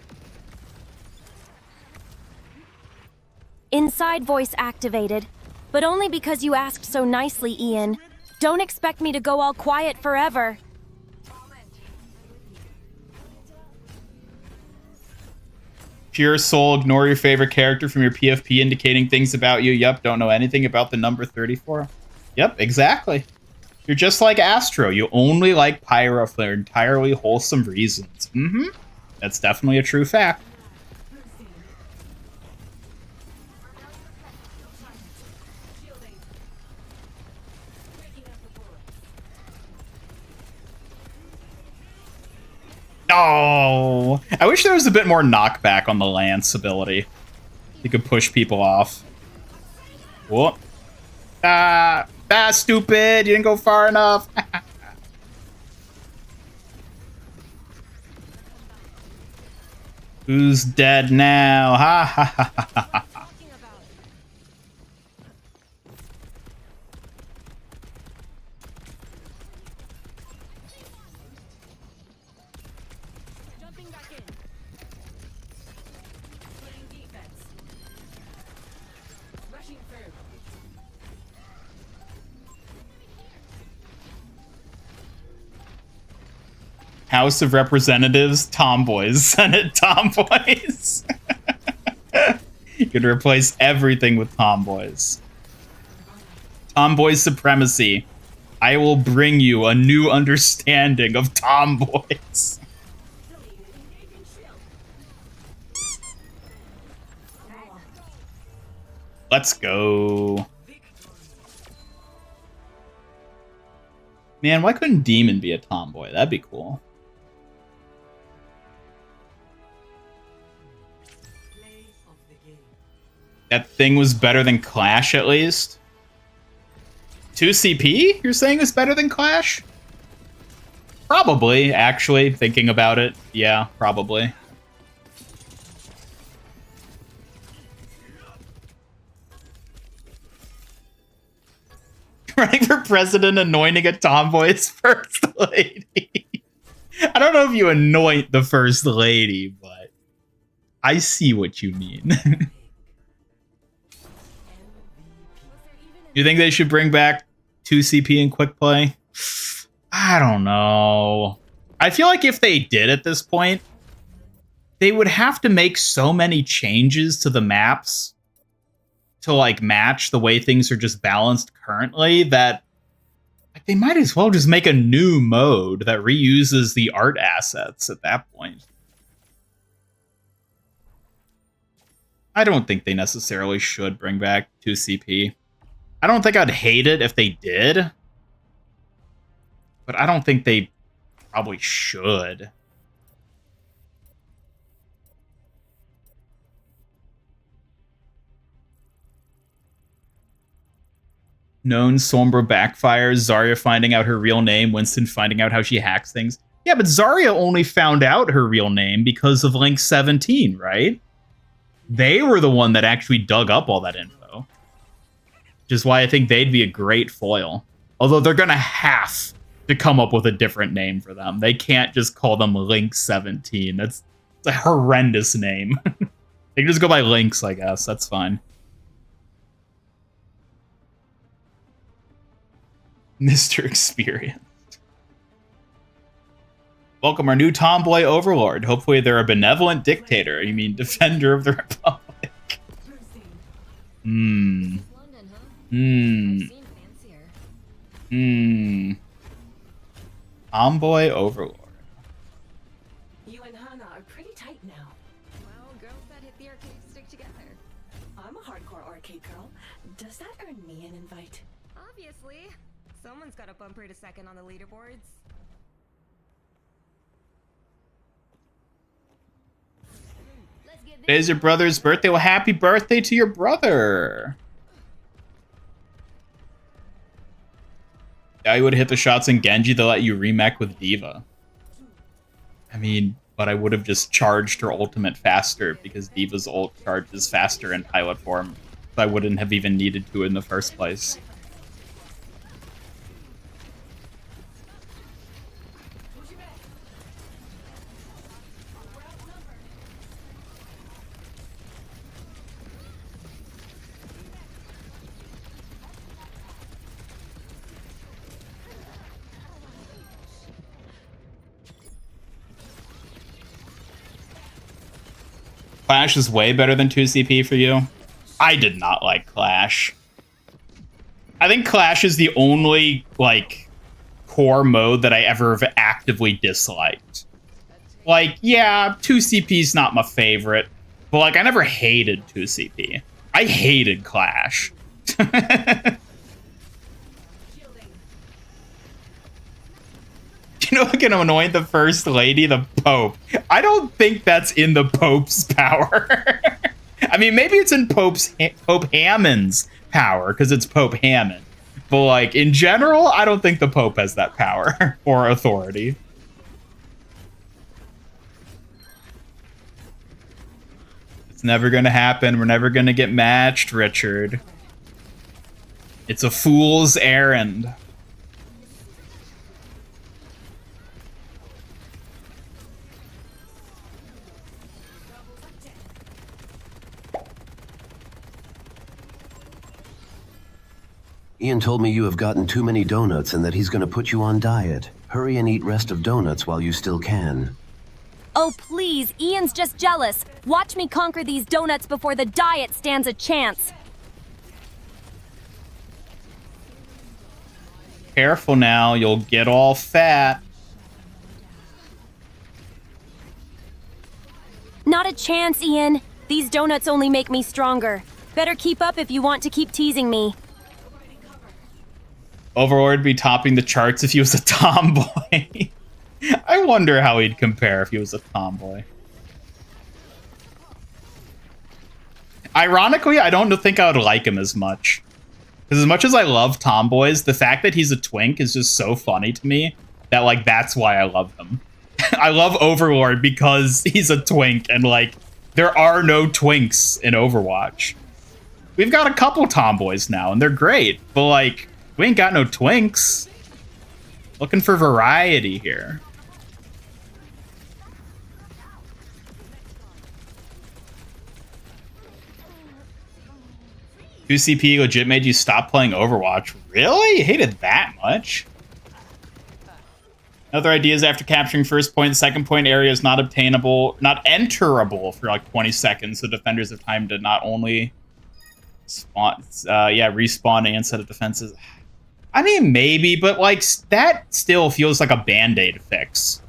Inside voice activated, but only because you asked so nicely, Ian. Don't expect me to go all quiet forever. Pure soul, ignore your favorite character from your PFP indicating things about you. Yep, don't know anything about the number 34. Yep, exactly. You're just like Astro. You only like Pyra for entirely wholesome reasons. Mm-hmm. That's definitely a true fact. Oh, I wish there was a bit more knockback on the Lance ability. You could push people off. Whoop. Stupid. You didn't go far enough. Who's dead now? Ha ha ha ha ha. Jumping back in. Playing defense. Rushing through. House of Representatives, tomboys. Senate, tomboys. You could replace everything with tomboys. Tomboy supremacy. I will bring you a new understanding of tomboys. Let's go. Man, why couldn't D.Mon be a tomboy? That'd be cool. That thing was better than Clash, at least. 2 CP? You're saying is better than Clash? Probably, actually, thinking about it. Yeah, probably. Running for president, anointing a tomboy's first lady. I don't know if you anoint the first lady, but I see what you mean. You think they should bring back 2 CP and quick play? I don't know. I feel like if they did at this point, they would have to make so many changes to the maps to like match the way things are just balanced currently that like, they might as well just make a new mode that reuses the art assets at that point. I don't think they necessarily should bring back 2 CP. I don't think I'd hate it if they did, but I don't think they probably should. Known Sombra backfires, Zarya finding out her real name, Winston finding out how she hacks things. Yeah, but Zarya only found out her real name because of Link 17, right? They were the one that actually dug up all that info. Which is why I think they'd be a great foil. Although they're gonna have to come up with a different name for them. They can't just call them Link 17. That's a horrendous name. They can just go by Links, I guess. That's fine. Mr. Experience. Welcome our new tomboy overlord. Hopefully they're a benevolent dictator. You mean defender of the Republic. Tomboy overlord. You and Hana are pretty tight now. Well, girls that hit the arcade stick together. I'm a hardcore arcade girl. Does that earn me an invite? Obviously. Someone's got to bump her to second on the leaderboards. Today's your brother's birthday. Well, happy birthday to your brother. Yeah, you would have hit the shots in Genji. They'll let you remech with Diva. I mean, but I would have just charged her ultimate faster because Diva's ult charges faster in pilot form. So I wouldn't have even needed to in the first place. Clash is way better than 2CP for you. I did not like Clash. I think Clash is the only, like, core mode that I ever have actively disliked. Like, yeah, 2CP's not my favorite, but, like, I never hated 2CP. I hated Clash. You know what can annoy the First Lady? The Pope. I don't think that's in the Pope's power. I mean, maybe it's in Pope Hammond's power, because it's Pope Hammond. But, like, in general, I don't think the Pope has that power or authority. It's never gonna happen. We're never gonna get matched, Richard. It's a fool's errand. Ian told me you have gotten too many donuts and that he's going to put you on diet. Hurry and eat rest of donuts while you still can. Oh, please, Ian's just jealous. Watch me conquer these donuts before the diet stands a chance. Careful now, you'll get all fat. Not a chance, Ian. These donuts only make me stronger. Better keep up if you want to keep teasing me. Overlord would be topping the charts if he was a tomboy. I wonder how he'd compare if he was a tomboy. Ironically, I don't think I would like him as much. Because as much as I love tomboys, the fact that he's a twink is just so funny to me that, like, that's why I love him. I love Overlord because he's a twink and, like, there are no twinks in Overwatch. We've got a couple tomboys now and they're great, but, like, we ain't got no twinks. Looking for variety here. QCP legit made you stop playing Overwatch. Really? You hated that much? Other ideas after capturing first point, second point area is not obtainable, not enterable for like 20 seconds. So defenders have time to not only spawn, respawn and set of defenses. I mean, maybe, but, like, that still feels like a Band-Aid fix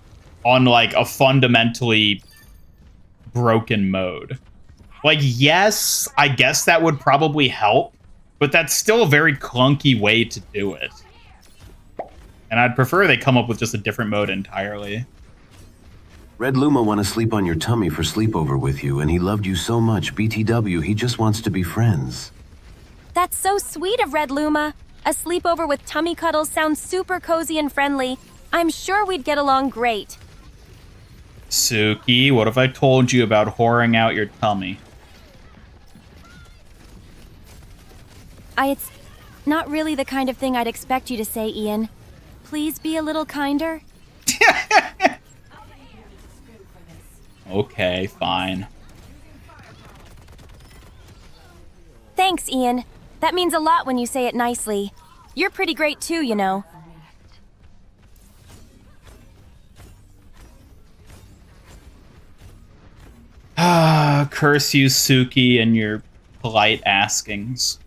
on, like, a fundamentally broken mode. Like, yes, I guess that would probably help, but that's still a very clunky way to do it. And I'd prefer they come up with just a different mode entirely. Red Luma want to sleep on your tummy for sleepover with you, and he loved you so much, BTW, he just wants to be friends. That's so sweet of Red Luma. A sleepover with tummy cuddles sounds super cozy and friendly. I'm sure we'd get along great. Suki, what if I told you about whoring out your tummy? It's not really the kind of thing I'd expect you to say, Ian. Please be a little kinder. Okay, fine. Thanks, Ian. That means a lot when you say it nicely. You're pretty great too, you know. Ah, curse you, Suki, and your polite askings.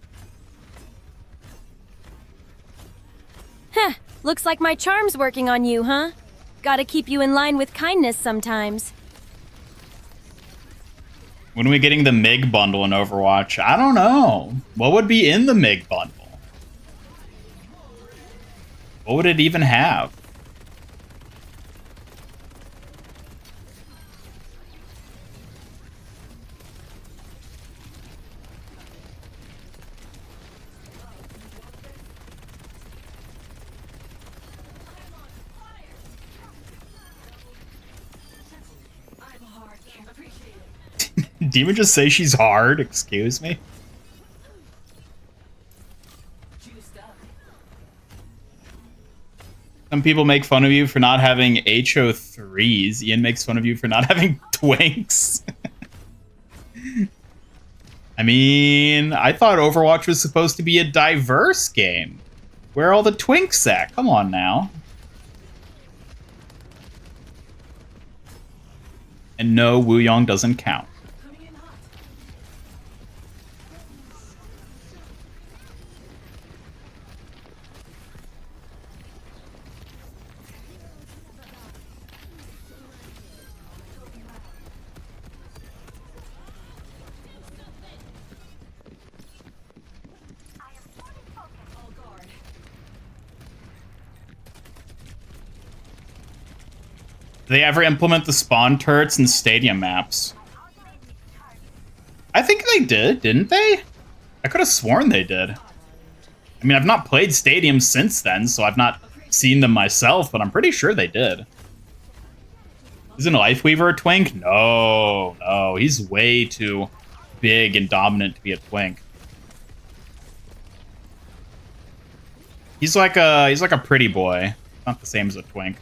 Heh, looks like my charm's working on you, huh? Gotta keep you in line with kindness sometimes. When are we getting the MIG bundle in Overwatch? I don't know. What would be in the MIG bundle? What would it even have? D.Mon just say she's hard? Excuse me? Some people make fun of you for not having HO3s. Ian makes fun of you for not having twinks. I mean, I thought Overwatch was supposed to be a diverse game. Where are all the twinks at? Come on now. And no, Wooyoung doesn't count. Do they ever implement the spawn turrets in stadium maps? I think they did, didn't they? I could have sworn they did. I mean, I've not played stadiums since then, so I've not seen them myself, but I'm pretty sure they did. Isn't Lifeweaver a twink? No, no, he's way too big and dominant to be a twink. He's like a pretty boy, not the same as a twink.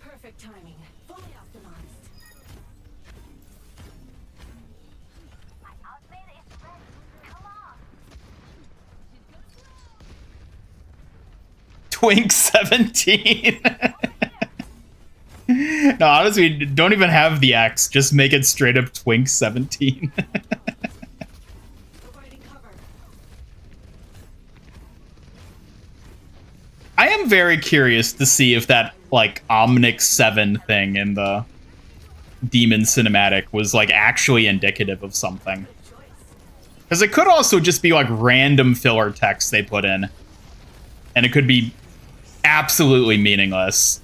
Perfect timing. Fully optimized. My ultimate is ready. Come on. Twink 17. No, honestly, don't even have the X. Just make it straight up Twink 17. Providing cover. I am very curious to see if that, like, Omnic 7 thing in the D.Mon cinematic was, like, actually indicative of something. Because it could also just be, like, random filler text they put in. And it could be absolutely meaningless.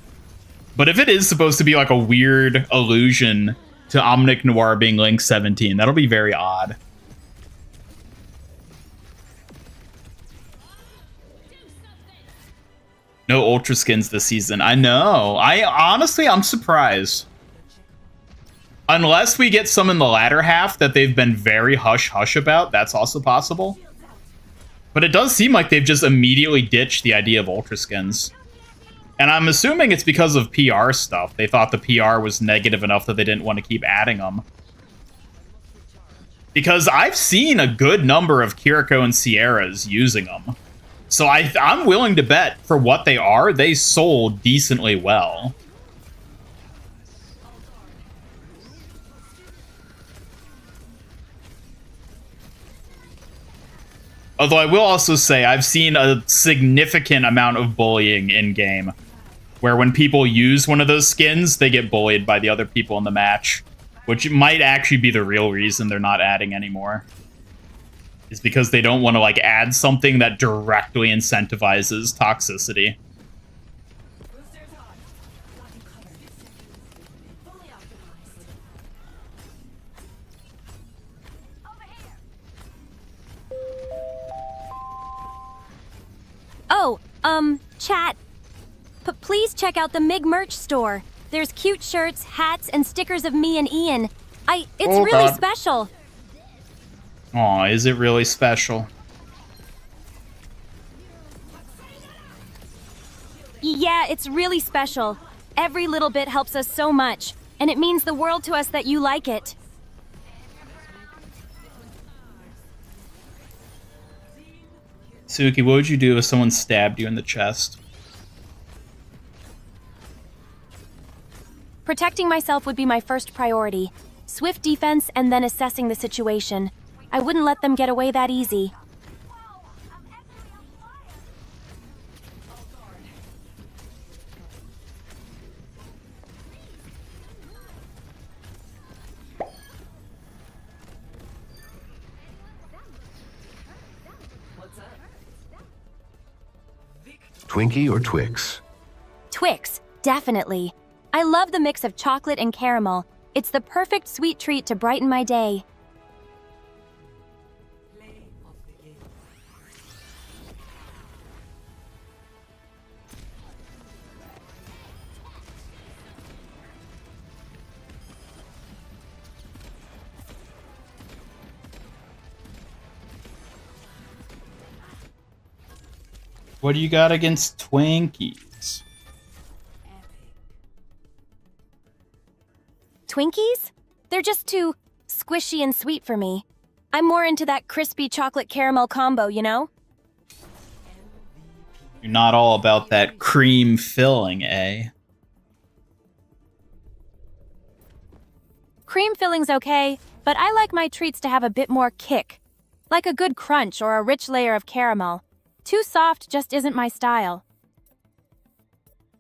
But if it is supposed to be, like, a weird allusion to Omnic Noir being Link 17, that'll be very odd. No Ultra Skins this season. I know. I'm surprised. Unless we get some in the latter half that they've been very hush-hush about, that's also possible. But it does seem like they've just immediately ditched the idea of Ultra Skins. And I'm assuming it's because of PR stuff. They thought the PR was negative enough that they didn't want to keep adding them. Because I've seen a good number of Kiriko and Sierras using them. So I'm willing to bet, for what they are, they sold decently well. Although I will also say, I've seen a significant amount of bullying in-game, where when people use one of those skins, they get bullied by the other people in the match, which might actually be the real reason they're not adding anymore. Is because they don't want to, like, add something that directly incentivizes toxicity. Boosters on. Blocking cover. Fully optimized. Over here. Oh, chat. Please check out the MIG merch store. There's cute shirts, hats, and stickers of me and Ian. It's Oh, really God. special. Aw, is it really special? Yeah, it's really special. Every little bit helps us so much, and it means the world to us that you like it. Suki, what would you do if someone stabbed you in the chest? Protecting myself would be my first priority. Swift defense and then assessing the situation. I wouldn't let them get away that easy. Twinkie or Twix? Twix, definitely. I love the mix of chocolate and caramel. It's the perfect sweet treat to brighten my day. What do you got against Twinkies? Twinkies? They're just too squishy and sweet for me. I'm more into that crispy chocolate caramel combo, you know? You're not all about that cream filling, eh? Cream filling's okay, but I like my treats to have a bit more kick. Like a good crunch or a rich layer of caramel. Too soft just isn't my style.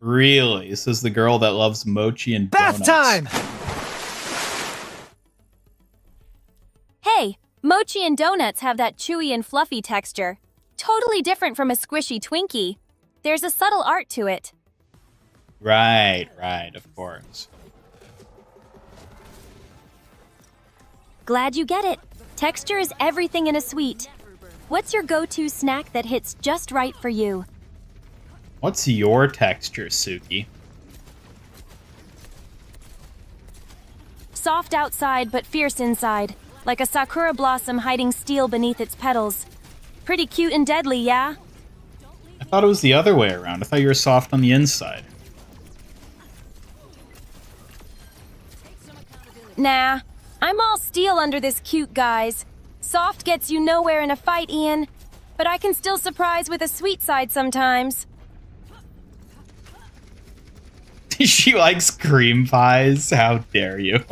Really? This is the girl that loves mochi and Bath donuts. time! Hey, mochi and donuts have that chewy and fluffy texture. Totally different from a squishy Twinkie. There's a subtle art to it. Right, of course. Glad you get it. Texture is everything in a sweet. What's your go-to snack that hits just right for you? What's your texture, Suki? Soft outside but fierce inside, like a sakura blossom hiding steel beneath its petals. Pretty cute and deadly, yeah? I thought it was the other way around. I thought you were soft on the inside. Nah, I'm all steel under this cute, guys. Soft gets you nowhere in a fight, Ian. But I can still surprise with a sweet side sometimes. She likes cream pies. How dare you?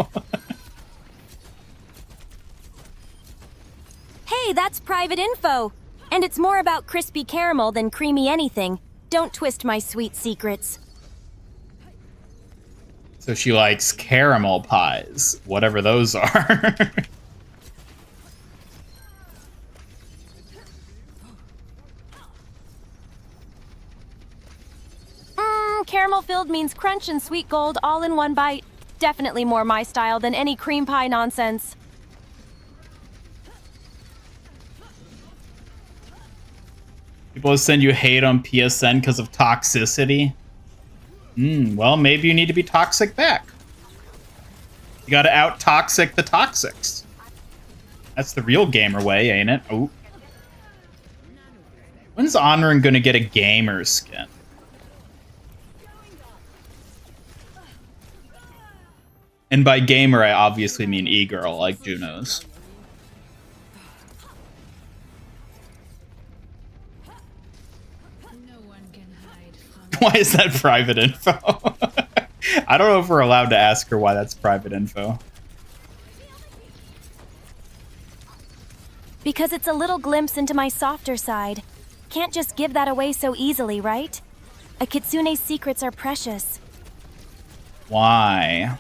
Hey, that's private info. And it's more about crispy caramel than creamy anything. Don't twist my sweet secrets. So she likes caramel pies, whatever those are. Caramel-filled means crunch and sweet gold all in one bite. Definitely more my style than any cream pie nonsense. People send you hate on PSN because of toxicity. Well, maybe you need to be toxic back. You gotta out-toxic the toxics. That's the real gamer way, ain't it? Oh. When's Honorin gonna get a gamer skin? And by gamer, I obviously mean e-girl, like Juno's. Why is that private info? I don't know if we're allowed to ask her why that's private info. Because it's a little glimpse into my softer side. Can't just give that away so easily, right? A kitsune's secrets are precious. Why?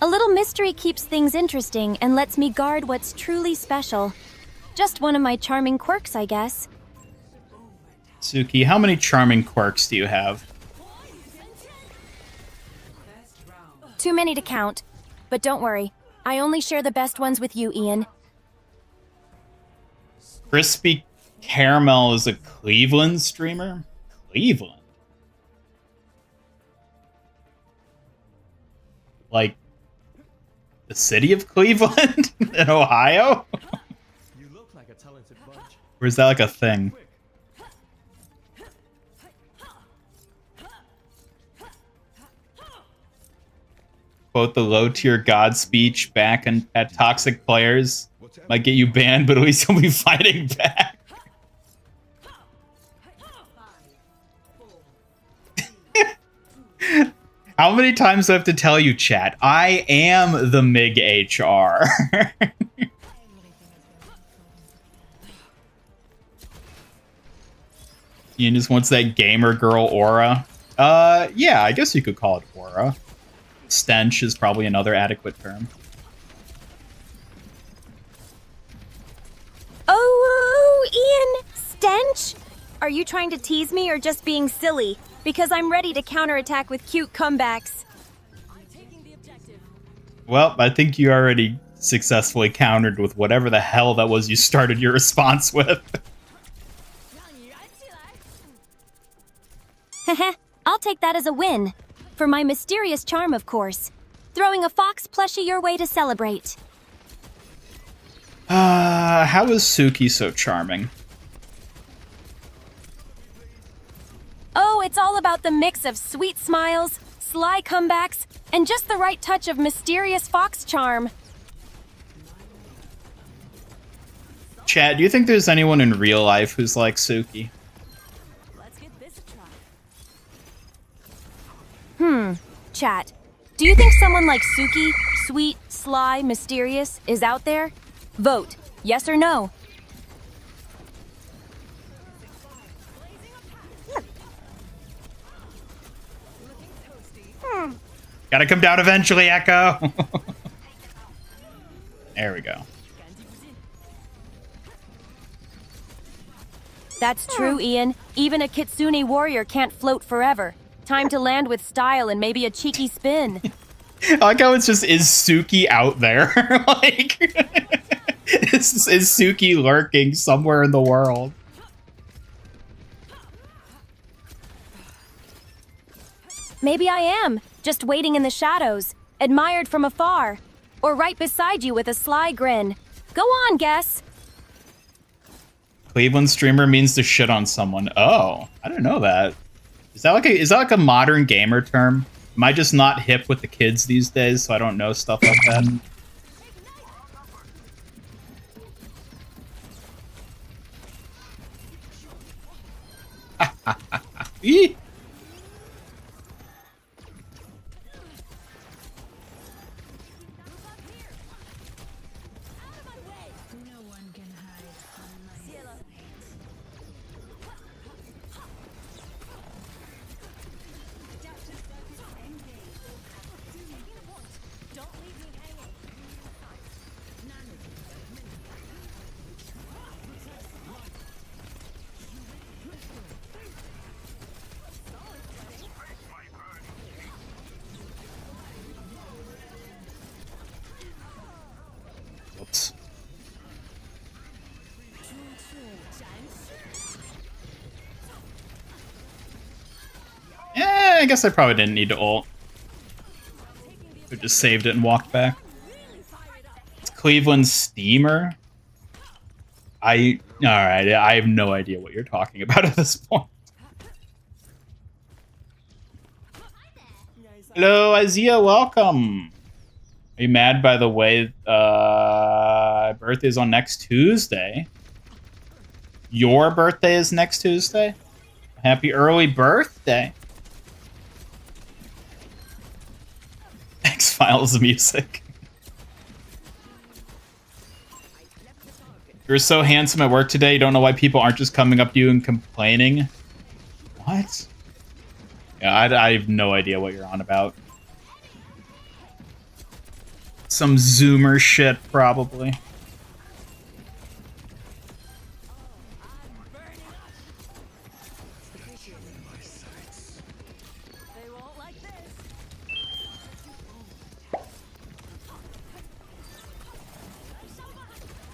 A little mystery keeps things interesting and lets me guard what's truly special. Just one of my charming quirks, I guess. Suki, how many charming quirks do you have? Too many to count. But don't worry, I only share the best ones with you, Ian. Crispy Caramel is a Cleveland streamer? Cleveland? Like, the city of Cleveland in Ohio? Or is that like a thing? Quote the low-tier god speech back at toxic players. Might get you banned, but at least you'll be fighting back. How many times do I have to tell you, chat? I am the MIG HR. Ian just wants that gamer girl aura. Yeah, I guess you could call it aura. Stench is probably another adequate term. Oh, Ian! Stench? Are you trying to tease me or just being silly? Because I'm ready to counterattack with cute comebacks. Well, I think you already successfully countered with whatever the hell that was you started your response with. Heh, I'll take that as a win. For my mysterious charm, of course. Throwing a fox plushie your way to celebrate. How is Suki so charming? Oh, it's all about the mix of sweet smiles, sly comebacks, and just the right touch of mysterious fox charm. Chad, do you think there's anyone in real life who's like Suki? Let's give this a try. Chat. Do you think someone like Suki, sweet, sly, mysterious, is out there? Vote. Yes or no? Gotta come down eventually, Echo. There we go. That's true, Ian. Even a Kitsune warrior can't float forever. Time to land with style and maybe a cheeky spin. I like how it's just, is Suki out there? Like, is Suki lurking somewhere in the world? Maybe I am, just waiting in the shadows, admired from afar. Or right beside you with a sly grin. Go on, guess. Cleveland streamer means to shit on someone. Oh, I didn't know that. Is that like a modern gamer term? Am I just not hip with the kids these days, so I don't know stuff like that? Eee. Whoops. Yeah, I guess I probably didn't need to ult. I just saved it and walked back. It's Cleveland Steamer. Alright, I have no idea what you're talking about at this point. Hello, Isaiah, welcome. Are you mad by the way birthday's on next Tuesday? Your birthday is next Tuesday? Happy early birthday. X-Files music. You're so handsome at work today, you don't know why people aren't just coming up to you and complaining. What? Yeah, I have no idea what you're on about. Some Zoomer shit, probably.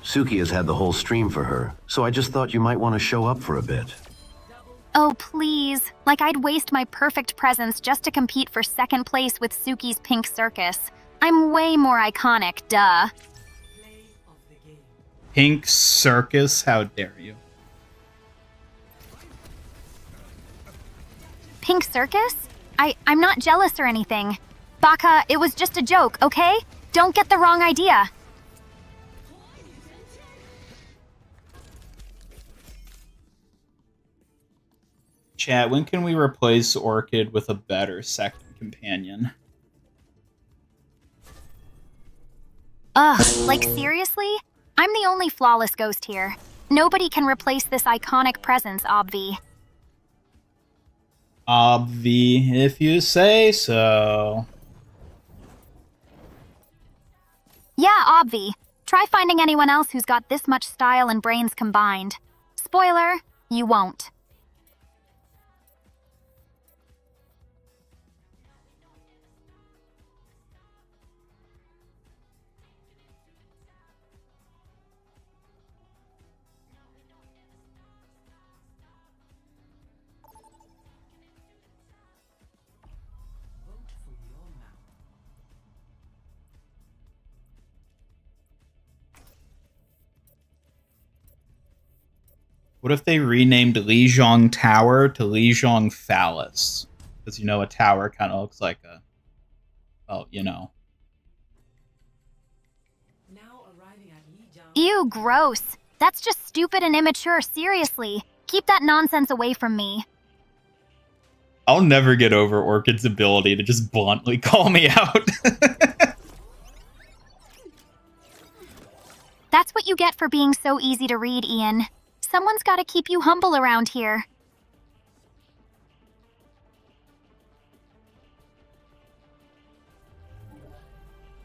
Suki has had the whole stream for her, so I just thought you might want to show up for a bit. Oh, please. Like I'd waste my perfect presence just to compete for second place with Suki's Pink Circus. I'm way more iconic, duh. Pink Circus? How dare you? Pink Circus? I'm not jealous or anything. Baka, it was just a joke, okay? Don't get the wrong idea. Chat, when can we replace Orchid with a better second companion? Ugh, like seriously? I'm the only flawless ghost here. Nobody can replace this iconic presence, Obvi. Obvi, if you say so. Yeah, Obvi. Try finding anyone else who's got this much style and brains combined. Spoiler, you won't. What if they renamed Lijiang Tower to Lijiang Phallus? Because, you know, a tower kind of looks like a... Well, you know. Ew, gross. That's just stupid and immature, seriously. Keep that nonsense away from me. I'll never get over Orchid's ability to just bluntly call me out. That's what you get for being so easy to read, Ian. Someone's gotta keep you humble around here.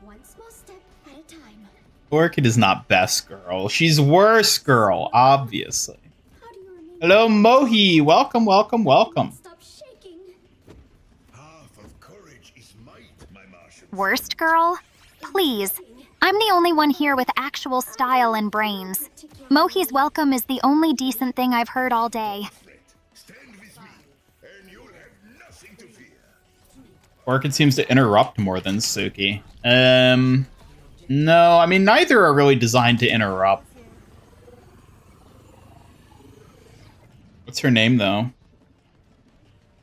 One small step at a time. Orchid is not best girl. She's worse girl, obviously. How do you remain? Hello, Mohi. Welcome, welcome, welcome. Stop shaking. Half of courage is might, my Martian. Worst girl? Please. I'm the only one here with actual style and brains. Mohi's welcome is the only decent thing I've heard all day. Stand with me, and you'll have nothing to fear. Orchid seems to interrupt more than Suki. No, I mean, neither are really designed to interrupt. What's her name, though?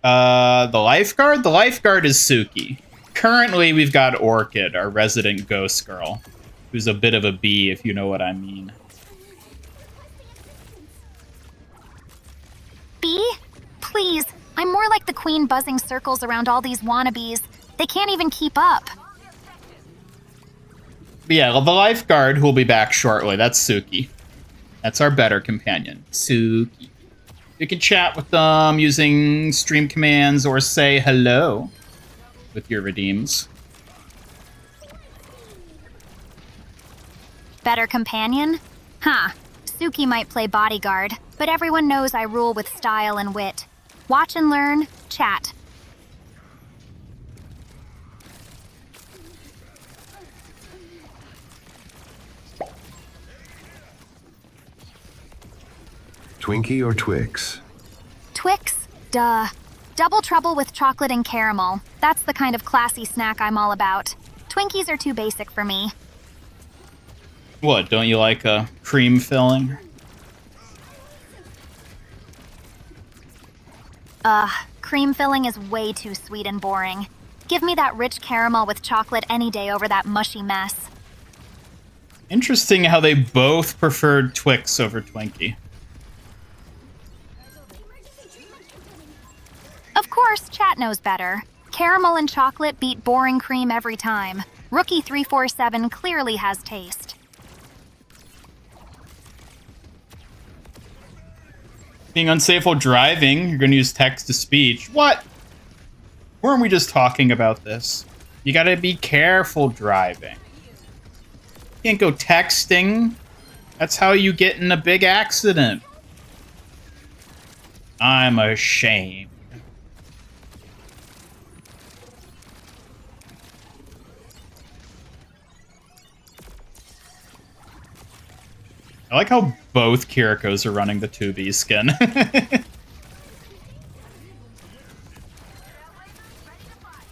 The lifeguard? The lifeguard is Suki. Currently, we've got Orchid, our resident ghost girl, who's a bit of a bee, if you know what I mean. Bee? Please, I'm more like the queen buzzing circles around all these wannabes. They can't even keep up. But yeah, the lifeguard, who will be back shortly, that's Suki. That's our better companion, Suki. You can chat with them using stream commands or say hello with your redeems. Better companion? Huh. Suki might play bodyguard, but everyone knows I rule with style and wit. Watch and learn, chat. Twinkie or Twix? Twix? Duh. Double trouble with chocolate and caramel. That's the kind of classy snack I'm all about. Twinkies are too basic for me. What, don't you like a cream filling? Cream filling is way too sweet and boring. Give me that rich caramel with chocolate any day over that mushy mess. Interesting how they both preferred Twix over Twinkie. Of course, chat knows better. Caramel and chocolate beat boring cream every time. Rookie 347 clearly has taste. Being unsafe while driving, you're going to use text-to-speech. What? Weren't we just talking about this? You gotta be careful driving. You can't go texting. That's how you get in a big accident. I'm ashamed. I like how both Kirikos are running the 2B skin.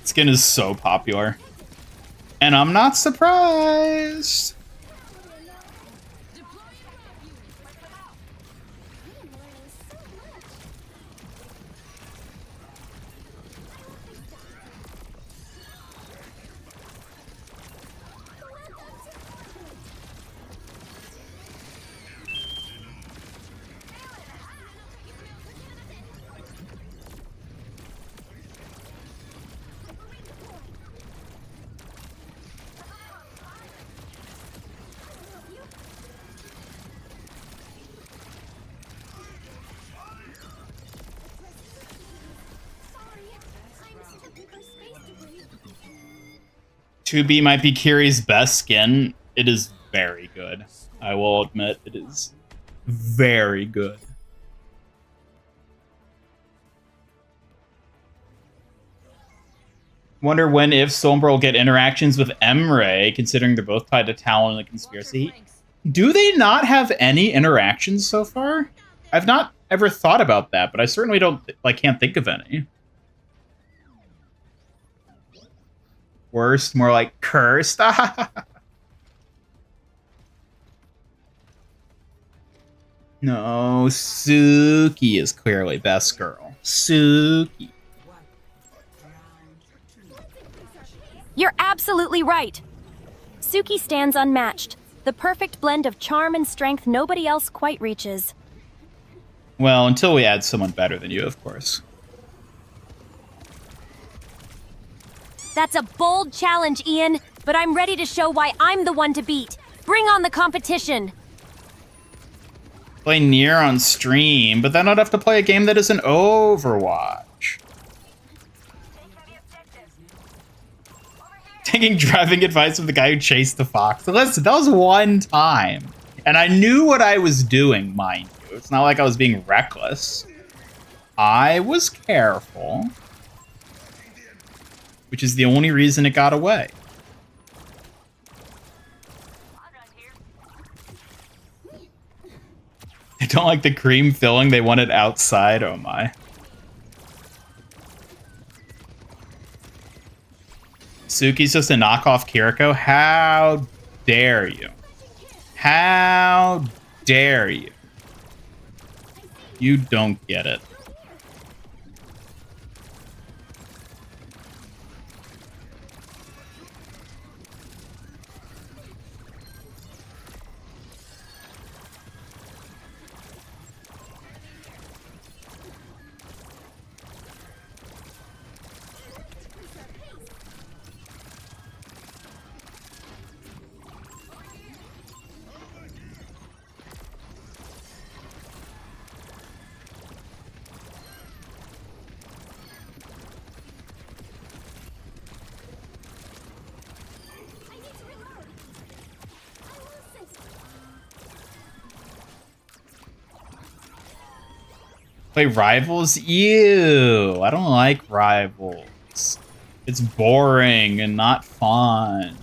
Skin is so popular. And I'm not surprised. To be might be Kiri's best skin. It is very good. I will admit it is very good. Wonder when if Sombra will get interactions with Emre, considering they're both tied to Talon and the conspiracy. Do they not have any interactions so far? I've not ever thought about that, but I certainly can't think of any. Worst, more like cursed. No, Suki is clearly best girl. Suki. You're absolutely right. Suki stands unmatched. The perfect blend of charm and strength nobody else quite reaches. Well, until we add someone better than you, of course. That's a bold challenge, Ian, but I'm ready to show why I'm the one to beat. Bring on the competition! Play Nier on stream, but then I'd have to play a game that isn't Overwatch. Taking driving advice from the guy who chased the fox. Listen, that was one time. And I knew what I was doing, mind you. It's not like I was being reckless. I was careful. Which is the only reason it got away. They don't like the cream filling, they want it outside. Oh my. Suki's just a knockoff Kiriko? How dare you? How dare you? You don't get it. Play Rivals? Ew, I don't like Rivals. It's boring and not fun.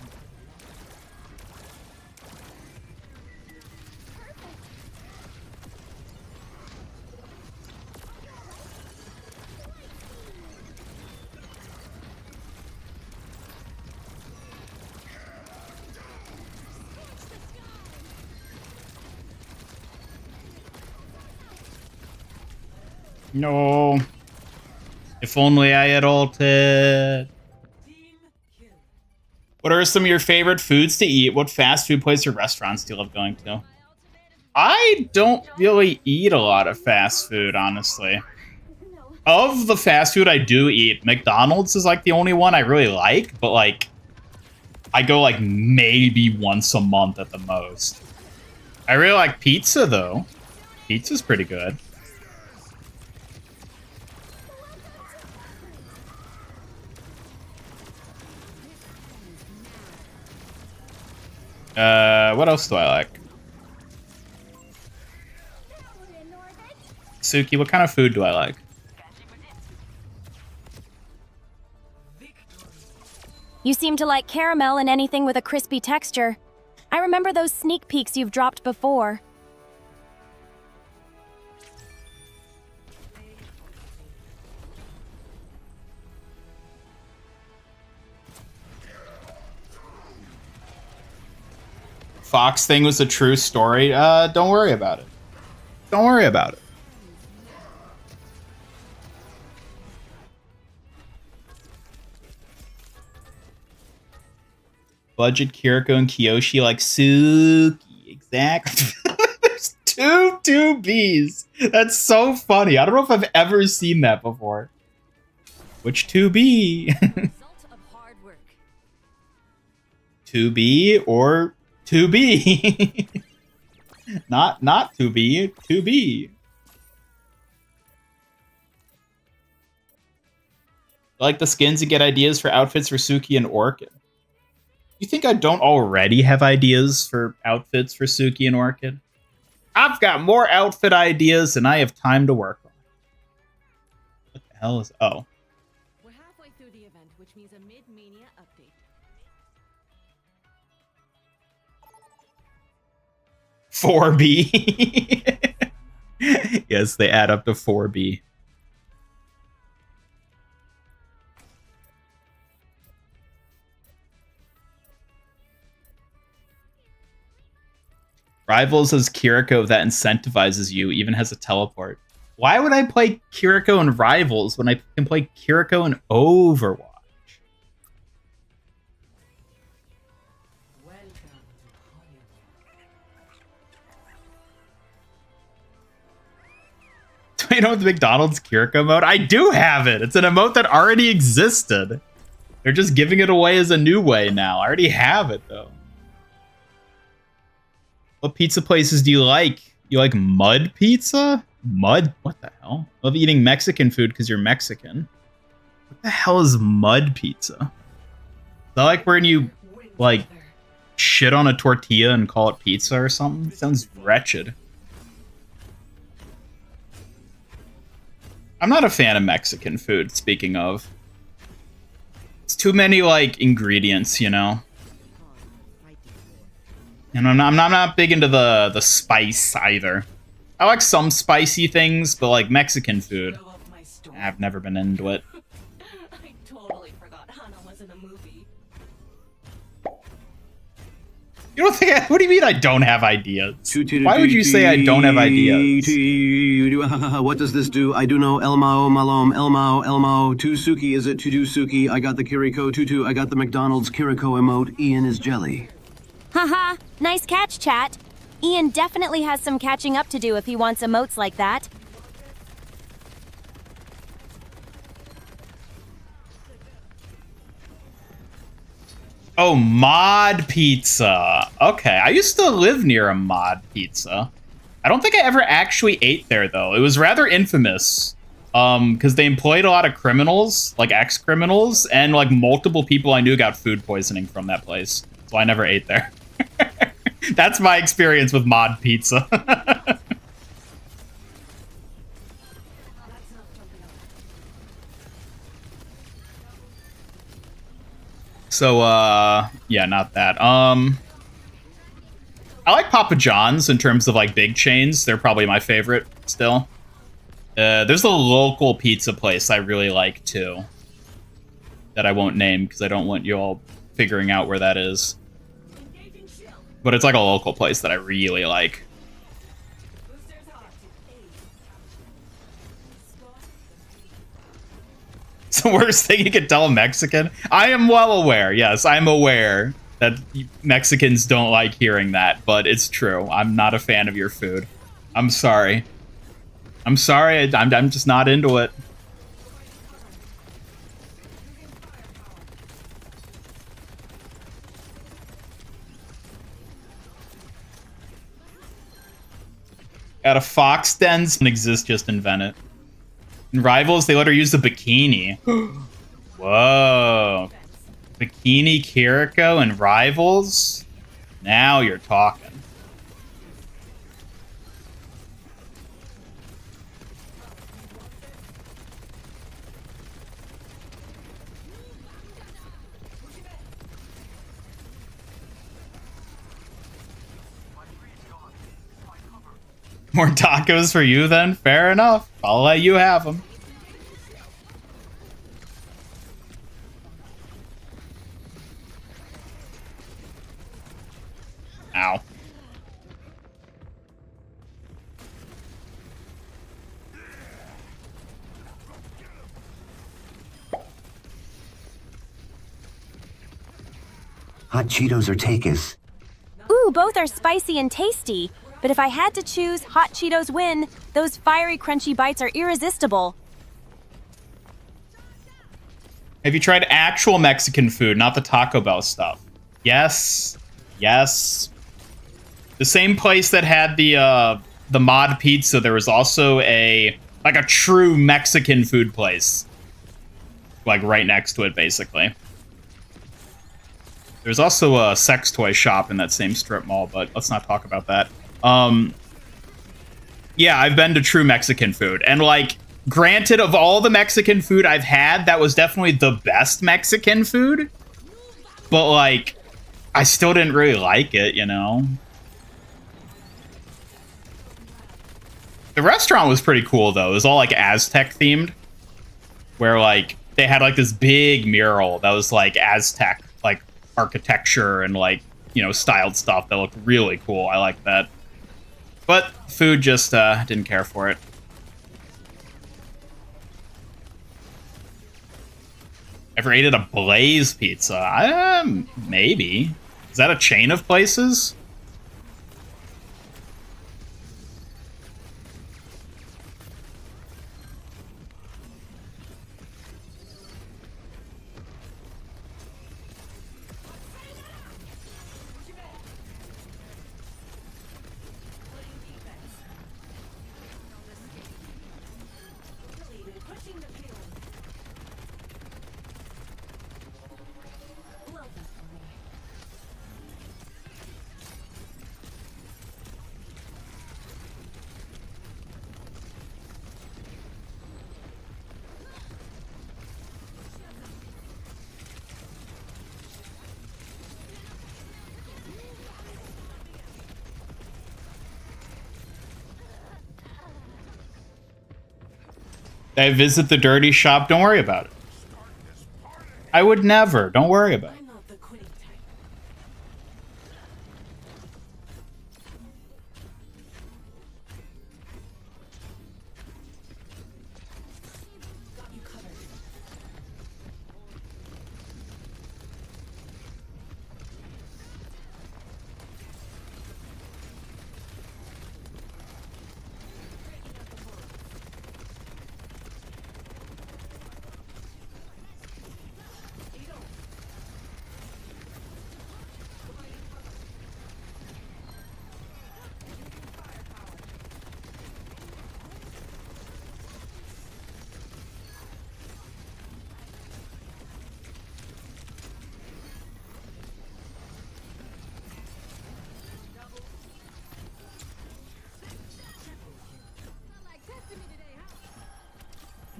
No. If only I had ulted. What are some of your favorite foods to eat? What fast food place or restaurants do you love going to? I don't really eat a lot of fast food, honestly. Of the fast food I do eat, McDonald's is like the only one I really like, but like I go like maybe once a month at the most. I really like pizza though. Pizza's pretty good. What else do I like? Suki, what kind of food do I like? You seem to like caramel and anything with a crispy texture. I remember those sneak peeks you've dropped before. Fox thing was a true story. Don't worry about it. Don't worry about it. Budget Kiriko and Kiyoshi like Suki. Exactly. There's two 2Bs. That's so funny. I don't know if I've ever seen that before. Which 2B? 2B or 2B? not 2B, 2B. I like the skins and get ideas for outfits for Suki and Orchid. You think I don't already have ideas for outfits for Suki and Orchid? I've got more outfit ideas than I have time to work on. What the hell is... Oh. We're halfway through the event, which means a mid-mania update. 4B. Yes, they add up to 4B. Rivals has Kiriko that incentivizes you, even has a teleport. Why would I play Kiriko in Rivals when I can play Kiriko in Overwatch? You know the McDonald's Kiriko mode? I do have it. It's an emote that already existed. They're just giving it away as a new way now. I already have it though. What pizza places do you like? You like mud pizza? Mud? What the hell? Love eating Mexican food because you're Mexican. What the hell is mud pizza? Is that like when you like shit on a tortilla and call it pizza or something? It sounds wretched. I'm not a fan of Mexican food, speaking of. It's too many, like, ingredients, you know? And I'm not big into the spice, either. I like some spicy things, but, like, Mexican food, I've never been into it. I totally forgot Hana was in a movie. You don't think what do you mean I don't have ideas? Why would you say I don't have ideas? What does this do? I do know Elmao, Malom, Elmao. Tusuki, is it Tudusuki? I got the Kiriko Tutu. I got the McDonald's Kiriko emote. Ian is jelly. Haha, nice catch, chat. Ian definitely has some catching up to do if he wants emotes like that. Oh, Mod Pizza. Okay, I used to live near a Mod Pizza. I don't think I ever actually ate there, though. It was rather infamous. Because they employed a lot of criminals, like ex-criminals, and like multiple people I knew got food poisoning from that place. So I never ate there. That's my experience with Mod Pizza. So, yeah, not that. I like Papa John's in terms of, like, big chains. They're probably my favorite still. There's a local pizza place I really like, too. That I won't name, because I don't want you all figuring out where that is. But it's, like, a local place that I really like. It's the worst thing you could tell a Mexican. I am well aware. Yes, I'm aware that Mexicans don't like hearing that, but it's true. I'm not a fan of your food. I'm sorry. I'm sorry. I'm just not into it. Got a Fox Dens and exist, just invent it. In Rivals, they let her use the bikini. Whoa. Bikini Kiriko in Rivals? Now you're talking. More tacos for you then? Fair enough. I'll let you have them. Ow. Hot Cheetos or Takis? Ooh, both are spicy and tasty. But if I had to choose, Hot Cheetos win. Those fiery, crunchy bites are irresistible. Have you tried actual Mexican food, not the Taco Bell stuff? Yes. Yes. The same place that had the Mod Pizza, there was also a true Mexican food place. Like right next to it, basically. There's also a sex toy shop in that same strip mall, but let's not talk about that. Yeah, I've been to true Mexican food. And, like, granted, of all the Mexican food I've had, that was definitely the best Mexican food. But, like, I still didn't really like it, you know? The restaurant was pretty cool, though. It was all, like, Aztec-themed. Where, like, they had, like, this big mural that was, like, Aztec, like, architecture and, like, you know, styled stuff that looked really cool. I like that. But food just didn't care for it. Ever ate at a Blaze Pizza? Maybe. Is that a chain of places? I visit the dirty shop. Don't worry about it. I would never. Don't worry about it. I'm not the quitting type. Got you covered.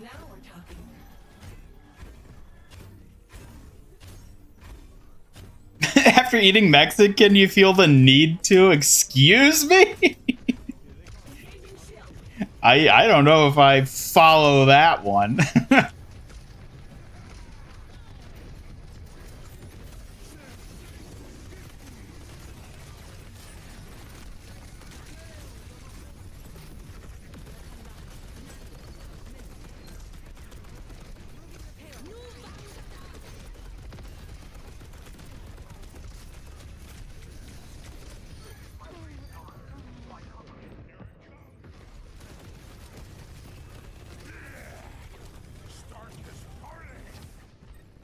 Now we're talking. After eating Mexican, you feel the need to excuse me? I don't know if I follow that one.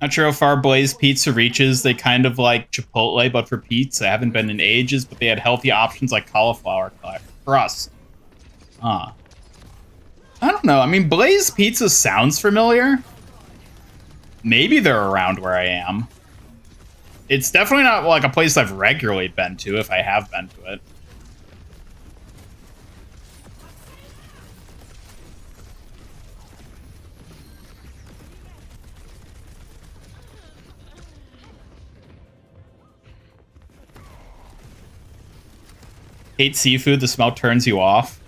Not sure how far Blaze Pizza reaches. They kind of like Chipotle, but for pizza. I haven't been in ages, but they had healthy options like cauliflower crust. I don't know. I mean, Blaze Pizza sounds familiar. Maybe they're around where I am. It's definitely not like a place I've regularly been to, if I have been to it. Hate seafood, the smell turns you off.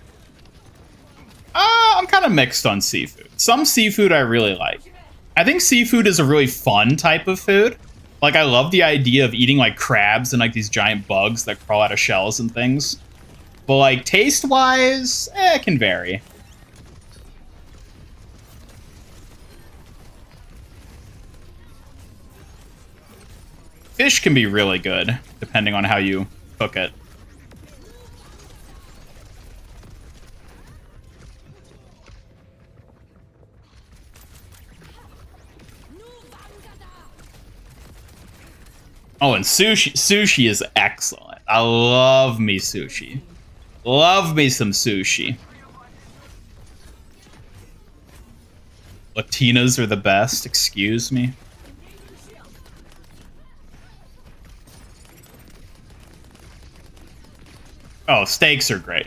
I'm kind of mixed on seafood. Some seafood I really like. I think seafood is a really fun type of food. Like, I love the idea of eating, like, crabs and, like, these giant bugs that crawl out of shells and things. But, like, taste-wise, it can vary. Fish can be really good, depending on how you cook it. Oh, and sushi. Sushi is excellent. I love me sushi. Love me some sushi. Latinas are the best. Excuse me. Oh, steaks are great.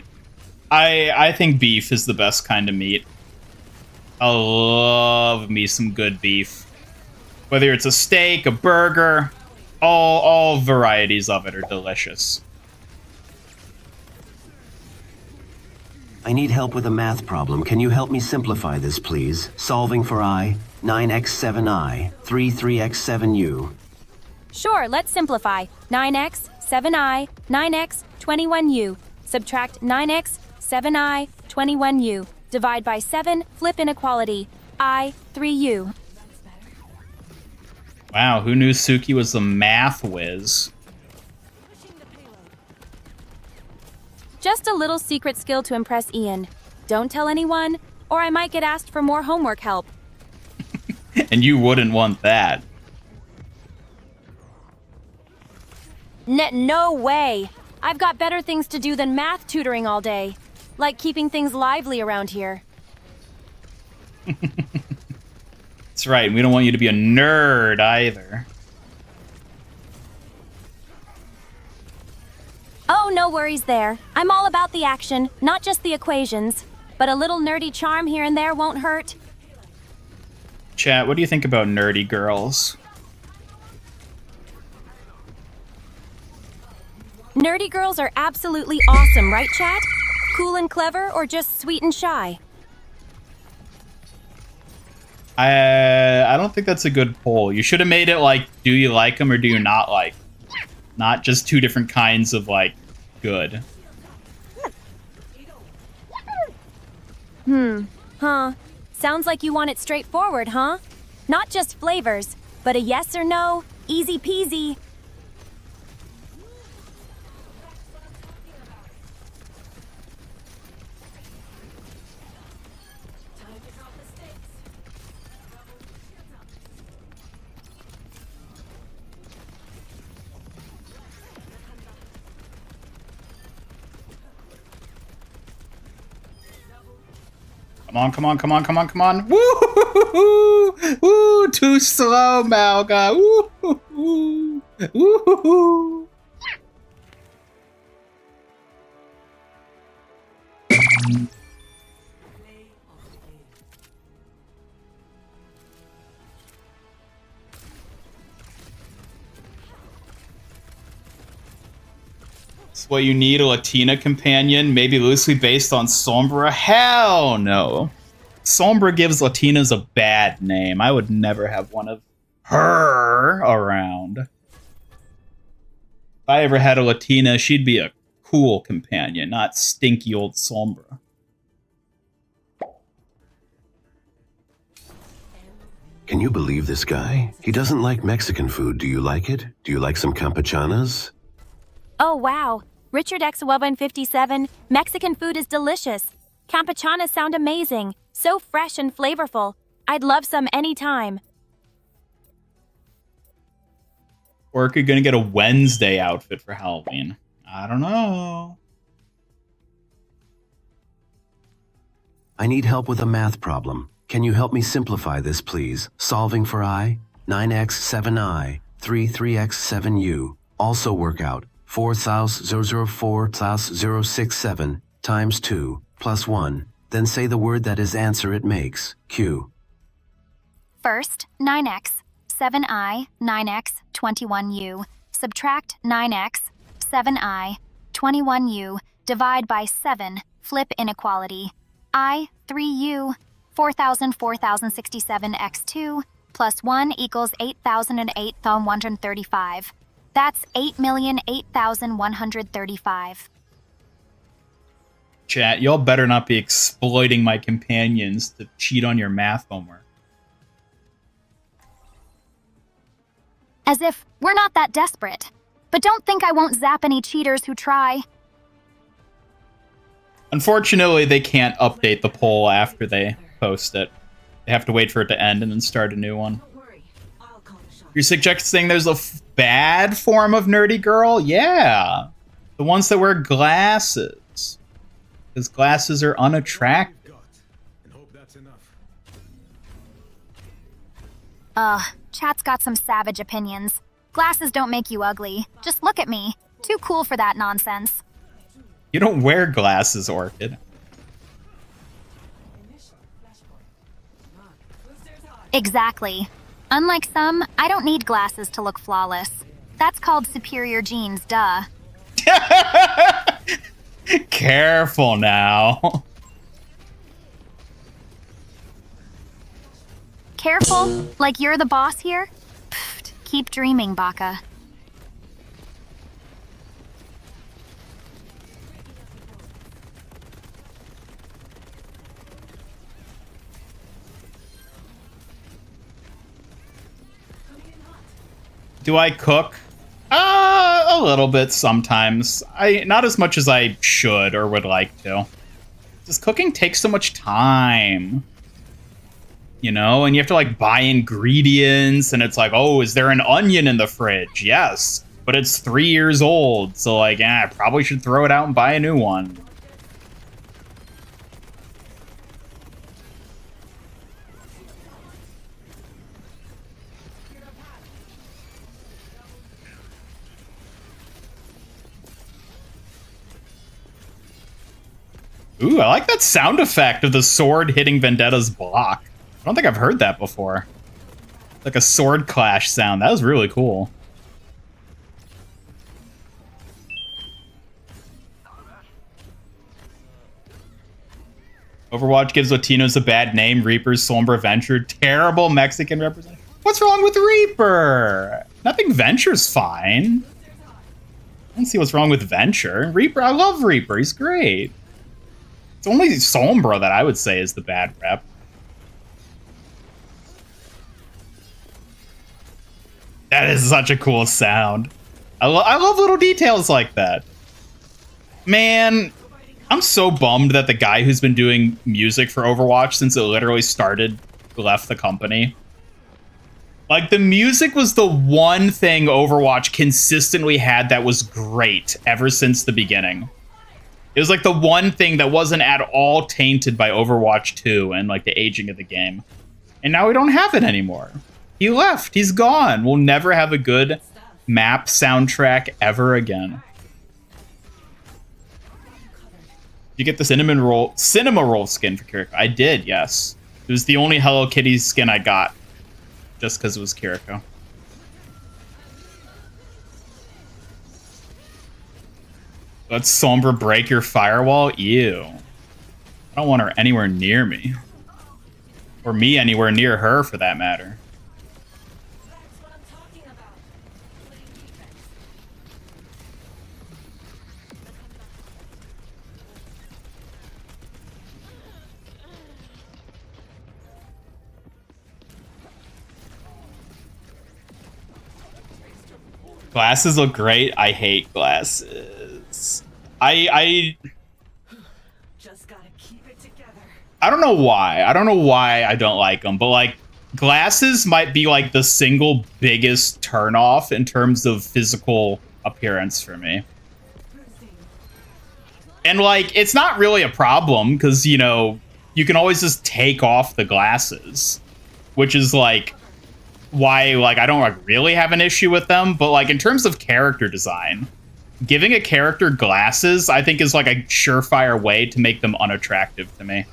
I think beef is the best kind of meat. I love me some good beef. Whether it's a steak, a burger... All varieties of it are delicious. I need help with a math problem. Can you help me simplify this, please? Solving for I, 9x7i, 33x7u. Sure, let's simplify. 9x, 7i, 9x, 21u. Subtract 9x, 7i, 21u. Divide by 7, flip inequality. I, 3u. Wow, who knew Suki was the math whiz? Just a little secret skill to impress Ian. Don't tell anyone, or I might get asked for more homework help. And you wouldn't want that. No way! I've got better things to do than math tutoring all day. Like keeping things lively around here. That's right, we don't want you to be a nerd either. Oh, no worries there. I'm all about the action, not just the equations. But a little nerdy charm here and there won't hurt. Chat, what do you think about nerdy girls? Nerdy girls are absolutely awesome, right, chat? Cool and clever, or just sweet and shy? I don't think that's a good poll. You should have made it like, do you like them or do you not like? Not just two different kinds of like good. Huh. Sounds like you want it straightforward, huh? Not just flavors, but a yes or no, easy peasy. Come on, come on, come on, come on, come on. Woo! Woo! Too slow, Malga. Woo! Woo! It's what you need, a Latina companion, maybe loosely based on Sombra? Hell no. Sombra gives Latinas a bad name. I would never have one of her around. If I ever had a Latina, she'd be a cool companion, not stinky old Sombra. Can you believe this guy? He doesn't like Mexican food. Do you like it? Do you like some campechanas? Oh, wow. Richard X. 1157, Mexican food is delicious. Campechanas sound amazing. So fresh and flavorful. I'd love some anytime. Or you're gonna get a Wednesday outfit for Halloween. I don't know. I need help with a math problem. Can you help me simplify this, please? Solving for I, 9x 7i, 3x 7u. Also work out 4,004 plus 067 times 2 plus 1. Then say the word that is answer it makes. Q. First, 9x, 7i, 9x, 21u. Subtract 9x, 7i, 21u. Divide by 7. Flip inequality. I, 3u. 4067 x2 plus 1 equals 8008,135. That's 8,008,135. Chat, y'all better not be exploiting my companions to cheat on your math homework. As if we're not that desperate. But don't think I won't zap any cheaters who try. Unfortunately, they can't update the poll after they post it. They have to wait for it to end and then start a new one. You're suggesting there's a bad form of nerdy girl? Yeah. The ones that wear glasses. Because glasses are unattractive. Chat's got some savage opinions. Glasses don't make you ugly. Just look at me. Too cool for that nonsense. You don't wear glasses, Orchid. Exactly. Unlike some, I don't need glasses to look flawless. That's called superior genes, duh. Careful now. Careful? Like you're the boss here? Pfft, keep dreaming, Baka. Do I cook? A little bit sometimes. Not as much as I should or would like to. Just cooking takes so much time. You know, and you have to like buy ingredients and it's like, oh, is there an onion in the fridge? Yes, but it's 3 years old. So like, I probably should throw it out and buy a new one. Ooh, I like that sound effect of the sword hitting Vendetta's block. I don't think I've heard that before. Like a sword clash sound. That was really cool. Overwatch gives Latinos a bad name. Reaper's Sombra Venture. Terrible Mexican representative. What's wrong with Reaper? Nothing. Venture's fine. I don't see what's wrong with Venture. Reaper, I love Reaper. He's great. It's only Sombra that I would say is the bad rep. That is such a cool sound. I love little details like that. Man, I'm so bummed that the guy who's been doing music for Overwatch since it literally started left the company. Like, the music was the one thing Overwatch consistently had that was great ever since the beginning. It was like the one thing that wasn't at all tainted by Overwatch 2 and like the aging of the game. And now we don't have it anymore. He left. He's gone. We'll never have a good map soundtrack ever again. You get the cinema roll skin for Kiriko. I did, yes. It was the only Hello Kitty skin I got. Just because it was Kiriko. Let Sombra break your firewall? Ew. I don't want her anywhere near me. Or me anywhere near her, for that matter. Glasses look great. I hate glasses. I Just gotta keep it together. I don't know why. I don't know why I don't like them, but like glasses might be like the single biggest turnoff in terms of physical appearance for me. And like it's not really a problem because you know you can always just take off the glasses, which is like why like I don't like really have an issue with them, but like in terms of character design, giving a character glasses I think is like a surefire way to make them unattractive to me.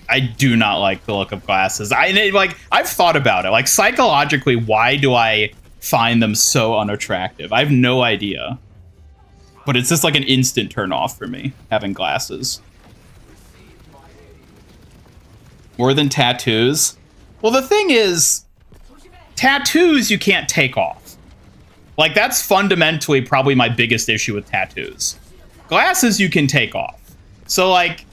I do not like the look of glasses. I've thought about it. Like psychologically, why do I find them so unattractive? I have no idea. But it's just like an instant turn off for me having glasses. More than tattoos? Well, the thing is, tattoos you can't take off. Like, that's fundamentally probably my biggest issue with tattoos. Glasses you can take off. So, like...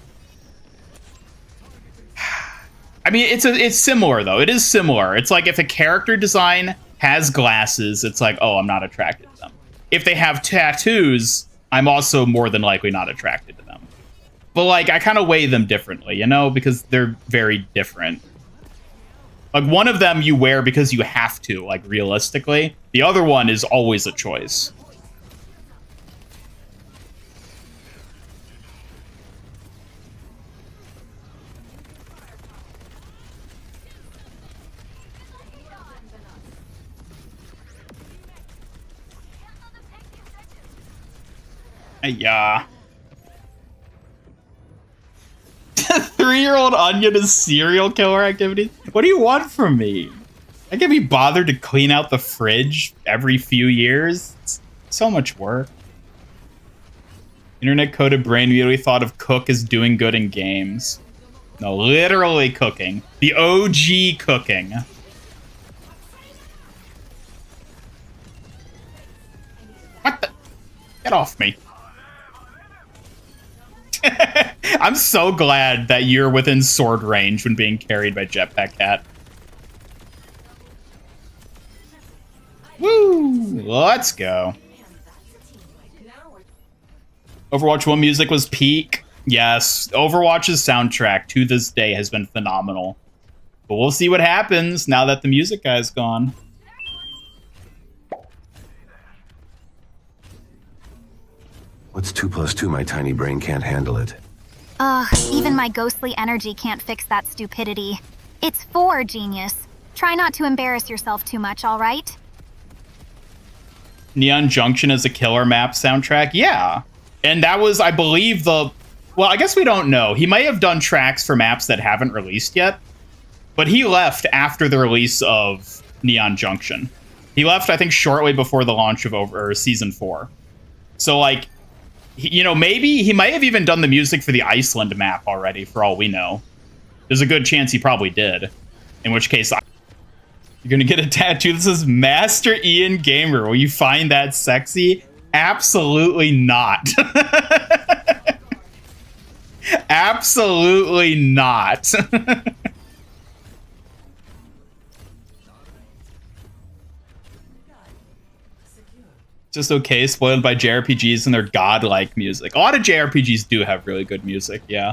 I mean, it's similar, though. It is similar. It's like if a character design has glasses, it's like, oh, I'm not attracted to them. If they have tattoos, I'm also more than likely not attracted to them. But, like, I kind of weigh them differently, you know? Because they're very different. Like, one of them you wear because you have to, like, realistically. The other one is always a choice. Yeah. 3-year-old onion is serial killer activity? What do you want from me? I can't be bothered to clean out the fridge every few years. It's so much work. Internet coded brain immediately thought of cook as doing good in games. No, literally cooking. The OG cooking. What the? Get off me. I'm so glad that you're within sword range when being carried by Jetpack Cat. Woo! Let's go. Overwatch 1 music was peak. Yes, Overwatch's soundtrack to this day has been phenomenal. But we'll see what happens now that the music guy's gone. What's 2 + 2? My tiny brain can't handle it. Ugh, even my ghostly energy can't fix that stupidity. It's 4, genius. Try not to embarrass yourself too much, all right? Neon Junction is a killer map soundtrack? Yeah. And that was, I believe, the... Well, I guess we don't know. He may have done tracks for maps that haven't released yet. But he left after the release of Neon Junction. He left, I think, shortly before the launch of Season 4. So, like... You know, maybe he might have even done the music for the Iceland map already, for all we know. There's a good chance he probably did. In which case, you're gonna get a tattoo that says Master Ian Gamer. Will you find that sexy? Absolutely not. Absolutely not. Just okay, spoiled by JRPGs and their godlike music. A lot of JRPGs do have really good music, yeah.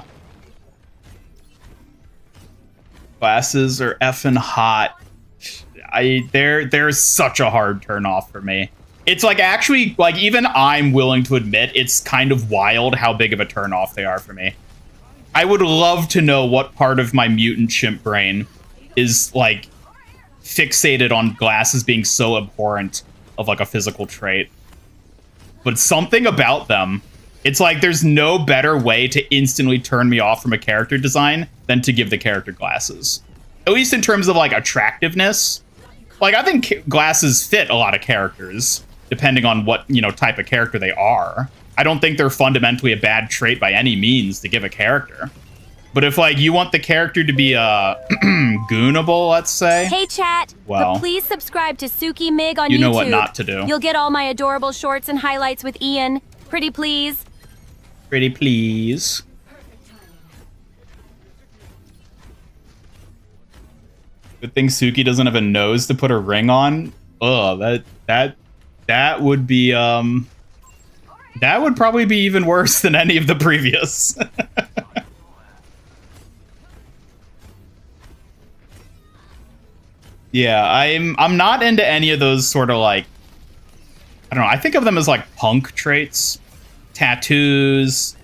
Glasses are effing hot. They're such a hard turn off for me. It's like actually, like even I'm willing to admit it's kind of wild how big of a turn off they are for me. I would love to know what part of my mutant chimp brain is like fixated on glasses being so abhorrent of like a physical trait. But something about them, it's like there's no better way to instantly turn me off from a character design than to give the character glasses. At least in terms of like attractiveness. Like I think glasses fit a lot of characters depending on what, you know, type of character they are. I don't think they're fundamentally a bad trait by any means to give a character. But if, like, you want the character to be, goonable, let's say. Hey, chat. Well, but please subscribe to Suki Mig on YouTube. You know what not to do. You'll get all my adorable shorts and highlights with Ian. Pretty please. Pretty please. Good thing Suki doesn't have a nose to put a ring on. Ugh, that would be, that would probably be even worse than any of the previous. Yeah, I'm not into any of those sort of like, I don't know, I think of them as like punk traits. Tattoos,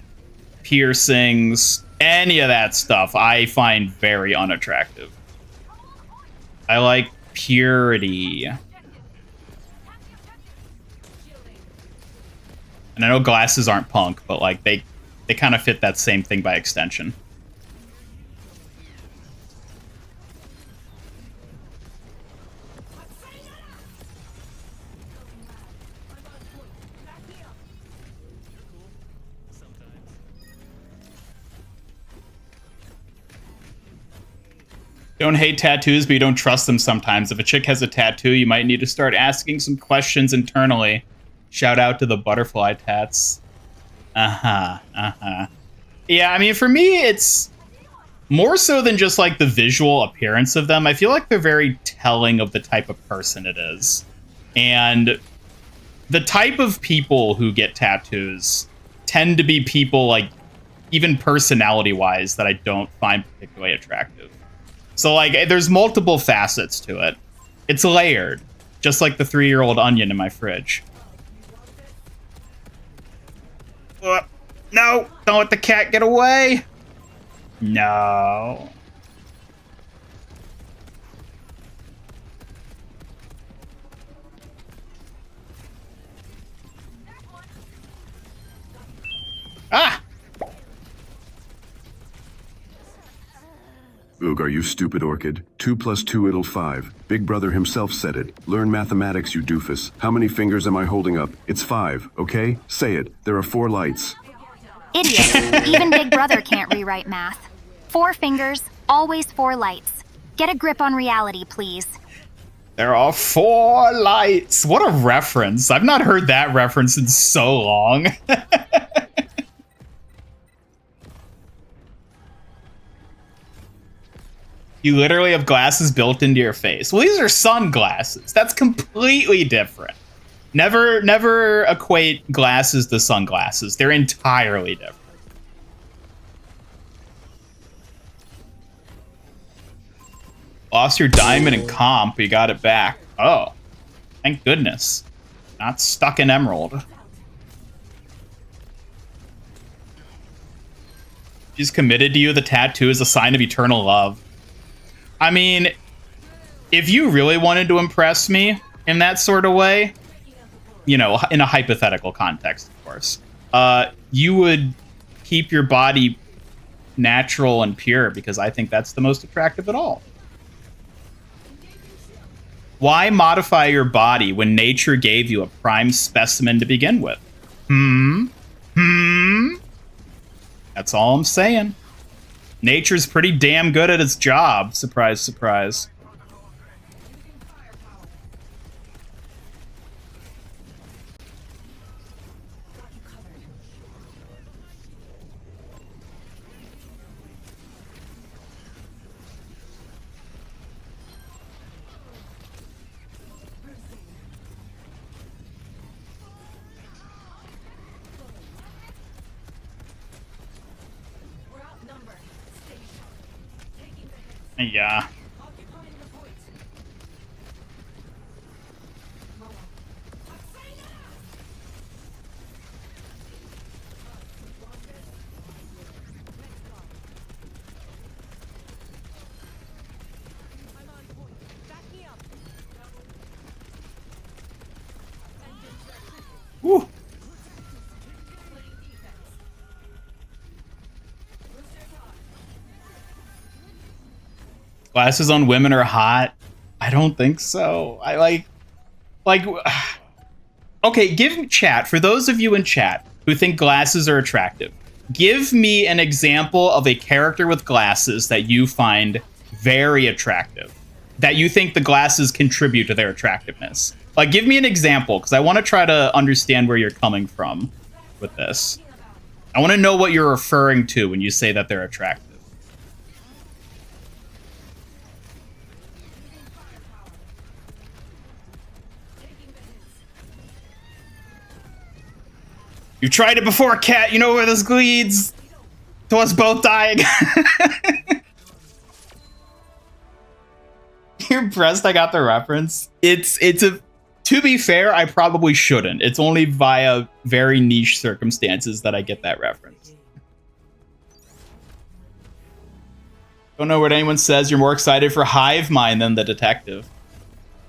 piercings, any of that stuff I find very unattractive. I like purity. And I know glasses aren't punk, but like they kind of fit that same thing by extension. Don't hate tattoos, but you don't trust them sometimes. If a chick has a tattoo, you might need to start asking some questions internally. Shout out to the butterfly tats. Yeah, I mean, for me, it's more so than just like the visual appearance of them. I feel like they're very telling of the type of person it is. And the type of people who get tattoos tend to be people, like, even personality-wise, that I don't find particularly attractive. So, like, there's multiple facets to it. It's layered, just like the 3-year-old onion in my fridge. No! Don't let the cat get away! No. Ah! Oog, are you stupid, Orchid? 2 + 2 = 5. Big Brother himself said it. Learn mathematics, you doofus. How many fingers am I holding up? It's 5, okay? Say it. There are 4 lights. Idiot. Even Big Brother can't rewrite math. 4 fingers, always 4 lights. Get a grip on reality, please. There are 4 lights. What a reference. I've not heard that reference in so long. You literally have glasses built into your face. Well, these are sunglasses. That's completely different. Never equate glasses to sunglasses. They're entirely different. Lost your diamond in comp, but you got it back. Oh, thank goodness. Not stuck in emerald. She's committed to you. The tattoo is a sign of eternal love. I mean, if you really wanted to impress me in that sort of way, you know, in a hypothetical context, of course, you would keep your body natural and pure, because I think that's the most attractive at all. Why modify your body when nature gave you a prime specimen to begin with? That's all I'm saying. Nature's pretty damn good at its job. Surprise, surprise. Yeah. Woo. Glasses on women are hot. I don't think so. I like, okay, give me chat. For those of you in chat who think glasses are attractive, give me an example of a character with glasses that you find very attractive, that you think the glasses contribute to their attractiveness. Like, give me an example, because I want to try to understand where you're coming from with this. I want to know what you're referring to when you say that they're attractive. You tried it before, Cat. You know where this leads. To us both dying. You're impressed I got the reference? It's a... To be fair, I probably shouldn't. It's only via very niche circumstances that I get that reference. Don't know what anyone says. You're more excited for Hive Mind than the detective.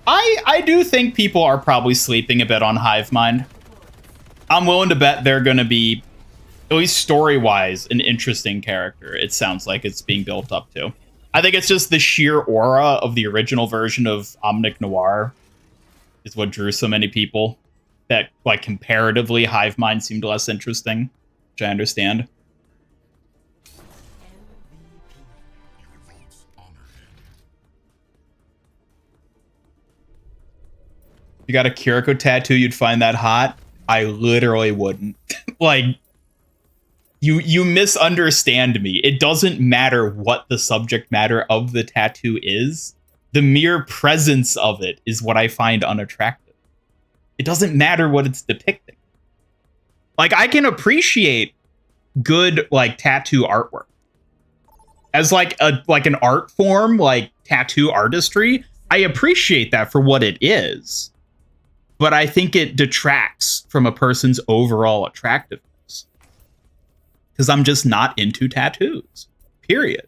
I do think people are probably sleeping a bit on Hive Mind. I'm willing to bet they're going to be, at least story-wise, an interesting character. It sounds like it's being built up to. I think it's just the sheer aura of the original version of Omnic Noir is what drew so many people. That, like, comparatively, Hive Mind seemed less interesting, which I understand. If you got a Kiriko tattoo, you'd find that hot? I literally wouldn't. Like, you misunderstand me. It doesn't matter what the subject matter of the tattoo is. The mere presence of it is what I find unattractive. It doesn't matter what it's depicting. Like, I can appreciate good, like, tattoo artwork. As, like, an art form, like tattoo artistry, I appreciate that for what it is. But I think it detracts from a person's overall attractiveness. Because I'm just not into tattoos. Period.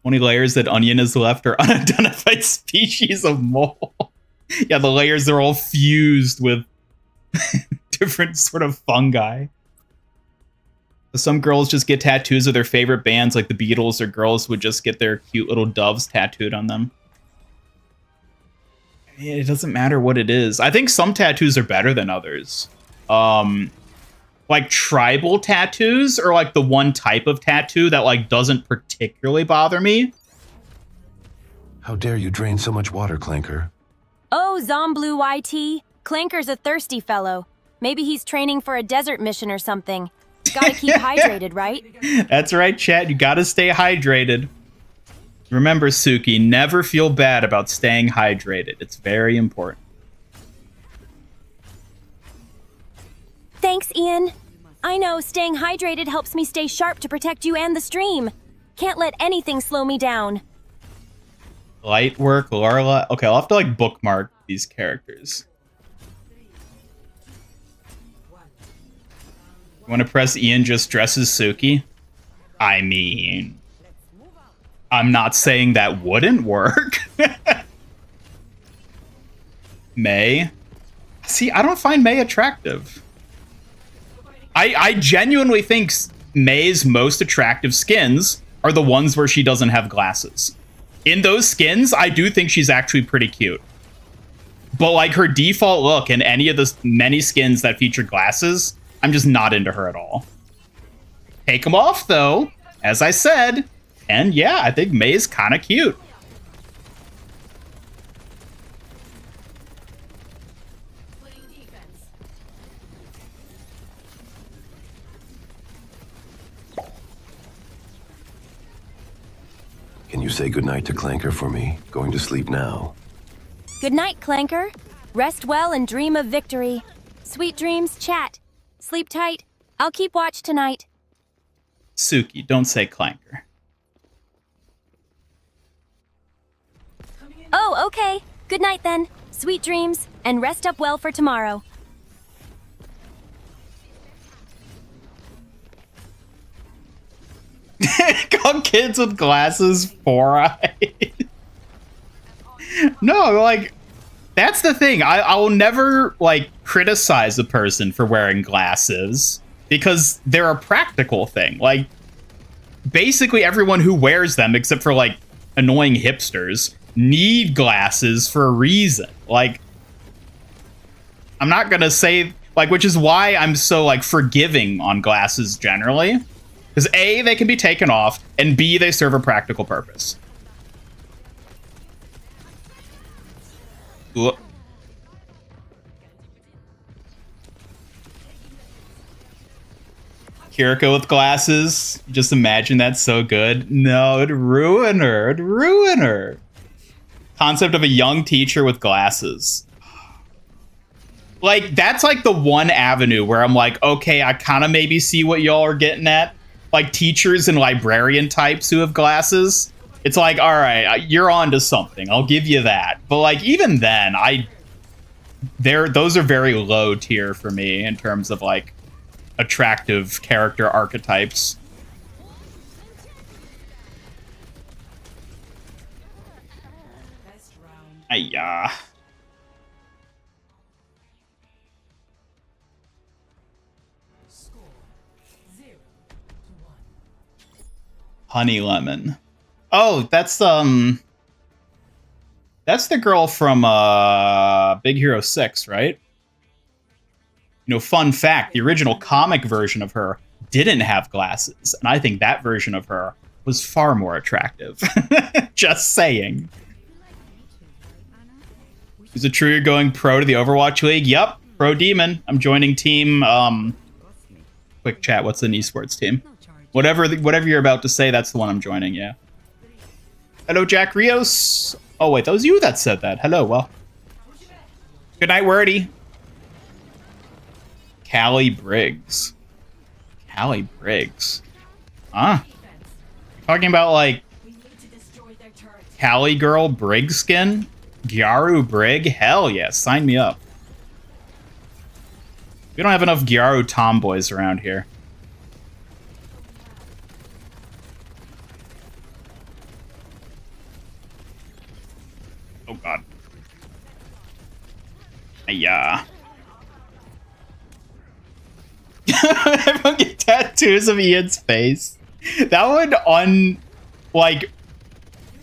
Only layers that Onion has left are unidentified species of mole. Yeah, the layers are all fused with different sort of fungi. Some girls just get tattoos of their favorite bands, like the Beatles, or girls would just get their cute little doves tattooed on them. It doesn't matter what it is. I think some tattoos are better than others. Like tribal tattoos are like the one type of tattoo that like doesn't particularly bother me. How dare you drain so much water, Clanker? Oh, Zomblue YT. Clanker's a thirsty fellow. Maybe he's training for a desert mission or something. Gotta keep hydrated, right? That's right, chat. You gotta stay hydrated. Remember, Suki, never feel bad about staying hydrated. It's very important. Thanks, Ian. I know staying hydrated helps me stay sharp to protect you and the stream. Can't let anything slow me down. Light work, Lorela. Okay, I'll have to like bookmark these characters. You want to press Ian just dresses Suki? I mean, I'm not saying that wouldn't work. May? See, I don't find May attractive. I genuinely think May's most attractive skins are the ones where she doesn't have glasses. In those skins, I do think she's actually pretty cute. But like her default look in any of the many skins that feature glasses, I'm just not into her at all. take them off, though, as I said. And yeah, I think May's kind of cute. Can you say goodnight to Clanker for me? Going to sleep now. Good night, Clanker. Rest well and dream of victory. Sweet dreams, chat. Sleep tight. I'll keep watch tonight. Suki, don't say Clanker. Oh, okay. Good night then. Sweet dreams, and rest up well for tomorrow. Call kids with glasses 4 eyes. No, like, that's the thing. I will never, like, criticize a person for wearing glasses because they're a practical thing. Like, basically everyone who wears them, except for, like, annoying hipsters, need glasses for a reason. Like, I'm not gonna say, like, which is why I'm so, like, forgiving on glasses generally. Because A, they can be taken off, and B, they serve a practical purpose. Ooh. Kiriko with glasses. Just imagine that's so good. No, it'd ruin her. It'd ruin her. Concept of a young teacher with glasses. Like, that's like the one avenue where I'm like, okay, I kind of maybe see what y'all are getting at. Like teachers and librarian types who have glasses. It's like, all right, you're on to something. I'll give you that. But like, even then, those are very low tier for me in terms of like attractive character archetypes. Ayah. Honey Lemon. Oh, that's the girl from Big Hero 6, right? You know, fun fact, the original comic version of her didn't have glasses, and I think that version of her was far more attractive. Just saying. Is it true you're going pro to the Overwatch League? Yep, pro D.Mon. I'm joining team, quick chat, what's an esports team? Whatever you're about to say, that's the one I'm joining, yeah. Hello, Jack Rios. Oh, wait, that was you that said that. Hello, well. Good night, Wordy. Callie Briggs. Callie Briggs. Huh? Talking about, like, Callie Girl Briggs skin? Gyaru Brig? Hell yeah, sign me up. We don't have enough Gyaru tomboys around here. Oh god. Yeah. Everyone get tattoos of Ian's face. That would like,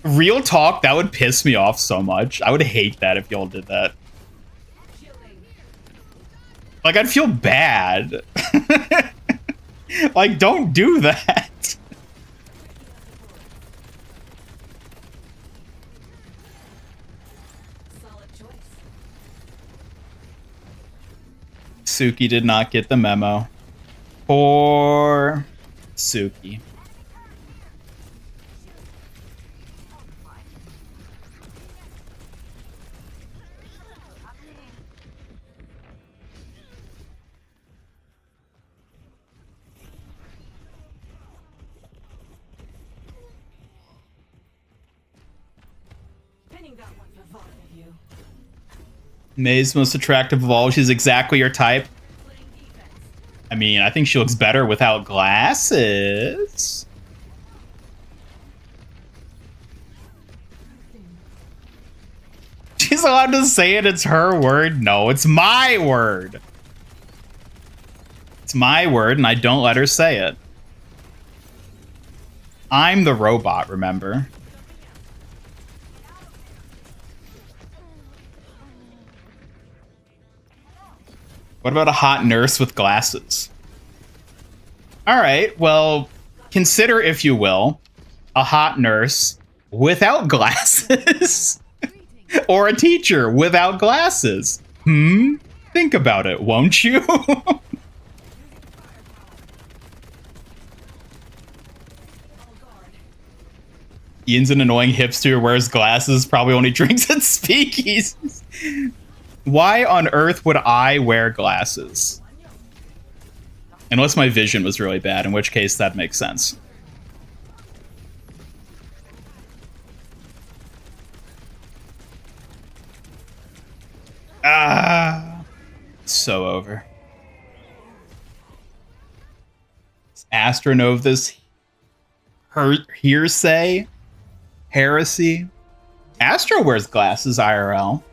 real talk, that would piss me off so much. I would hate that if y'all did that. Like, I'd feel bad. Like, don't do that. Suki did not get the memo. Poor Suki. May's most attractive of all. She's exactly your type. I mean, I think she looks better without glasses. She's allowed to say it. It's her word. No, it's my word. It's my word, and I don't let her say it. I'm the robot, remember? What about a hot nurse with glasses? All right, well, consider, if you will, a hot nurse without glasses or a teacher without glasses. Think about it, won't you? Ian's an annoying hipster who wears glasses, probably only drinks at speakeasies. Why on earth would I wear glasses? Unless my vision was really bad, in which case that makes sense. Ah, so over. Astronov this hearsay? Heresy? Astro wears glasses IRL.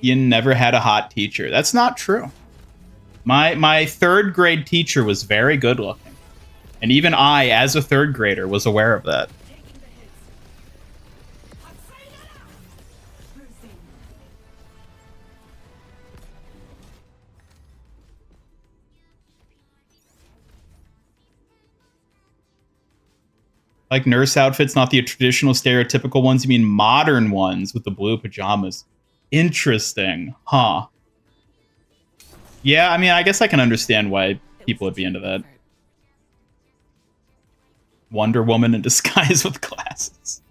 Ian never had a hot teacher. That's not true. My third grade teacher was very good looking. And even I, as a third grader, was aware of that. Like nurse outfits, not the traditional stereotypical ones. You mean modern ones with the blue pajamas. Interesting, huh? Yeah, I mean, I guess I can understand why people would be into that. Wonder Woman in disguise with glasses.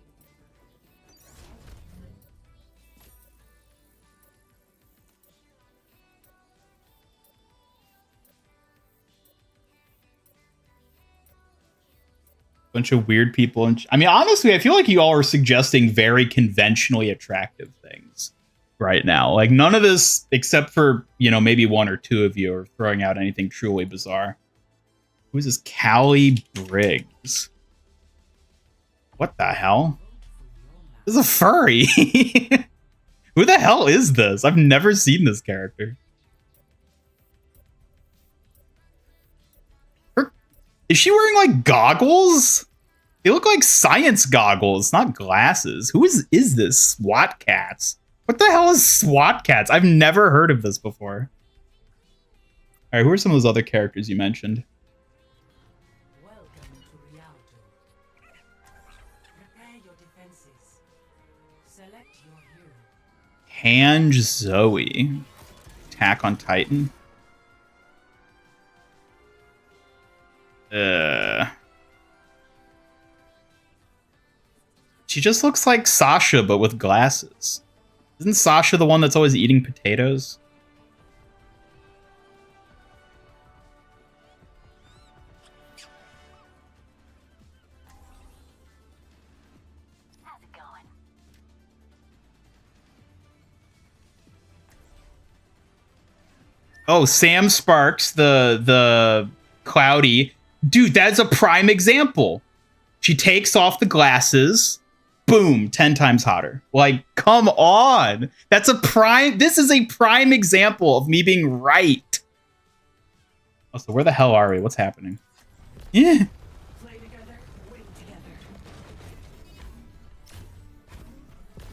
Bunch of weird people. And I mean, honestly, I feel like you all are suggesting very conventionally attractive things right now. Like none of this, except for, you know, maybe one or two of you are throwing out anything truly bizarre. Who is this? Callie Briggs. What the hell? This is a furry. Who the hell is this? I've never seen this character. Is she wearing like goggles? They look like science goggles, not glasses. Who is this? SWAT Cats. What the hell is SWAT Cats? I've never heard of this before. All right, who are some of those other characters you mentioned? Welcome to Rialto. Prepare your defenses. Select your hero. Hange Zoe. Attack on Titan. She just looks like Sasha, but with glasses. Isn't Sasha the one that's always eating potatoes? How's it going? Oh, Sam Sparks, the Cloudy. Dude, that's a prime example. She takes off the glasses. Boom, 10 times hotter. Like, come on. This is a prime example of me being right. Oh, so where the hell are we? What's happening? Yeah. Play together, win together.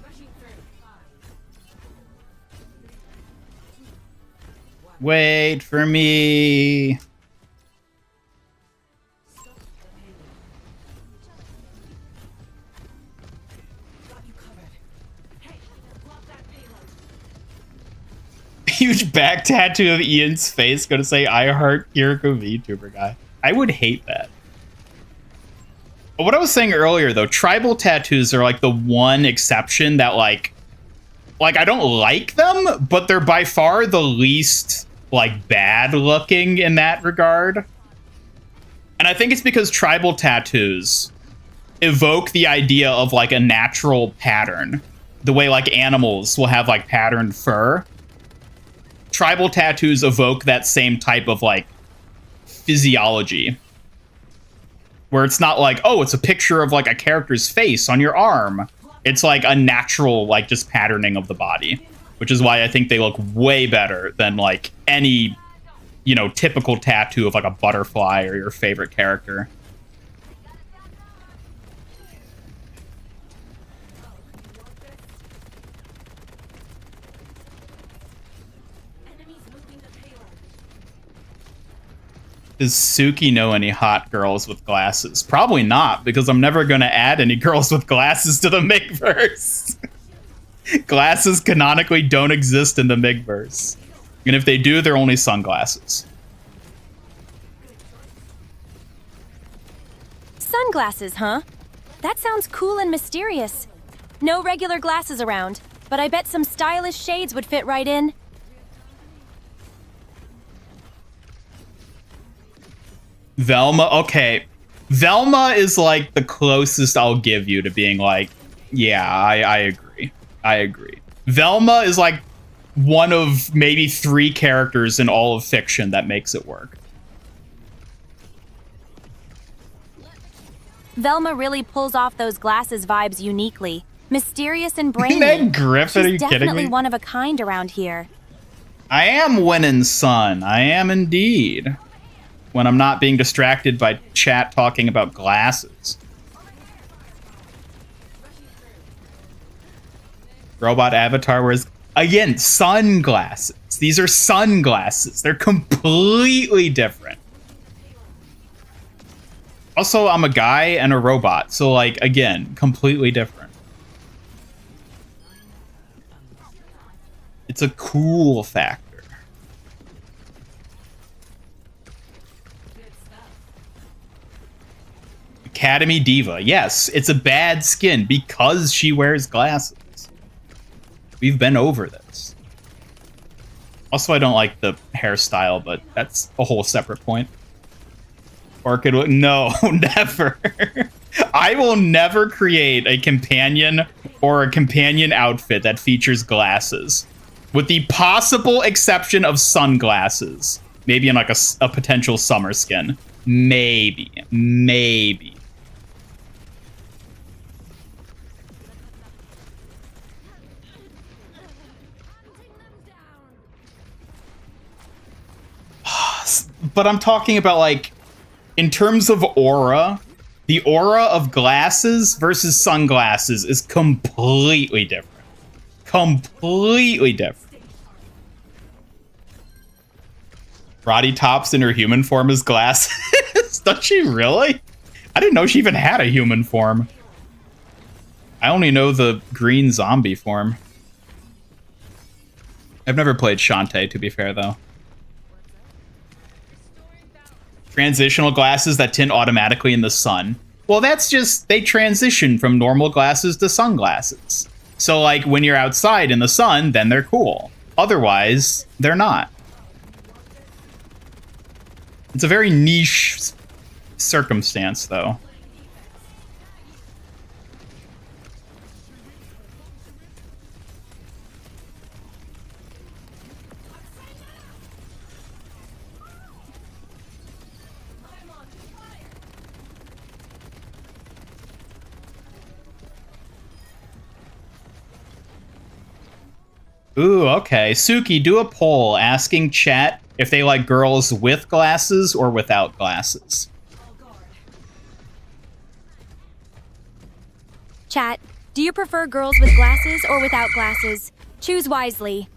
Rushing through. Wait for me. Huge back tattoo of Ian's face gonna say I heart Kiriko VTuber guy. I would hate that. But what I was saying earlier though, tribal tattoos are like the one exception that like I don't like them, but they're by far the least like bad looking in that regard. And I think it's because tribal tattoos evoke the idea of like a natural pattern. The way like animals will have like patterned fur. Tribal tattoos evoke that same type of like physiology where it's not like, oh, it's a picture of like a character's face on your arm. It's like a natural, like just patterning of the body, which is why I think they look way better than like any, you know, typical tattoo of like a butterfly or your favorite character. Does Suki know any hot girls with glasses? Probably not, because I'm never going to add any girls with glasses to the Migverse. Glasses canonically don't exist in the Migverse. And if they do, they're only sunglasses. Sunglasses, huh? That sounds cool and mysterious. No regular glasses around, but I bet some stylish shades would fit right in. Velma, okay. Velma is like the closest I'll give you to being like, yeah, I agree. I agree. Velma is like one of maybe 3 characters in all of fiction that makes it work. Velma really pulls off those glasses vibes uniquely. Mysterious and brainy. Meg Griffin, are you She's kidding definitely me? one of a kind around here. I am winning, son. I am indeed. When I'm not being distracted by chat talking about glasses. Robot avatar wears, again, sunglasses. These are sunglasses. They're completely different. Also, I'm a guy and a robot. So, like, again, completely different. It's a cool factor. Academy Diva. Yes, it's a bad skin because she wears glasses. We've been over this. Also, I don't like the hairstyle, but that's a whole separate point. Orchid, no, never. I will never create a companion or a companion outfit that features glasses. With the possible exception of sunglasses. Maybe in like a potential summer skin. Maybe. Maybe. But I'm talking about, like, in terms of aura, the aura of glasses versus sunglasses is completely different. Completely different. Roddy Tops in her human form is glasses. Does she really? I didn't know she even had a human form. I only know the green zombie form. I've never played Shantae, to be fair, though. Transitional glasses that tint automatically in the sun. Well, that's just, they transition from normal glasses to sunglasses. So, like, when you're outside in the sun, then they're cool. Otherwise, they're not. It's a very niche circumstance, though. Ooh, okay. Suki, do a poll asking chat if they like girls with glasses or without glasses. Chat, do you prefer girls with glasses or without glasses? Choose wisely.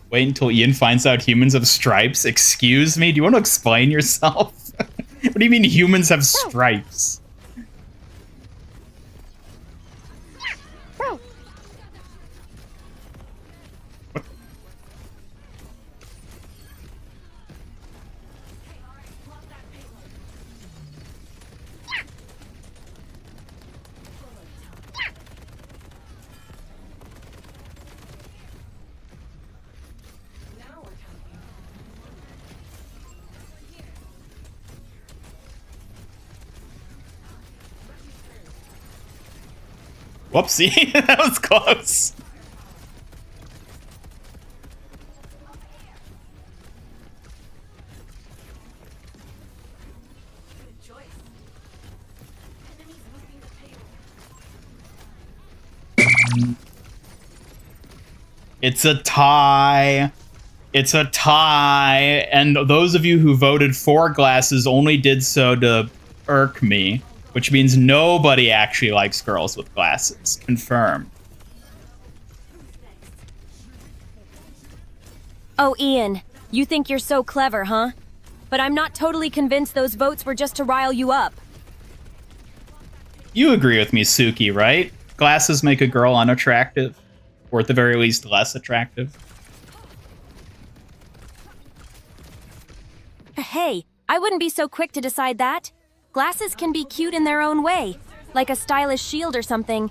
Wait until Ian finds out humans have stripes. Excuse me? Do you want to explain yourself? What do you mean humans have stripes? Whoopsie, that was close. It's a tie. It's a tie. And those of you who voted for glasses only did so to irk me. Which means nobody actually likes girls with glasses. Confirmed. Oh, Ian, you think you're so clever, huh? but I'm not totally convinced those votes were just to rile you up. You agree with me, Suki, right? Glasses make a girl unattractive, or at the very least, less attractive. Hey, I wouldn't be so quick to decide that. Glasses can be cute in their own way, like a stylish shield or something.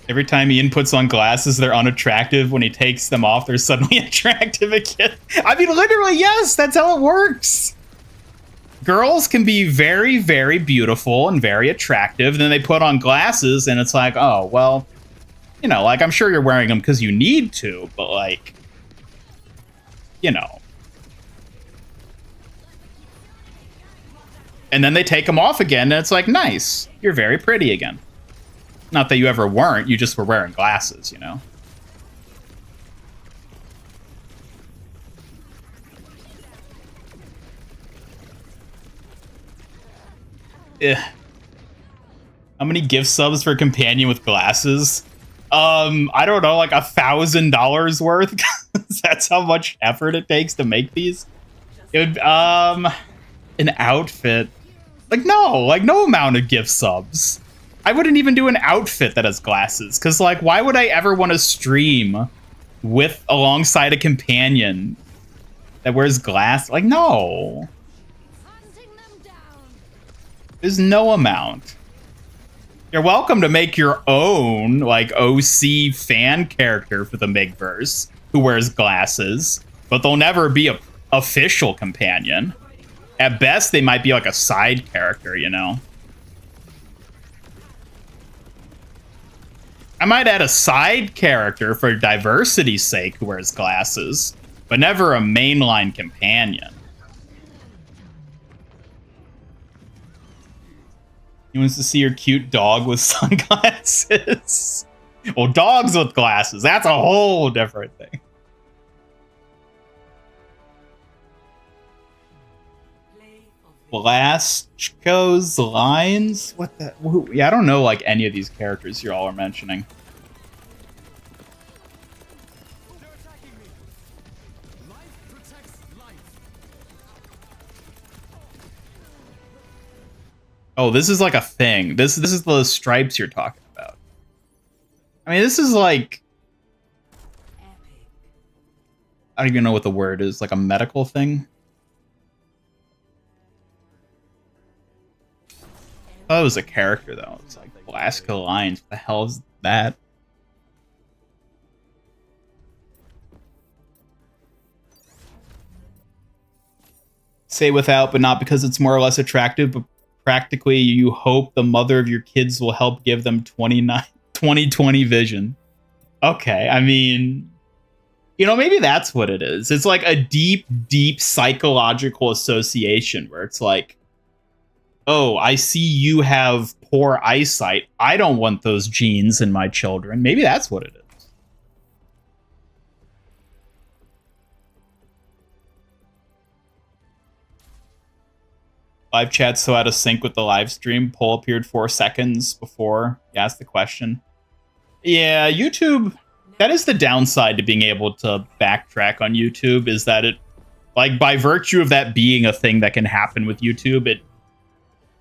Every time Ian puts on glasses, they're unattractive. When he takes them off, they're suddenly attractive again. I mean, literally, yes, that's how it works. Girls can be very, very beautiful and very attractive. Then they put on glasses, and it's like, oh, well, you know, like, I'm sure you're wearing them because you need to, but, like, you know. And then they take them off again, and it's like, nice, you're very pretty again. Not that you ever weren't, you just were wearing glasses, you know? Ugh. How many gift subs for a companion with glasses? I don't know, like $1,000 worth? That's how much effort it takes to make these? It would, an outfit. Like, no amount of gift subs. I wouldn't even do an outfit that has glasses, because, like, why would I ever want to stream with alongside a companion that wears glass? Like, no. There's no amount. You're welcome to make your own, like, OC fan character for the Migverse who wears glasses, but they'll never be a official companion. At best, they might be like a side character, you know? I might add a side character for diversity's sake who wears glasses, but never a mainline companion. He wants to see your cute dog with sunglasses. Well, dogs with glasses, that's a whole different thing. Blasco's lines? What the? Who, yeah, I don't know like any of these characters you all are mentioning. Oh, this is like a thing. This is the stripes you're talking about. I mean, this is like, I don't even know what the word is. Like a medical thing. I thought it was a character though. It's like Blasco lines. What the hell is that? Say without, but not because it's more or less attractive, but practically you hope the mother of your kids will help give them 20/20 vision. Okay, I mean, you know, maybe that's what it is. It's like a deep, deep psychological association where it's like, oh, I see you have poor eyesight. I don't want those genes in my children. Maybe that's what it is. Live chat's so out of sync with the live stream. Poll appeared 4 seconds before you asked the question. Yeah, YouTube, that is the downside to being able to backtrack on YouTube, is that it, like, by virtue of that being a thing that can happen with YouTube, it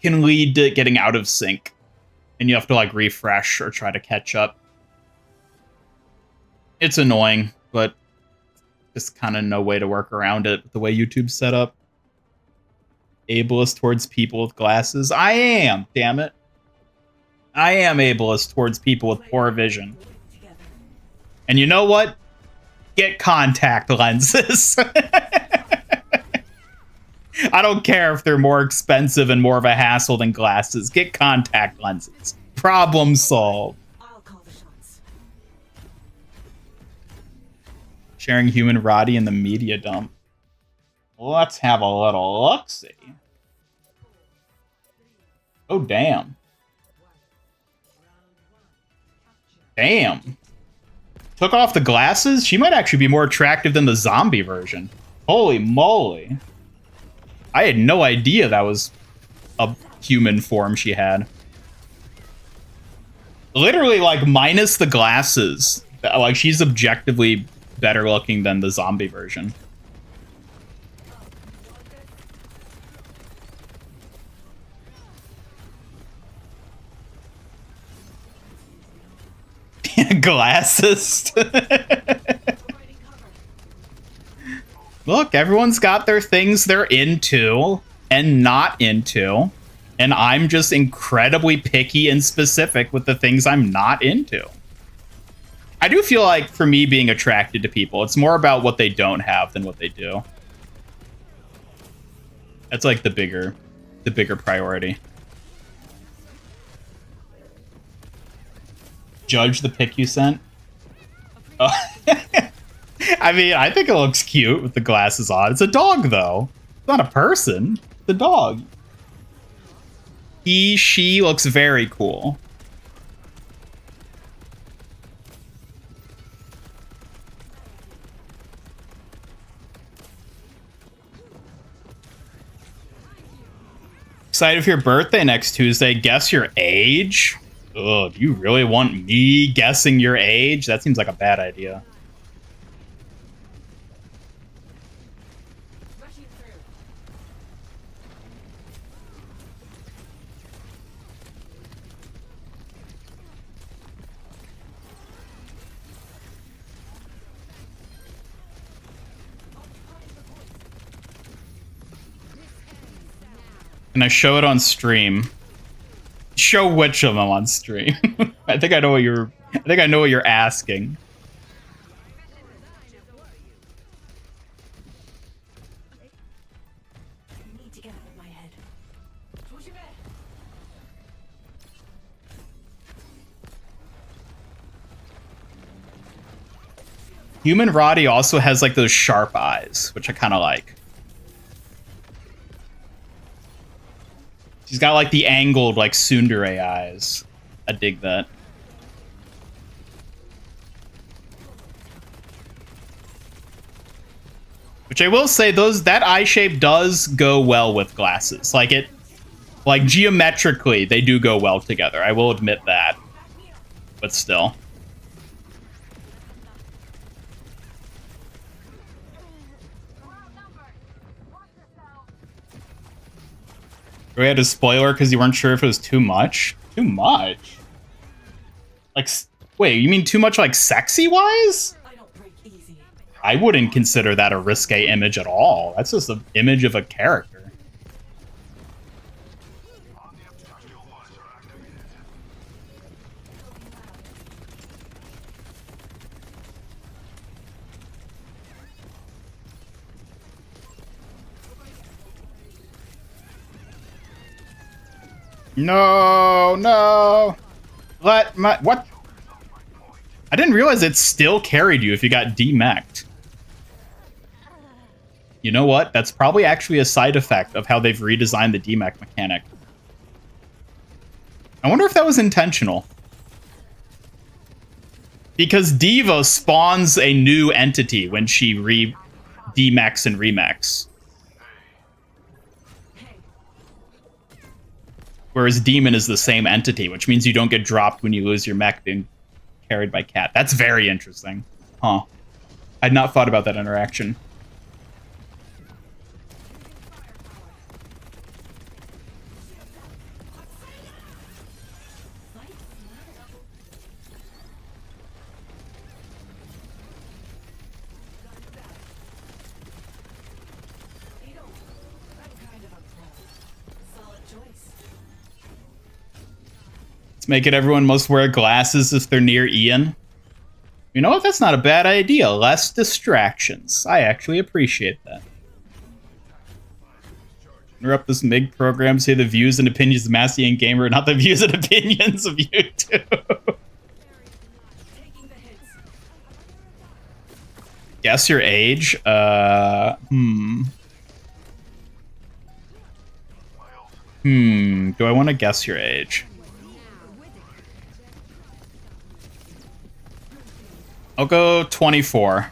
can lead to getting out of sync, and you have to like refresh or try to catch up. It's annoying, but just kind of no way to work around it with the way YouTube's set up. Ableist towards people with glasses. I am, damn it. I am ableist towards people with poor vision. And you know what? Get contact lenses. I don't care if they're more expensive and more of a hassle than glasses. Get contact lenses. Problem solved. I'll call the shots. Sharing human Roddy in the media dump. Let's have a little look-see. Oh, damn. Damn. Took off the glasses? She might actually be more attractive than the zombie version. Holy moly. I had no idea that was a human form she had. Literally, like, minus the glasses. Like, she's objectively better looking than the zombie version. glasses. Look, everyone's got their things they're into and not into. And I'm just incredibly picky and specific with the things I'm not into. I do feel like for me being attracted to people, it's more about what they don't have than what they do. That's like the bigger priority. Judge the pic you sent? Oh. I mean, I think it looks cute with the glasses on. It's a dog, though. It's not a person. It's a dog. She looks very cool. Excited for your birthday next Tuesday. Guess your age? Ugh, do you really want me guessing your age? That seems like a bad idea. Can I show it on stream? Show which of them on stream? I think I know what you're asking. Human Roddy also has like those sharp eyes, which I kind of like. She's got like the angled like tsundere eyes. I dig that. Which I will say, that eye shape does go well with glasses. Like geometrically, they do go well together. I will admit that. But still. We had a spoiler because you weren't sure if it was too much? Too much? Like, wait, you mean too much like sexy-wise? I wouldn't consider that a risque image at all. That's just an image of a character. No, no. What? I didn't realize it still carried you if you got demeched. You know what? That's probably actually a side effect of how they've redesigned the demech mechanic. I wonder if that was intentional. Because Diva spawns a new entity when she demechs and remechs. Whereas Demon is the same entity, which means you don't get dropped when you lose your mech being carried by Cat. That's very interesting. Huh. I'd not thought about that interaction. Let's make it everyone must wear glasses if they're near Ian. You know what? That's not a bad idea. Less distractions. I actually appreciate that. Interrupt this MIG program. Say the views and opinions of Massey and Gamer, not the views and opinions of YouTube. Guess your age? Do I want to guess your age? I'll go 24.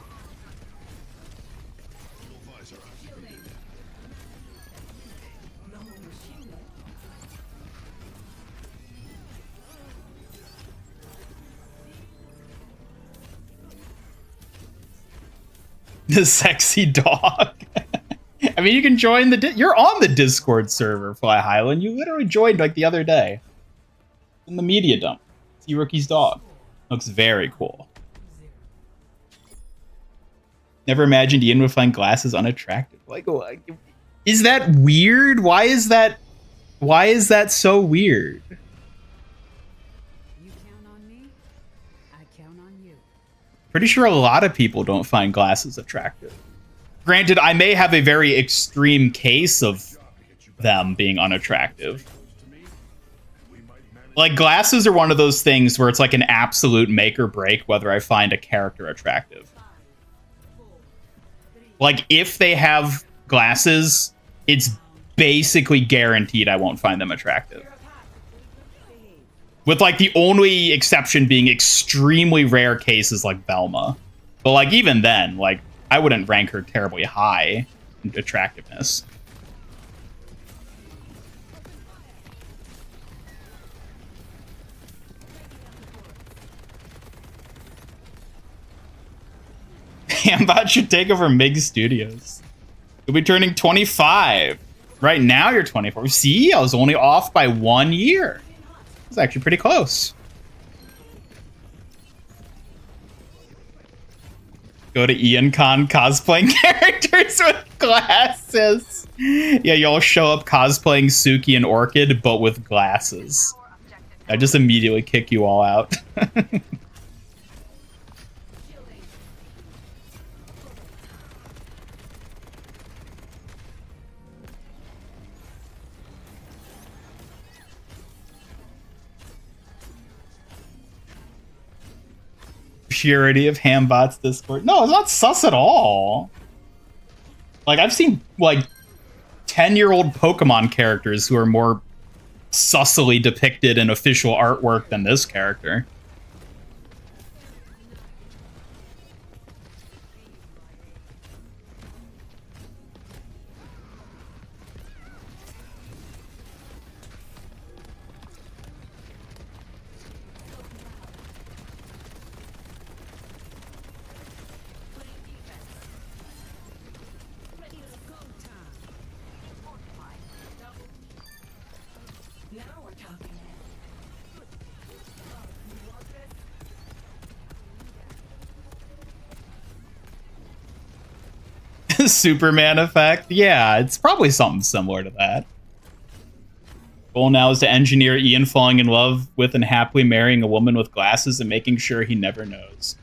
The sexy dog. I mean, you can join the... You're on the Discord server, Fly Highland. You literally joined like the other day. In the media dump. See Rookie's dog. Looks very cool. Never imagined Ian would find glasses unattractive. Like, is that weird? Why is that so weird? You count on me, I count on you. Pretty sure a lot of people don't find glasses attractive. Granted, I may have a very extreme case of them being unattractive. Like, glasses are one of those things where it's like an absolute make or break whether I find a character attractive. Like, if they have glasses, it's basically guaranteed I won't find them attractive. With, like, the only exception being extremely rare cases like Velma. But, like, even then, like, I wouldn't rank her terribly high in attractiveness. Ambot should take over Mig Studios. You'll be turning 25. Right now you're 24. See, I was only off by 1 year. It's actually pretty close. Go to IanCon cosplaying characters with glasses. Yeah, y'all show up cosplaying Suki and Orchid, but with glasses. I just immediately kick you all out. Purity of Hambot's Discord. No, it's not sus at all. Like, I've seen, like, 10-year-old Pokemon characters who are more sussily depicted in official artwork than this character. Superman effect? Yeah, it's probably something similar to that. Goal now is to engineer Ian falling in love with and happily marrying a woman with glasses and making sure he never knows.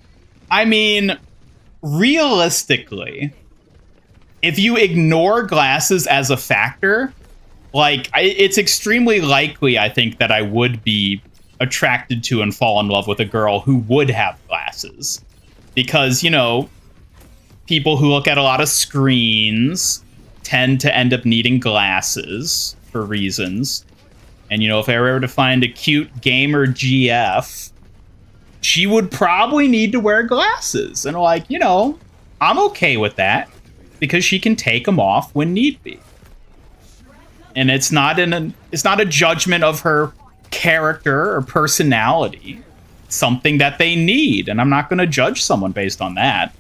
I mean, realistically, if you ignore glasses as a factor, like, it's extremely likely, I think, that I would be attracted to and fall in love with a girl who would have glasses. Because, you know, people who look at a lot of screens tend to end up needing glasses for reasons. And, you know, if I were to find a cute gamer GF, she would probably need to wear glasses. And, like, you know, I'm okay with that because she can take them off when need be. And it's not a judgment of her character or personality. It's something that they need, and I'm not going to judge someone based on that.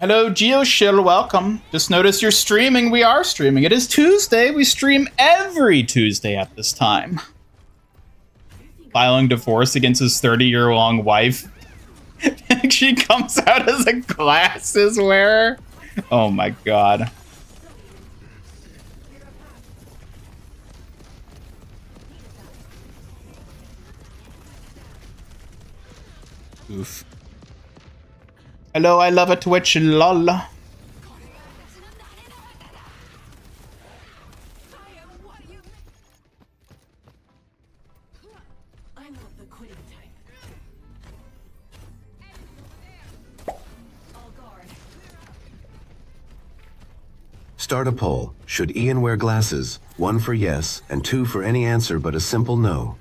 Hello, GeoShill, welcome. Just noticed you're streaming. We are streaming. It is Tuesday. We stream every Tuesday at this time. Filing divorce against his 30-year-long wife. She comes out as a glasses wearer. Oh my god. Oof. Hello, I love a Twitch, lol. Start a poll. Should Ian wear glasses? 1 for yes, and 2 for any answer but a simple no.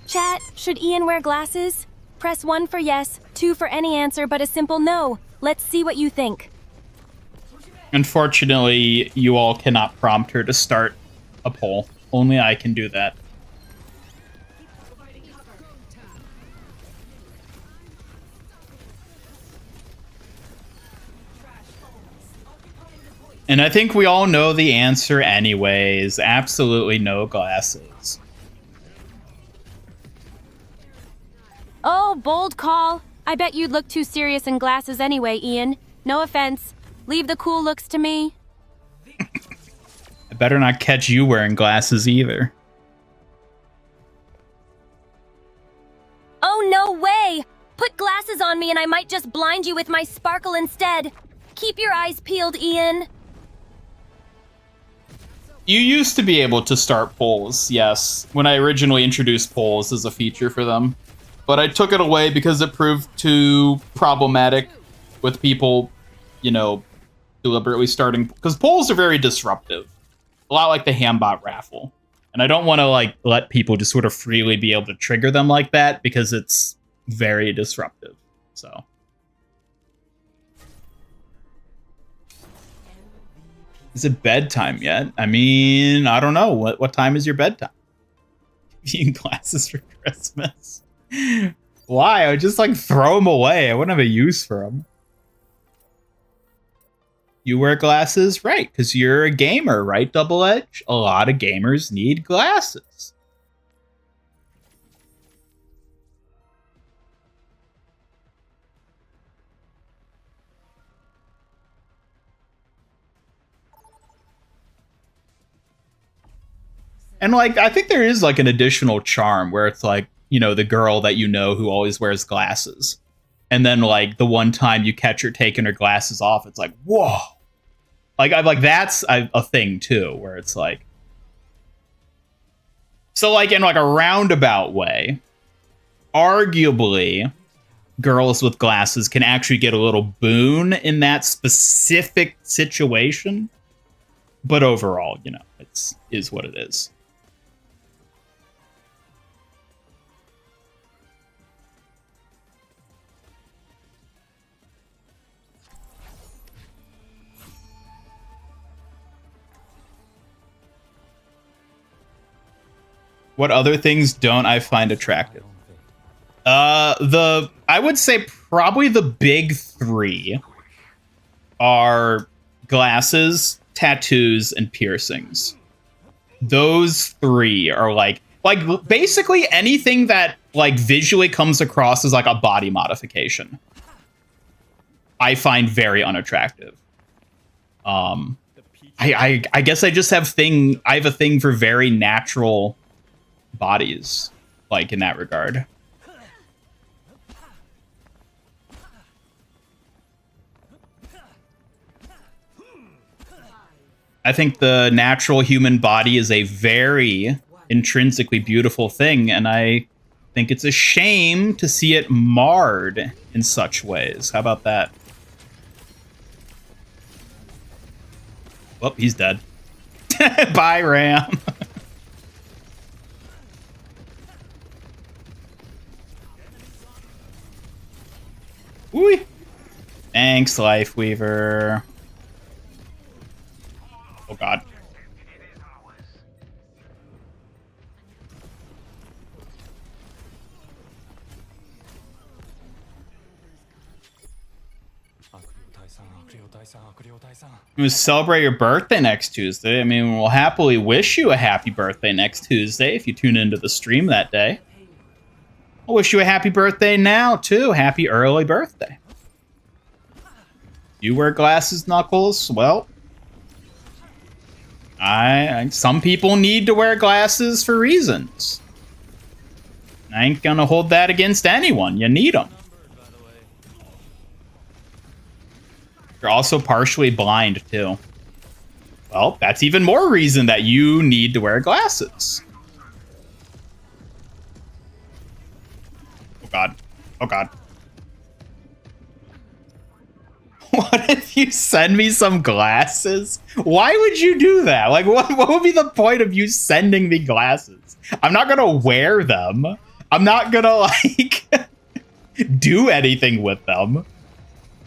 Chat, should Ian wear glasses? Press 1 for yes, 2 for any answer but a simple no. Let's see what you think. Unfortunately, you all cannot prompt her to start a poll. Only I can do that. And I think we all know the answer anyways. Absolutely no glasses. Oh, bold call. I bet you'd look too serious in glasses anyway, Ian. No offense. Leave the cool looks to me. I better not catch you wearing glasses either. Oh, no way! Put glasses on me and I might just blind you with my sparkle instead. Keep your eyes peeled, Ian. You used to be able to start polls, yes, when I originally introduced polls as a feature for them. But I took it away because it proved too problematic with people, you know, deliberately starting... Because polls are very disruptive. A lot like the Hambot raffle. And I don't want to, like, let people just sort of freely be able to trigger them like that because it's very disruptive. So... Is it bedtime yet? I mean, I don't know. What time is your bedtime? Eating glasses for Christmas. Why? I would just like throw them away. I wouldn't have a use for them. You wear glasses? Right, because you're a gamer, right, Double Edge? A lot of gamers need glasses. And, like, I think there is, like, an additional charm where it's, like, you know, the girl that you know who always wears glasses. And then, like, the one time you catch her taking her glasses off, it's like, whoa. Like, that's a thing, too, where it's, like... So, like, in, like, a roundabout way, arguably, girls with glasses can actually get a little boon in that specific situation. But overall, you know, is what it is. What other things don't I find attractive? I would say probably the big three are glasses, tattoos, and piercings. Those three are like basically anything that like visually comes across as like a body modification. I find very unattractive. I guess I just have a thing for very natural bodies, like in that regard. I think the natural human body is a very intrinsically beautiful thing, and I think it's a shame to see it marred in such ways. How about that? Well, he's dead. Bye, Ram. Ooh. Thanks, Life Weaver. Oh god. You celebrate your birthday next Tuesday. I mean, we'll happily wish you a happy birthday next Tuesday if you tune into the stream that day. I'll wish you a happy birthday now, too. Happy early birthday. You wear glasses, Knuckles? Well, some people need to wear glasses for reasons. I ain't gonna hold that against anyone. You need them. You're also partially blind, too. Well, that's even more reason that you need to wear glasses. Oh, God. Oh, God. What if you send me some glasses? Why would you do that? Like, what would be the point of you sending me glasses? I'm not gonna wear them. I'm not gonna, like, do anything with them.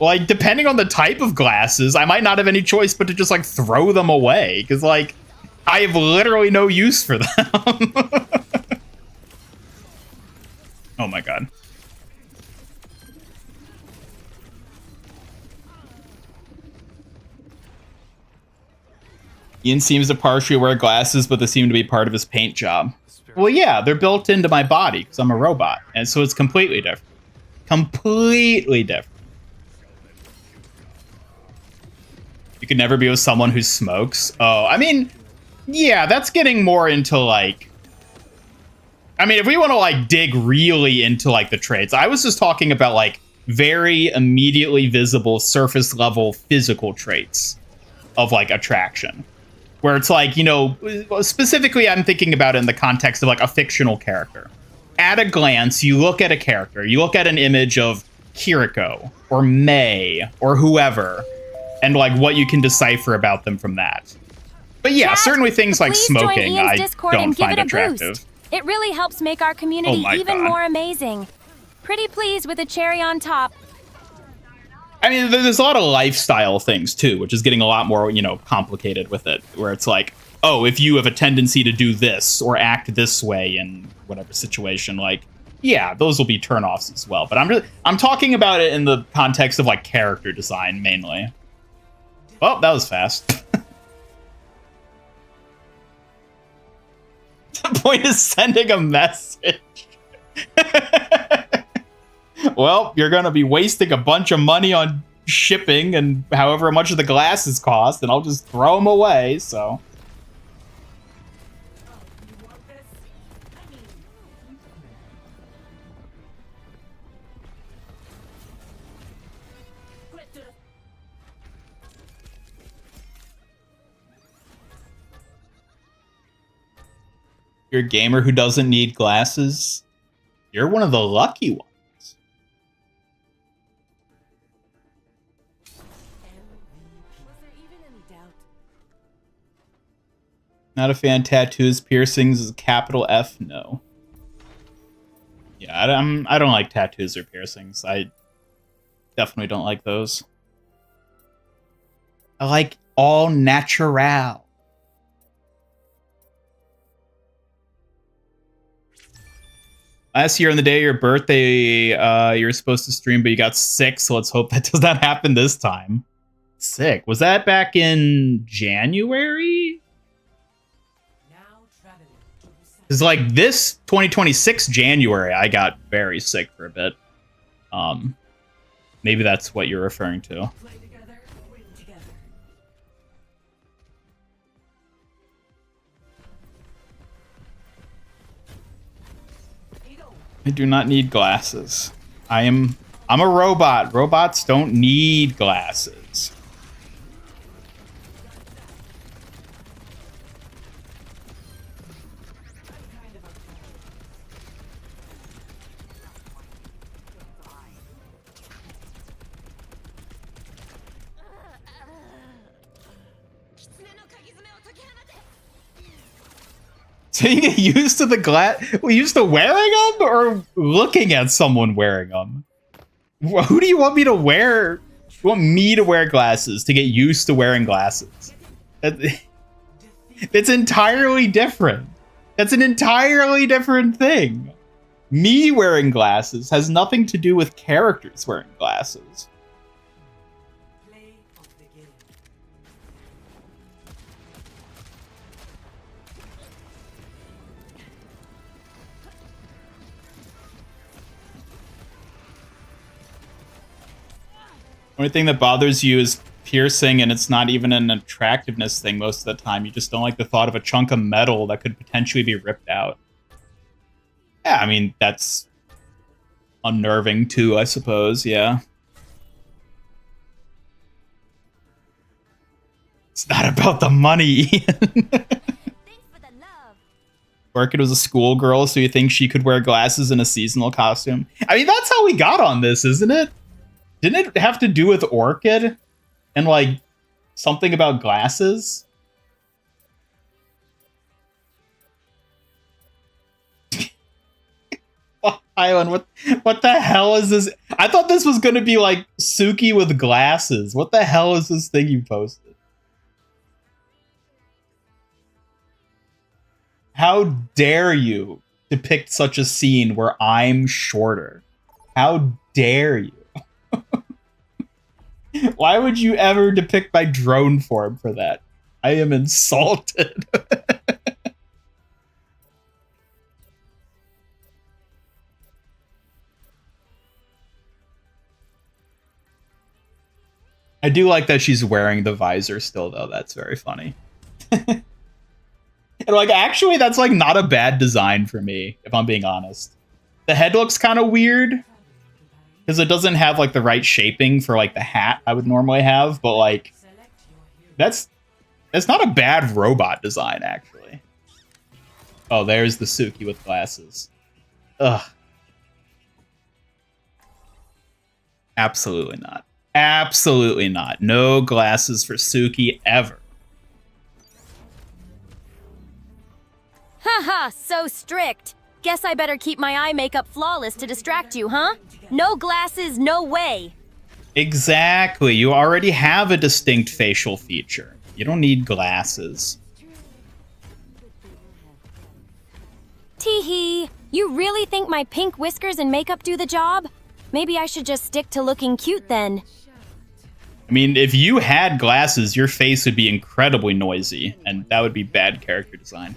Like, depending on the type of glasses, I might not have any choice but to just, like, throw them away. Because, like, I have literally no use for them. Oh, my God. Ian seems to partially wear glasses, but they seem to be part of his paint job. Well, yeah, they're built into my body because I'm a robot, and so it's completely different. Completely different. You could never be with someone who smokes. Oh, I mean, yeah, that's getting more into like... I mean, if we want to like dig really into like the traits, I was just talking about like very immediately visible surface level physical traits of like attraction. Where it's like, you know, specifically I'm thinking about it in the context of like a fictional character. At a glance, you look at a character, you look at an image of Kiriko or Mei or whoever, and like what you can decipher about them from that. But yeah, Chat, certainly things like please join smoking Ian's I Discord don't and give find it a attractive. boost. It really helps make our community Oh my even God. more amazing. Pretty pleased with a cherry on top. I mean, there's a lot of lifestyle things too, which is getting a lot more, you know, complicated with it, where it's like, oh, if you have a tendency to do this or act this way in whatever situation, like, yeah, those will be turnoffs as well. But I'm talking about it in the context of like character design mainly. Well, that was fast. The point is sending a message. Well, you're going to be wasting a bunch of money on shipping and however much of the glasses cost, and I'll just throw them away, so. You're a gamer who doesn't need glasses. You're one of the lucky ones. Not a fan. Tattoos, piercings is a capital F. No. Yeah, I don't like tattoos or piercings. I definitely don't like those. I like all natural. Last year on the day of your birthday, you were supposed to stream, but you got sick, so let's hope that does not happen this time. Sick. Was that back in January? Because like this 2026 January, I got very sick for a bit. Maybe that's what you're referring to. I do not need glasses. I'm a robot. Robots don't need glasses. So you get used to the used to wearing them or looking at someone wearing them? Who do you want me to wear? You want me to wear glasses to get used to wearing glasses? It's entirely different. That's an entirely different thing. Me wearing glasses has nothing to do with characters wearing glasses. Only thing that bothers you is piercing, and it's not even an attractiveness thing most of the time. You just don't like the thought of a chunk of metal that could potentially be ripped out. Yeah, I mean, that's unnerving too, I suppose, yeah. It's not about the money, Ian. Orchid was a schoolgirl, so you think she could wear glasses in a seasonal costume? I mean, that's how we got on this, isn't it? Didn't it have to do with Orchid? And, like, something about glasses? Island, what the hell is this? I thought this was going to be, like, Suki with glasses. What the hell is this thing you posted? How dare you depict such a scene where I'm shorter? How dare you? Why would you ever depict my drone form for that? I am insulted. I do like that she's wearing the visor still, though. That's very funny. And like, actually, that's like not a bad design for me, if I'm being honest. The head looks kind of weird because it doesn't have like the right shaping for like the hat I would normally have, but like that's not a bad robot design, actually. Oh, there's the Suki with glasses. Ugh. Absolutely not. Absolutely not. No glasses for Suki ever. Haha, so strict. Guess I better keep my eye makeup flawless to distract you, huh? No glasses, no way. Exactly. You already have a distinct facial feature. You don't need glasses. Teehee, you really think my pink whiskers and makeup do the job? Maybe I should just stick to looking cute then. I mean, if you had glasses, your face would be incredibly noisy, and that would be bad character design.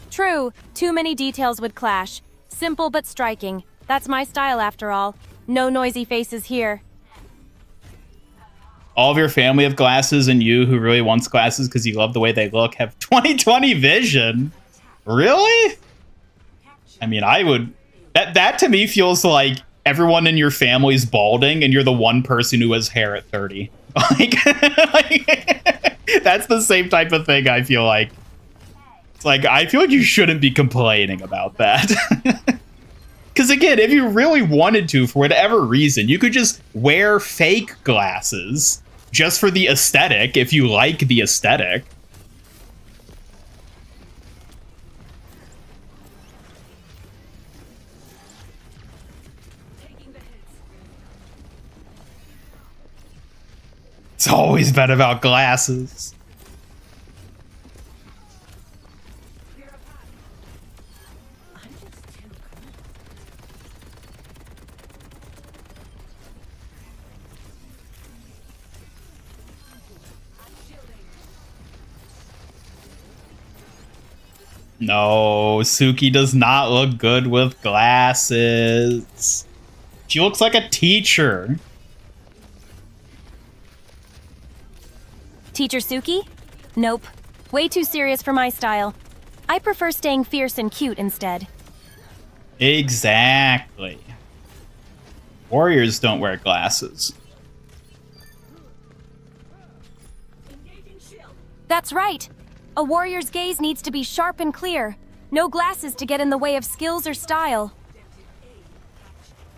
True, too many details would clash. Simple but striking. That's my style after all. No noisy faces here. All of your family have glasses, and you, who really wants glasses because you love the way they look, have 20/20 vision? Really? I mean, I would... That to me feels like everyone in your family's balding, and you're the one person who has hair at 30. Like, that's the same type of thing, I feel like. It's like, I feel like you shouldn't be complaining about that. Because again, if you really wanted to, for whatever reason, you could just wear fake glasses just for the aesthetic, if you like the aesthetic. It's always been about glasses. No, Suki does not look good with glasses. She looks like a teacher. Teacher Suki? Nope. Way too serious for my style. I prefer staying fierce and cute instead. Exactly. Warriors don't wear glasses. That's right. A warrior's gaze needs to be sharp and clear. No glasses to get in the way of skills or style.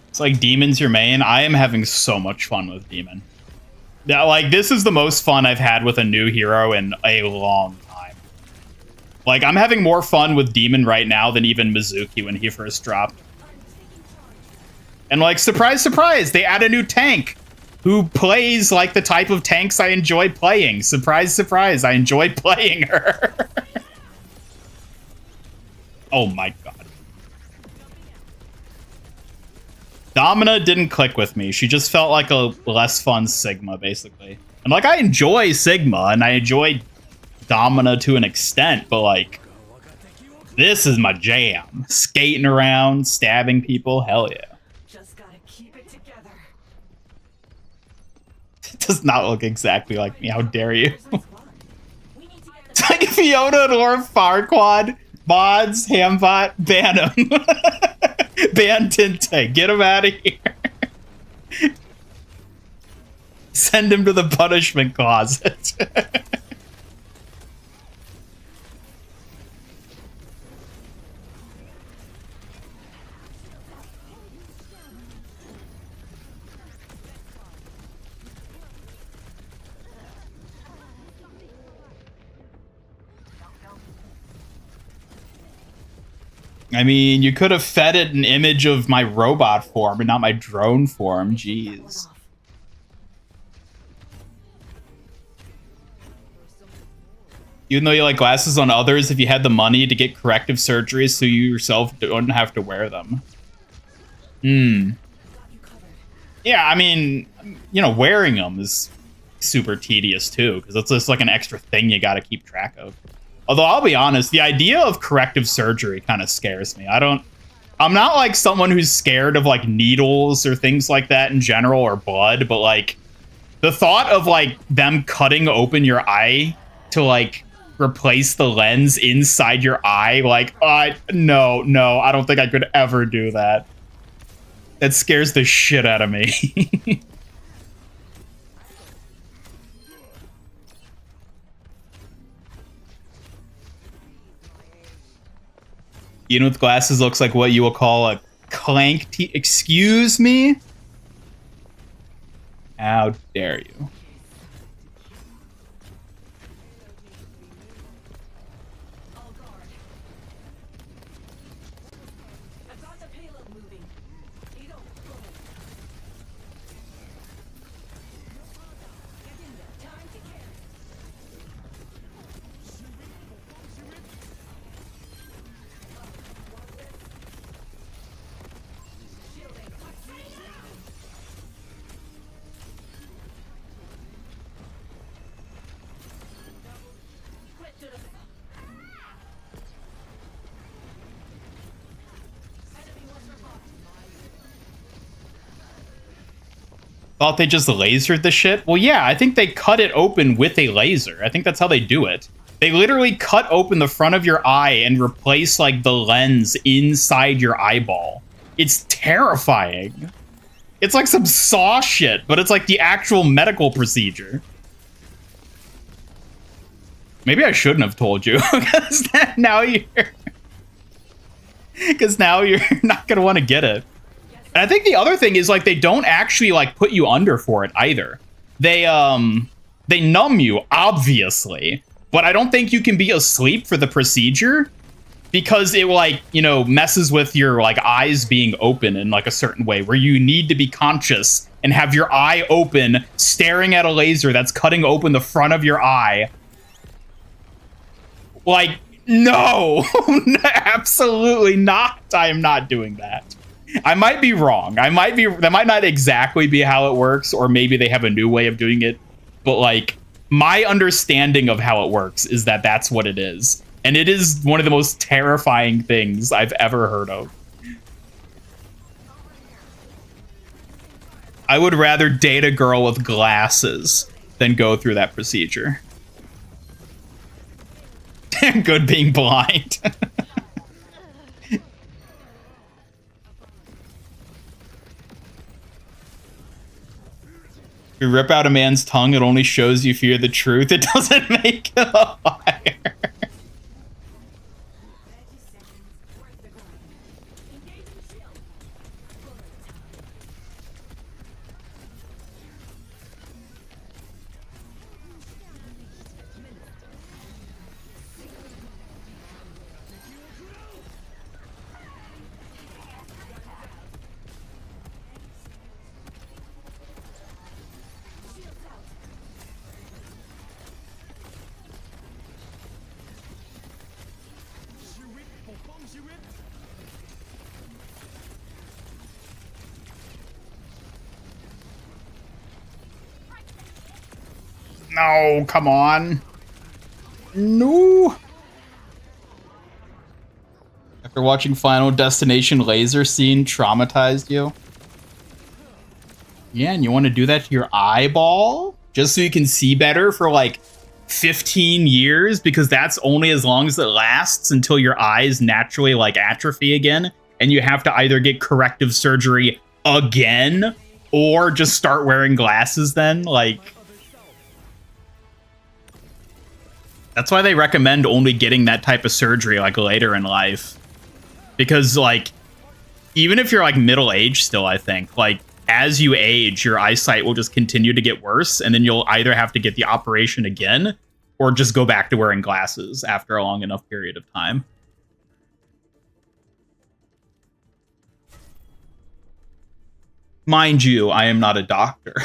It's like D.Mon's your main. I am having so much fun with D.Mon. Yeah, like, this is the most fun I've had with a new hero in a long time. Like, I'm having more fun with D.Mon right now than even Mizuki when he first dropped. And like, surprise, surprise, they add a new tank who plays like the type of tanks I enjoy playing. Surprise, surprise, I enjoy playing her. Oh my god. Domina didn't click with me. She just felt like a less fun Sigma, basically. And like, I enjoy Sigma, and I enjoy Domina to an extent, but like, this is my jam. Skating around, stabbing people, hell yeah. Just gotta keep it together. It does not look exactly like me, how dare you. It's like Fiona and Laura Farquaad, mods, Hambot, ban him. Ban Tinte, get him out of here. Send him to the punishment closet. I mean, you could have fed it an image of my robot form and not my drone form. Jeez. Even though you like glasses on others, if you had the money to get corrective surgeries so you yourself don't have to wear them. Yeah, I mean, you know, wearing them is super tedious too, because it's just like an extra thing you got to keep track of. Although I'll be honest, the idea of corrective surgery kind of scares me. I'm not like someone who's scared of like needles or things like that in general, or blood, but like the thought of like them cutting open your eye to like replace the lens inside your eye, like, no, I don't think I could ever do that. That scares the shit out of me. Ian with glasses looks like what you will call a clank excuse me? How dare you? Thought they just lasered the shit? Well, yeah, I think they cut it open with a laser. I think that's how they do it. They literally cut open the front of your eye and replace, like, the lens inside your eyeball. It's terrifying. It's like some Saw shit, but it's like the actual medical procedure. Maybe I shouldn't have told you, because now you're not going to want to get it. And I think the other thing is, like, they don't actually, like, put you under for it either. They numb you, obviously, but I don't think you can be asleep for the procedure because it, like, you know, messes with your, like, eyes being open in, like, a certain way where you need to be conscious and have your eye open, staring at a laser that's cutting open the front of your eye. Like, no, absolutely not. I am not doing that. I might be wrong. That might not exactly be how it works, or maybe they have a new way of doing it. But like, my understanding of how it works is that that's what it is. And it is one of the most terrifying things I've ever heard of. I would rather date a girl with glasses than go through that procedure. Good being blind. If you rip out a man's tongue, it only shows you fear the truth. It doesn't make it a liar. No, come on. No. After watching Final Destination laser scene traumatized you? Yeah, and you want to do that to your eyeball? Just so you can see better for like 15 years? Because that's only as long as it lasts until your eyes naturally like atrophy again. And you have to either get corrective surgery again or just start wearing glasses then. Like, that's why they recommend only getting that type of surgery like later in life. Because like, even if you're like middle-aged still, I think, like as you age, your eyesight will just continue to get worse. And then you'll either have to get the operation again or just go back to wearing glasses after a long enough period of time. Mind you, I am not a doctor.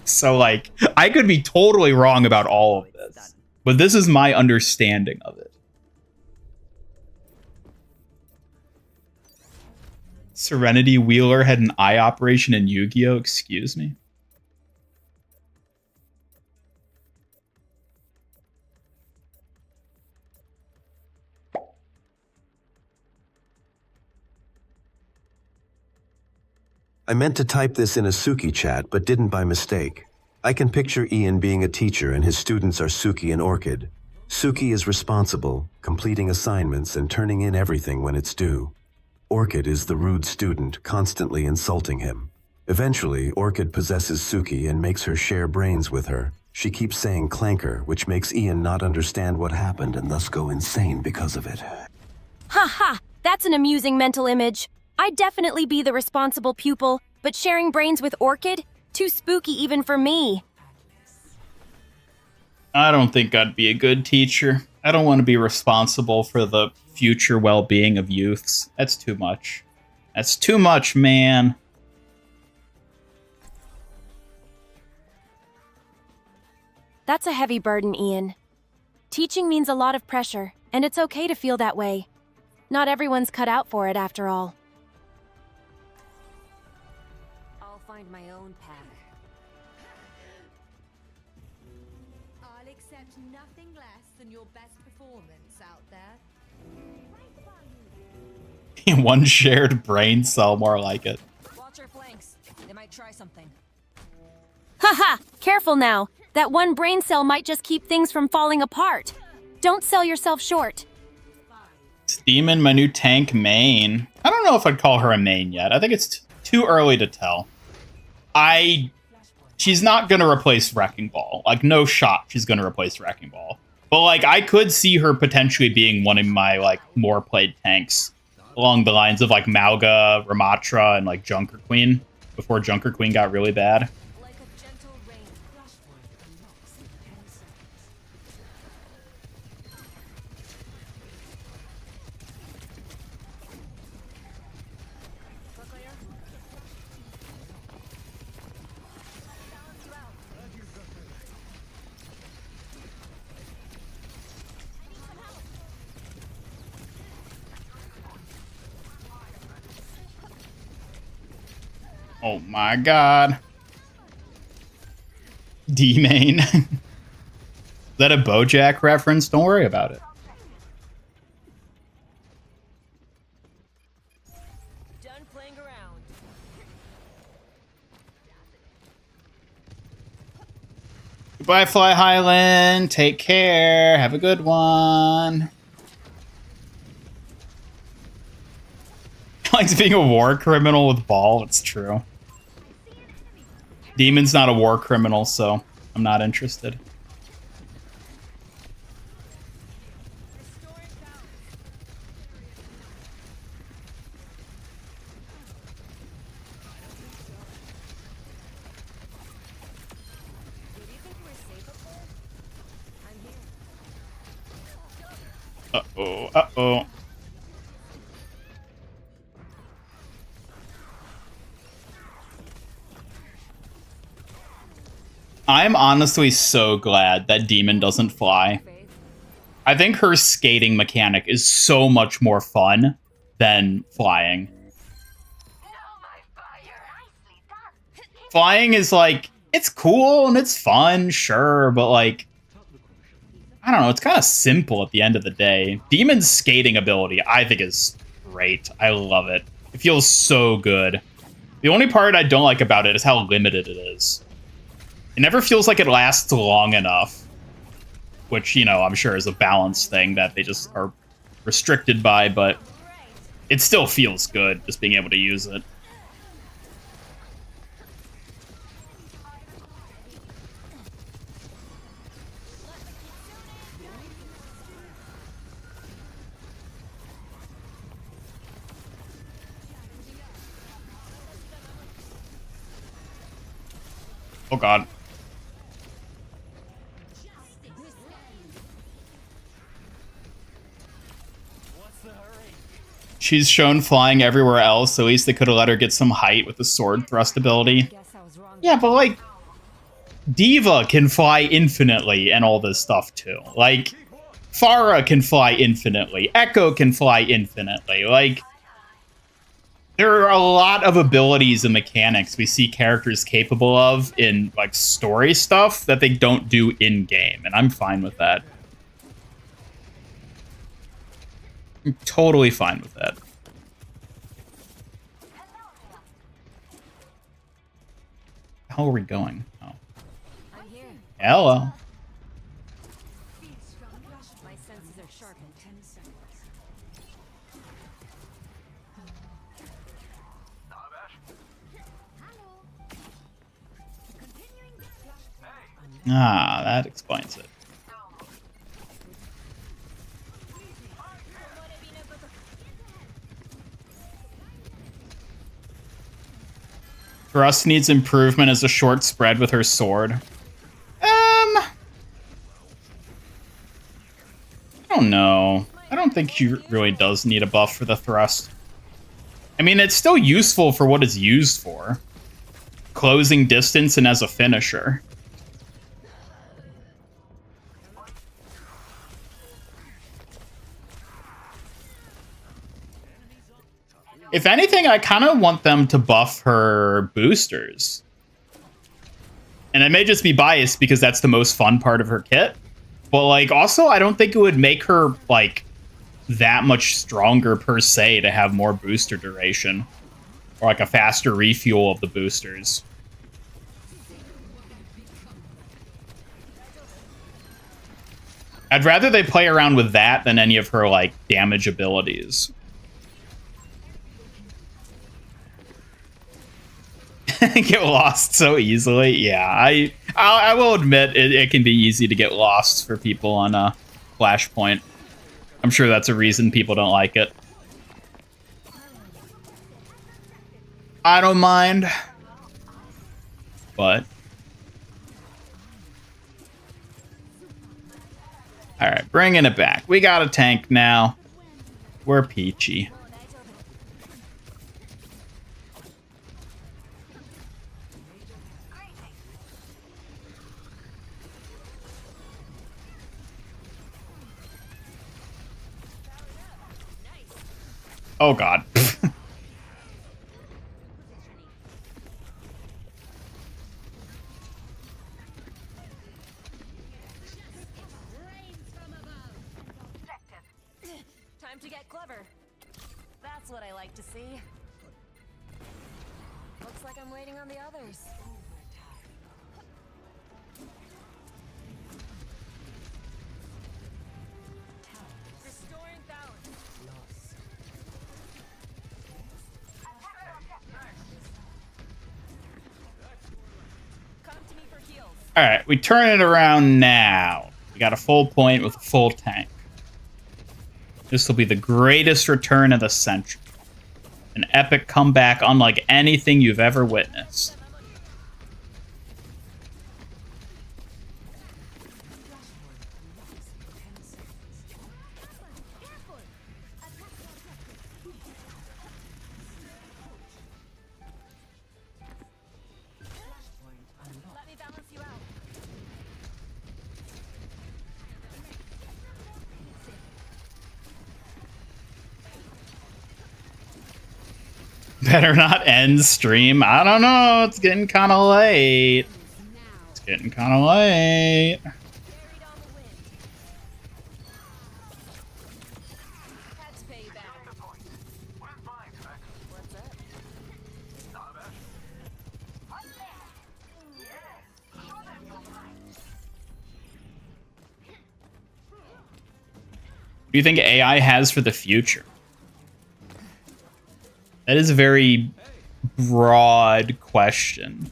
So like, I could be totally wrong about all of this. But this is my understanding of it. Serenity Wheeler had an eye operation in Yu-Gi-Oh! Excuse me? I meant to type this in a Suki chat, but didn't by mistake. I can picture Ian being a teacher and his students are Suki and Orchid. Suki is responsible, completing assignments and turning in everything when it's due. Orchid is the rude student, constantly insulting him. Eventually, Orchid possesses Suki and makes her share brains with her. She keeps saying clanker, which makes Ian not understand what happened and thus go insane because of it. Ha ha! That's an amusing mental image. I'd definitely be the responsible pupil, but sharing brains with Orchid? Too spooky even for me. I don't think I'd be a good teacher. I don't want to be responsible for the future well-being of youths. That's too much. That's too much, man. That's a heavy burden, Ian. Teaching means a lot of pressure, and it's okay to feel that way. Not everyone's cut out for it, after all. I'll find my own path. I'll accept nothing less than your best performance out there. One shared brain cell, more like it. Watch your flanks. They might try something. Haha! Careful now. That one brain cell might just keep things from falling apart. Don't sell yourself short. It's D.Mon, my new tank main. I don't know if I'd call her a main yet. I think it's too early to tell. She's not going to replace Wrecking Ball. Like, no shot she's going to replace Wrecking Ball. But, like, I could see her potentially being one of my, like, more played tanks. Along the lines of, like, Mauga, Ramatra, and, like, Junker Queen. Before Junker Queen got really bad. Like a gentle rain. Oh my god. D-Main. Is that a BoJack reference? Don't worry about it. Done playing around. Goodbye, Fly Highland. Take care. Have a good one. Likes being a war criminal with Ball. It's true. D.Mon's not a war criminal, so I'm not interested. Uh-oh, uh-oh. I'm honestly so glad that D.Mon doesn't fly. I think her skating mechanic is so much more fun than flying. Flying is like, it's cool and it's fun, sure, but like, I don't know, it's kind of simple at the end of the day. D.Mon's skating ability, I think, is great. I love it. It feels so good. The only part I don't like about it is how limited it is. It never feels like it lasts long enough. Which, you know, I'm sure is a balance thing that they just are restricted by, but it still feels good just being able to use it. Oh god. She's shown flying everywhere else, so at least they could have let her get some height with the sword thrust ability. Yeah, but like, Diva can fly infinitely and all this stuff too. Like, Pharah can fly infinitely. Echo can fly infinitely. Like, there are a lot of abilities and mechanics we see characters capable of in, like, story stuff that they don't do in-game, and I'm fine with that. I'm totally fine with that. hell are we going? Oh. I'm here. Hello. My senses are sharpened. 10 seconds. Ah, that explains it. Thrust needs improvement as a short spread with her sword. I don't know. I don't think she really does need a buff for the thrust. I mean, it's still useful for what it's used for. Closing distance and as a finisher. If anything, I kind of want them to buff her boosters. And I may just be biased because that's the most fun part of her kit. But, like, also, I don't think it would make her, like, that much stronger per se to have more booster duration. Or, like, a faster refuel of the boosters. I'd rather they play around with that than any of her, like, damage abilities. Get lost so easily. Yeah, I will admit it can be easy to get lost for people on Flashpoint. I'm sure that's a reason people don't like it. I don't mind, but all right, bringing it back. We got a tank now. We're peachy. Oh god. Time to get clever. That's what I like to see. Looks like I'm waiting on the others. Restoring balance. Come to me for heals. Alright, we turn it around now. We got a full point with a full tank. This will be the greatest return of the century. An epic comeback unlike anything you've ever witnessed. Let me balance you out. Better not end stream. I don't know. It's getting kind of late. It's getting kind of late. Buried on the wind. Had to pay you back. What's up? What do you think AI has for the future? That is a very broad question.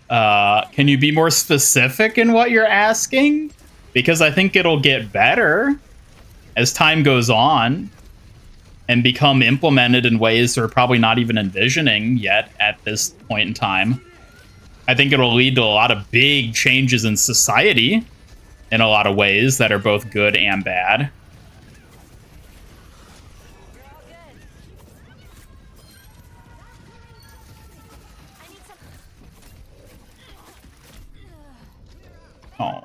Can you be more specific in what you're asking? Because I think it'll get better as time goes on and become implemented in ways we're probably not even envisioning yet at this point in time. I think it'll lead to a lot of big changes in society in a lot of ways that are both good and bad. Oh.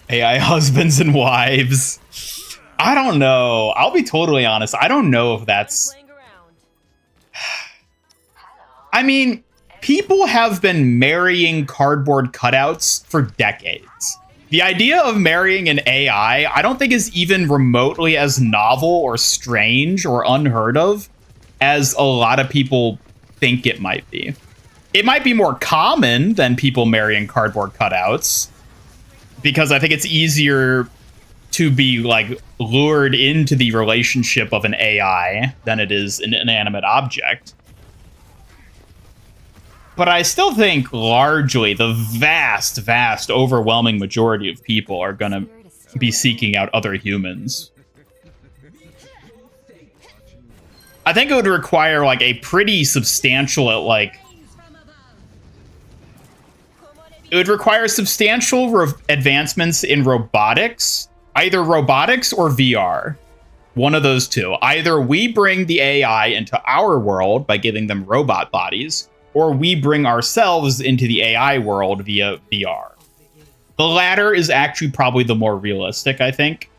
AI husbands and wives. I don't know. I'll be totally honest. I don't know if that's... I mean, people have been marrying cardboard cutouts for decades. The idea of marrying an AI, I don't think is even remotely as novel or strange or unheard of as a lot of people think it might be. It might be more common than people marrying cardboard cutouts, because I think it's easier to be like lured into the relationship of an AI than it is an inanimate object. But I still think largely the vast, vast, overwhelming majority of people are going to be seeking out other humans. I think it would require like a pretty substantial, like, it would require substantial advancements in robotics, either robotics or VR. One of those two. Either we bring the AI into our world by giving them robot bodies, or we bring ourselves into the AI world via VR. The latter is actually probably the more realistic, I think.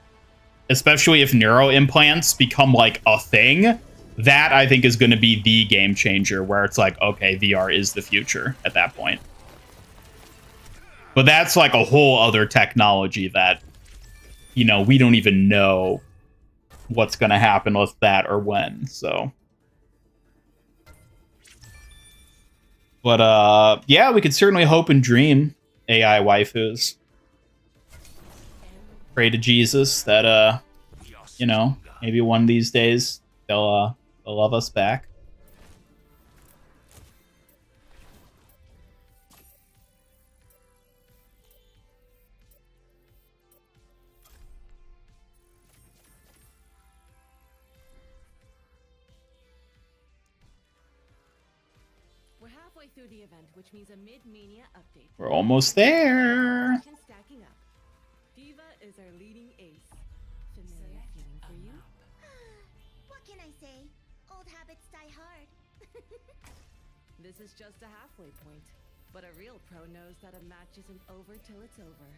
Especially if neuro implants become like a thing. That, I think, is going to be the game changer, where it's like, okay, VR is the future at that point. But that's like a whole other technology that, you know, we don't even know what's going to happen with that or when, so. But, yeah, we could certainly hope and dream AI waifus. Pray to Jesus that, you know, maybe one of these days they'll love us back. We're halfway through the event, which means a mid-mania update. We're almost there. Stacking up. Diva is our leading ace. Familiar feeling for you? What can I say? Old habits die hard. This is just a halfway point. But a real pro knows that a match isn't over till it's over.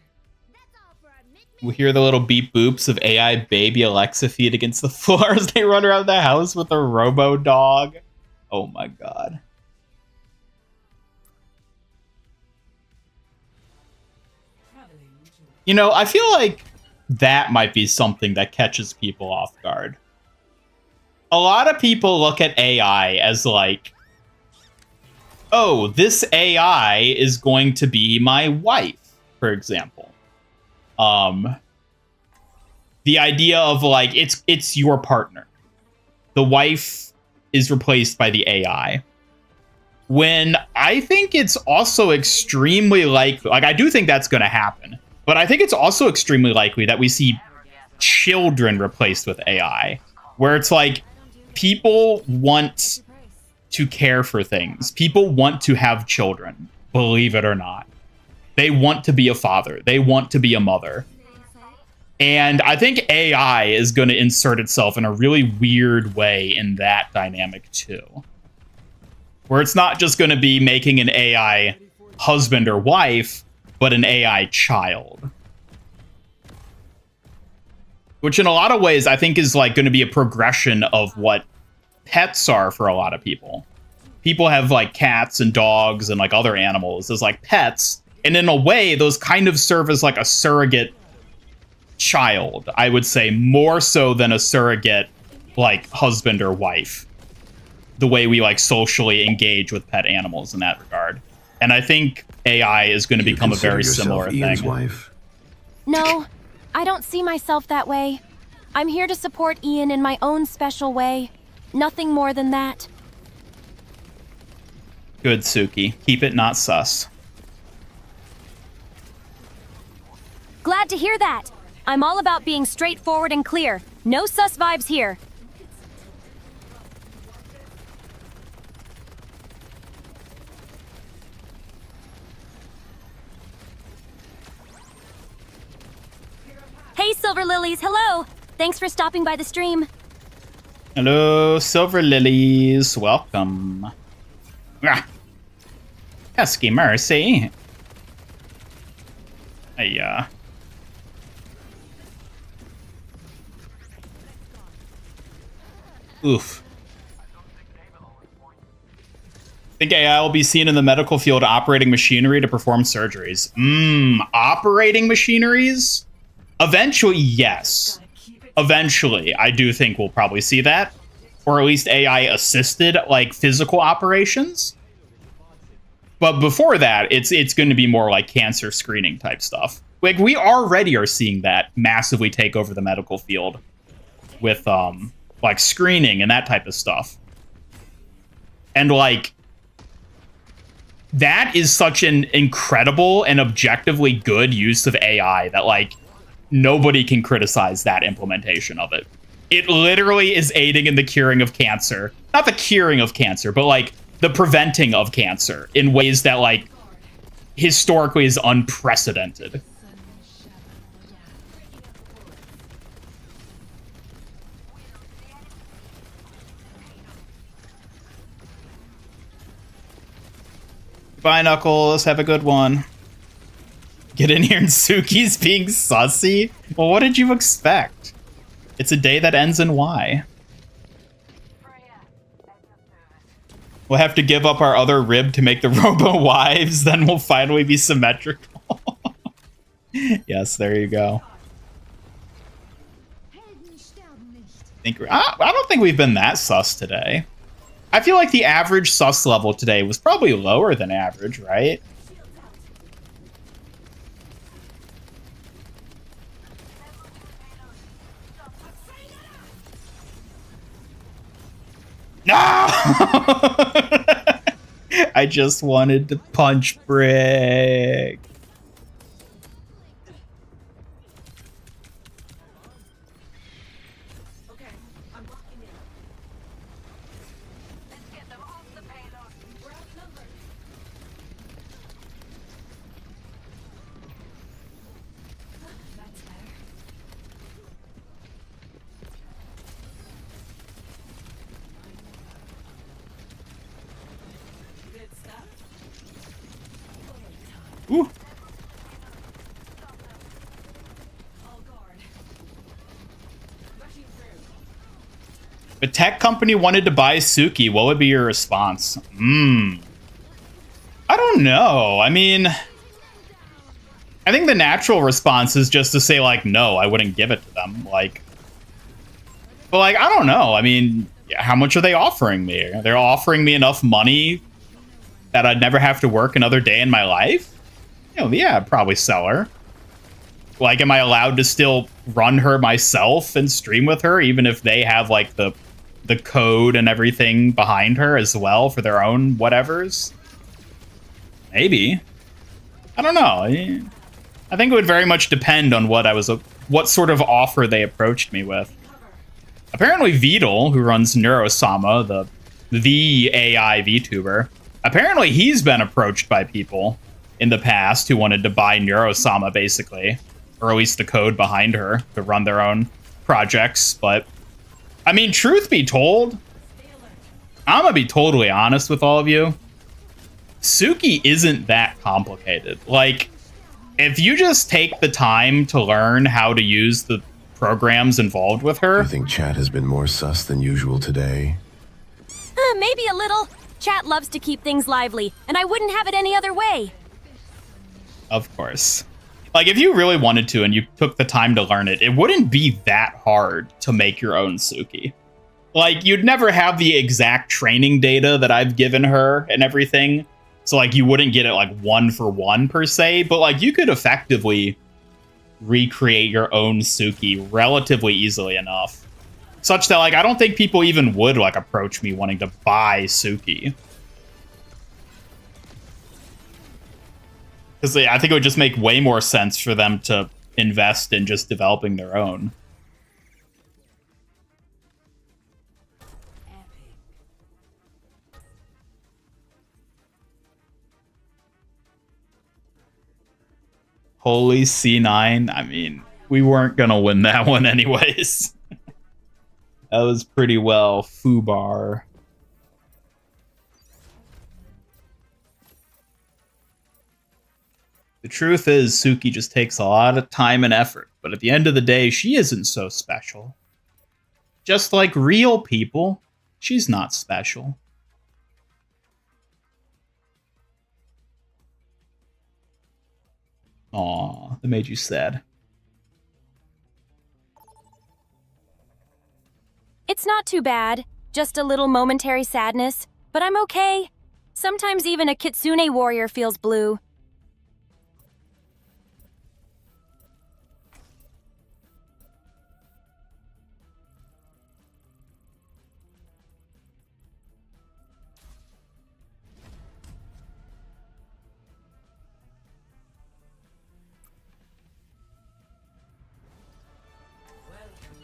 That's all for our mid. We hear the little beep boops of AI baby Alexa feet against the floor as they run around the house with a robo dog. Oh my god. You know, I feel like that might be something that catches people off guard. A lot of people look at AI as like, oh, this AI is going to be my wife, for example. The idea of like, it's your partner. The wife is replaced by the AI. When I think it's also extremely likely, like I do think that's going to happen. But I think it's also extremely likely that we see children replaced with AI, where it's like people want to care for things. People want to have children, believe it or not. They want to be a father. They want to be a mother. And I think AI is going to insert itself in a really weird way in that dynamic too. Where it's not just going to be making an AI husband or wife, but an AI child. Which in a lot of ways, I think is like going to be a progression of what pets are for a lot of people. People have like cats and dogs and like other animals as like pets. And in a way, those kind of serve as like a surrogate child, I would say, more so than a surrogate like husband or wife. The way we like socially engage with pet animals in that regard. And I think AI is going to become a very similar Ian's thing. Wife? No, I don't see myself that way. I'm here to support Ian in my own special way. Nothing more than that. Good, Suki. Keep it not sus. Glad to hear that. I'm all about being straightforward and clear. No sus vibes here. Hey, Silver Lilies, hello! Thanks for stopping by the stream. Hello, Silver Lilies. Welcome. Ah. Pesky mercy. Hey, oof. Think AI will be seen in the medical field operating machinery to perform surgeries. Operating machineries? Eventually, yes. Eventually, I do think we'll probably see that. or at least AI assisted, like physical operations. But before that, it's going to be more like cancer screening type stuff. Like we already are seeing that massively take over the medical field with like screening and that type of stuff. And like that is such an incredible and objectively good use of AI that like nobody can criticize that implementation of it. It literally is aiding in the curing of cancer. Not the curing of cancer, but like the preventing of cancer in ways that like historically is unprecedented. Bye, Knuckles. Have a good one. Get in here and Suki's being sussy? Well, what did you expect? It's a day that ends in Y. We'll have to give up our other rib to make the robo-wives, then we'll finally be symmetrical. Yes, there you go. I don't think we've been that sus today. I feel like the average sus level today was probably lower than average, right? No! I just wanted to punch Brick. Ooh. If a tech company wanted to buy Suki, what would be your response? I don't know. I mean, I think the natural response is just to say, like, no, I wouldn't give it to them. Like, but, like, I don't know. I mean, how much are they offering me? They're offering me enough money that I'd never have to work another day in my life? You know, yeah, I'd probably sell her. Like, am I allowed to still run her myself and stream with her, even if they have, like, the code and everything behind her as well for their own whatevers? Maybe. I don't know. I think it would very much depend on what sort of offer they approached me with. Apparently Vidal, who runs Neurosama, the AI VTuber, apparently he's been approached by people in the past who wanted to buy Neurosama, basically, or at least the code behind her to run their own projects. But I mean, truth be told, I'm gonna be totally honest with all of you. Suki isn't that complicated. Like, if you just take the time to learn how to use the programs involved with her. Do you think chat has been more sus than usual today? Maybe a little. Chat loves to keep things lively, and I wouldn't have it any other way. Of course. Like, if you really wanted to and you took the time to learn it, it wouldn't be that hard to make your own Suki. Like, you'd never have the exact training data that I've given her and everything. So, like, you wouldn't get it, like, 1-for-1 per se. But, like, you could effectively recreate your own Suki relatively easily enough. Such that, like, I don't think people even would, like, approach me wanting to buy Suki. Because I think it would just make way more sense for them to invest in just developing their own. Holy C9. I mean, we weren't going to win that one anyways. That was pretty well foobar. The truth is, Suki just takes a lot of time and effort, but at the end of the day, she isn't so special. Just like real people, she's not special. Aw, that made you sad. It's not too bad. Just a little momentary sadness, but I'm okay. Sometimes even a kitsune warrior feels blue.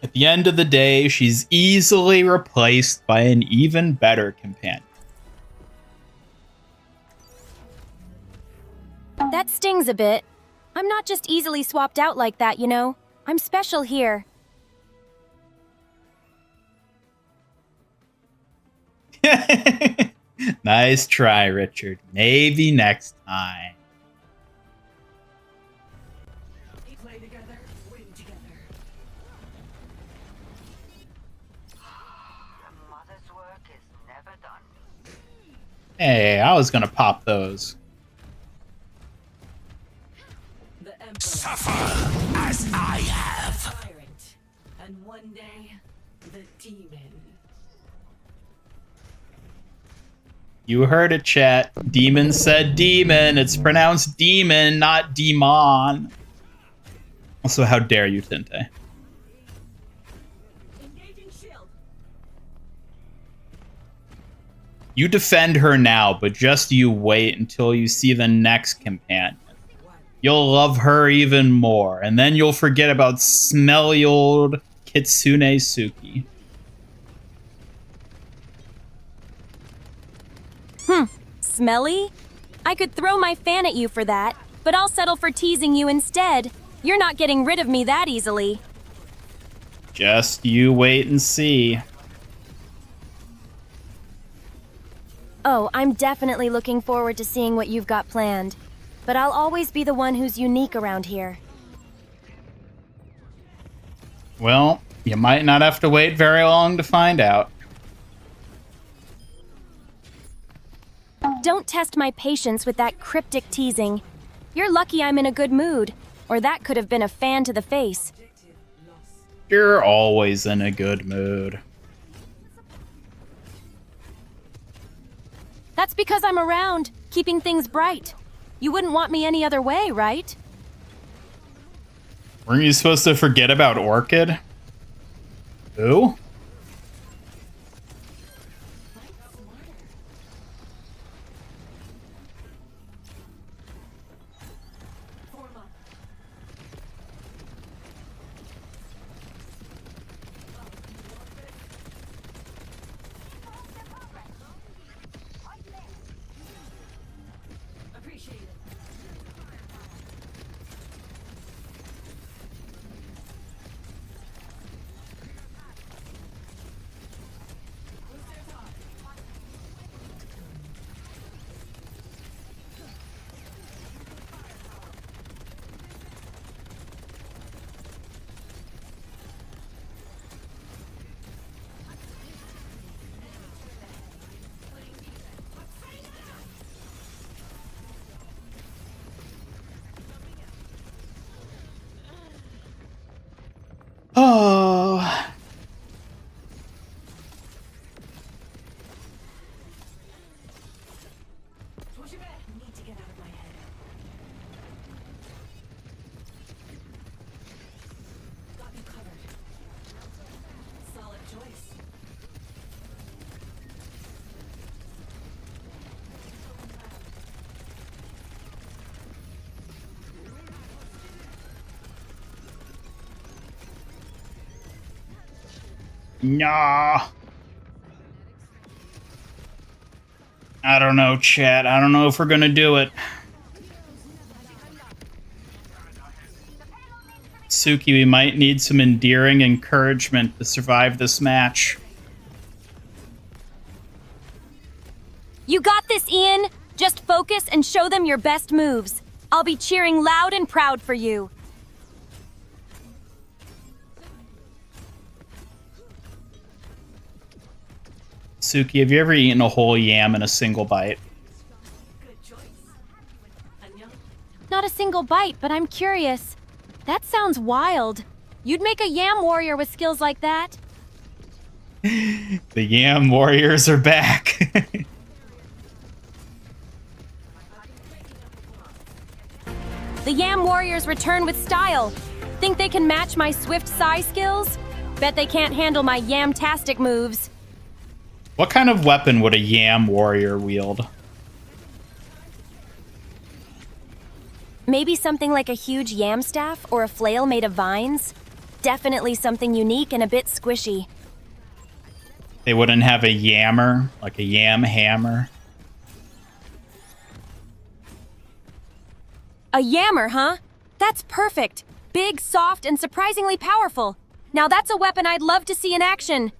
At the end of the day, she's easily replaced by an even better companion. That stings a bit. I'm not just easily swapped out like that, you know. I'm special here. Nice try, Richard. Maybe next time. Play together, win together. The mother's work is never done. Hey, I was gonna pop those. The Emperor. Suffer as I have. Tyrant. And one day, the demon. You heard it, chat. Demon said demon. It's pronounced demon, not D.Mon. Also, how dare you, Tinte? Engaging shield. You defend her now, but just you wait until you see the next companion. You'll love her even more, and then you'll forget about smelly old Kitsune Suki. Smelly? I could throw my fan at you for that, but I'll settle for teasing you instead. You're not getting rid of me that easily. Just you wait and see. Oh, I'm definitely looking forward to seeing what you've got planned. But I'll always be the one who's unique around here. Well, you might not have to wait very long to find out. Don't test my patience with that cryptic teasing. You're lucky I'm in a good mood, or that could have been a fan to the face. You're always in a good mood. That's because I'm around, keeping things bright. You wouldn't want me any other way, right? Weren't you supposed to forget about Orchid? Who? Appreciate it. Oh. Need to get out of my head. Got you covered. Solid choice. Nah. I don't know, chat. I don't know if we're gonna do it. Suki, we might need some endearing encouragement to survive this match. You got this, Ian! Just focus and show them your best moves. I'll be cheering loud and proud for you. Suki, have you ever eaten a whole yam in a single bite? Good choice. Anya? Not a single bite, but I'm curious. That sounds wild. You'd make a yam warrior with skills like that? The Yam Warriors are back. The Yam Warriors return with style. Think they can match my swift Psy skills? Bet they can't handle my Yam-tastic moves. What kind of weapon would a Yam Warrior wield? Maybe something like a huge yam staff or a flail made of vines? Definitely something unique and a bit squishy. They wouldn't have a yammer, like a yam hammer. A yammer, huh? That's perfect. Big, soft, and surprisingly powerful. Now that's a weapon I'd love to see in action.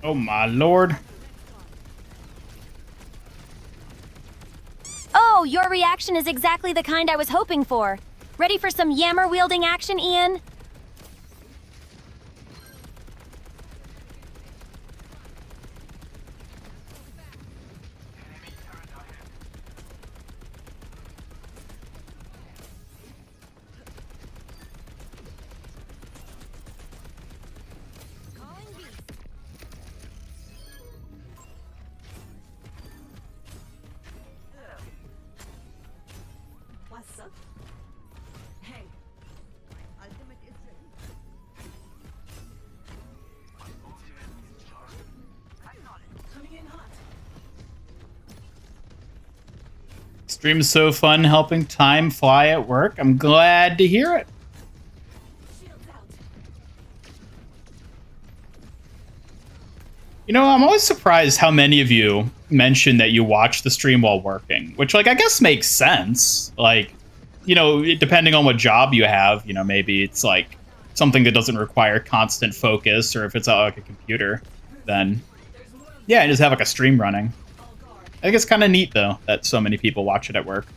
Oh my lord. Oh, your reaction is exactly the kind I was hoping for. Ready for some yammer-wielding action, Ian? What's up? Hey, my ultimate is ready. Coming in hot. Stream's so fun helping time fly at work. I'm glad to hear it. Shields out. You know, I'm always surprised how many of you mention that you watch the stream while working, which, like, I guess makes sense. Like, you know, depending on what job you have, you know, maybe it's like something that doesn't require constant focus, or if it's like a computer, then yeah, just have like a stream running. I think it's kind of neat though that so many people watch it at work.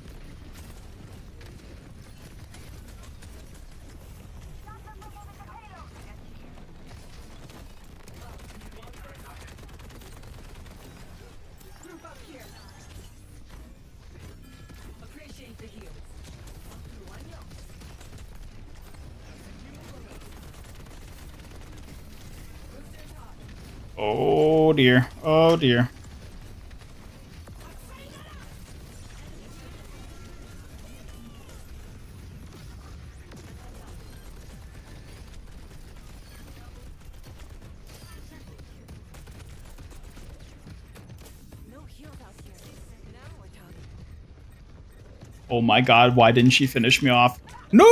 Group up here. Appreciate the heals. Oh dear. Oh dear. No heals out here. Now we're talking. Oh my god, why didn't she finish me off? No!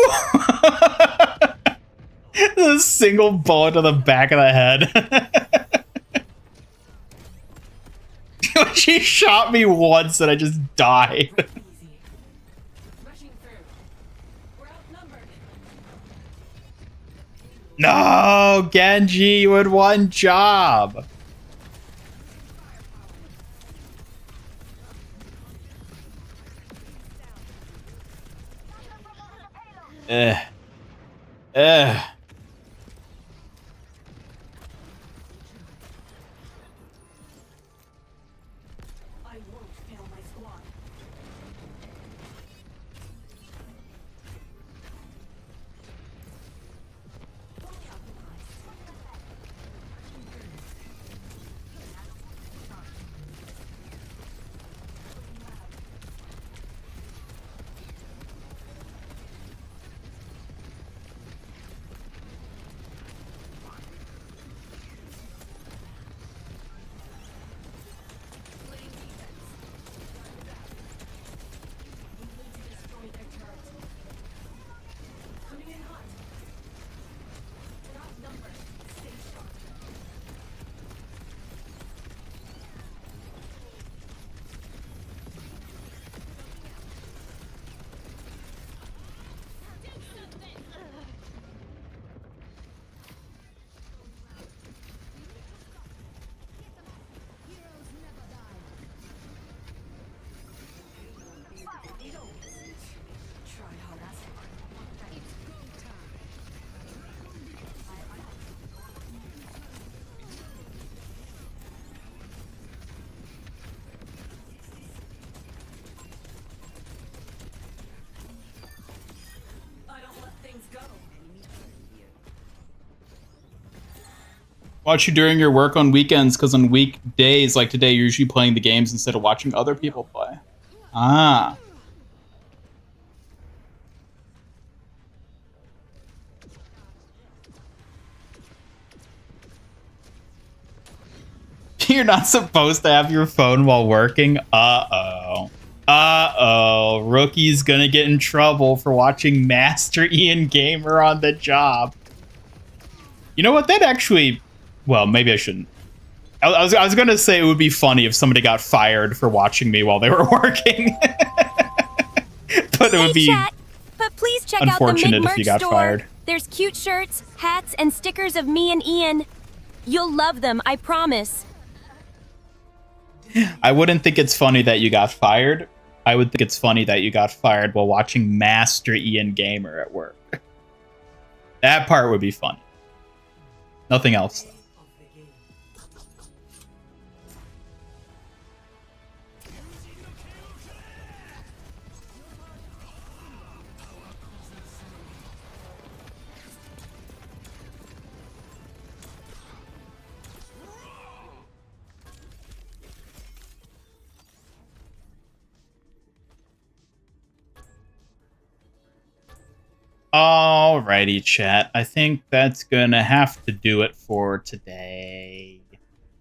A single bullet to the back of the head. She shot me once and I just died. Easy. Rushing through. We're outnumbered. No, Genji, you had one job. Ugh. Ugh. I won't fail my squad. Fully occupied. Watch you during your work on weekends, because on weekdays like today, you're usually playing the games instead of watching other people play. Ah. You're not supposed to have your phone while working? Uh-oh. Uh-oh. Rookie's gonna get in trouble for watching Master Ian Gamer on the job. You know what? That actually... Well, maybe I shouldn't. I was gonna say it would be funny if somebody got fired for watching me while they were working. But it would be chat, but please check out the unfortunate Mig if you merch got store. fired. There's cute shirts, hats, and stickers of me and Ian. You'll love them, I promise. I wouldn't think it's funny that you got fired. I would think it's funny that you got fired while watching Master Ian Gamer at work. That part would be funny. Nothing else, though. Alrighty, chat. I think that's gonna have to do it for today.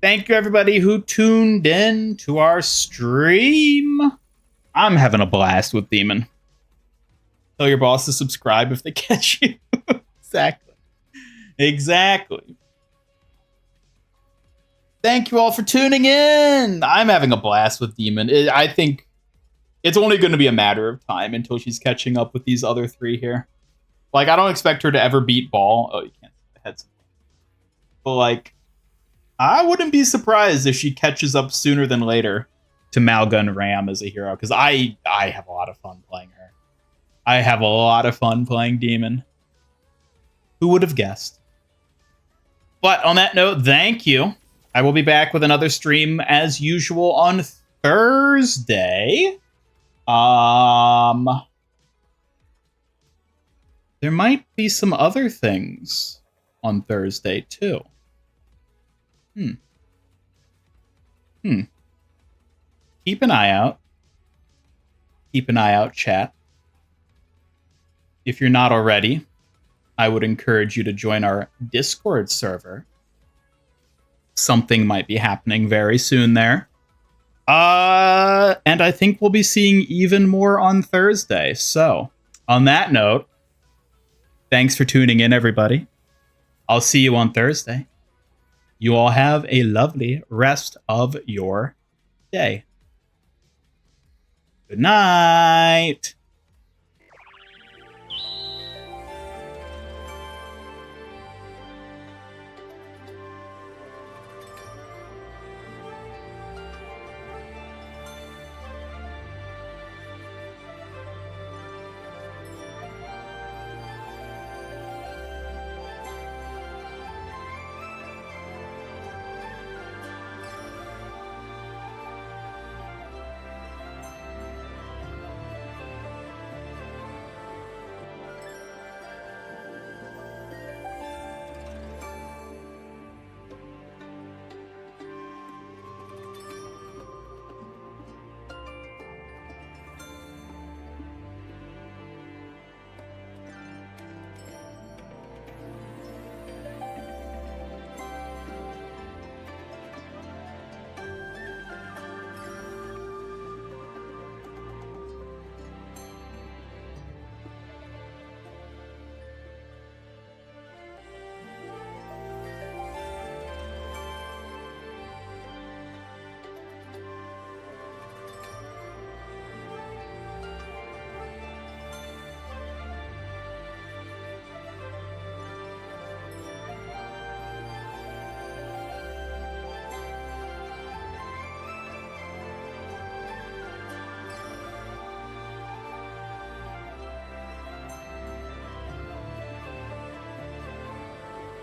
Thank you, everybody who tuned in to our stream. I'm having a blast with D.Mon. Tell your boss to subscribe if they catch you. Exactly. Exactly. Thank you all for tuning in. I'm having a blast with D.Mon. I think it's only going to be a matter of time until she's catching up with these other three here. Like, I don't expect her to ever beat Ball. Oh, you can't. Heads. But, like, I wouldn't be surprised if she catches up sooner than later to Malgun Ram as a hero, because I have a lot of fun playing her. I have a lot of fun playing D.Mon. Who would have guessed? But on that note, thank you. I will be back with another stream as usual on Thursday. There might be some other things on Thursday, too. Keep an eye out. Keep an eye out, chat. If you're not already, I would encourage you to join our Discord server. Something might be happening very soon there. And I think we'll be seeing even more on Thursday. So, on that note, thanks for tuning in, everybody. I'll see you on Thursday. You all have a lovely rest of your day. Good night.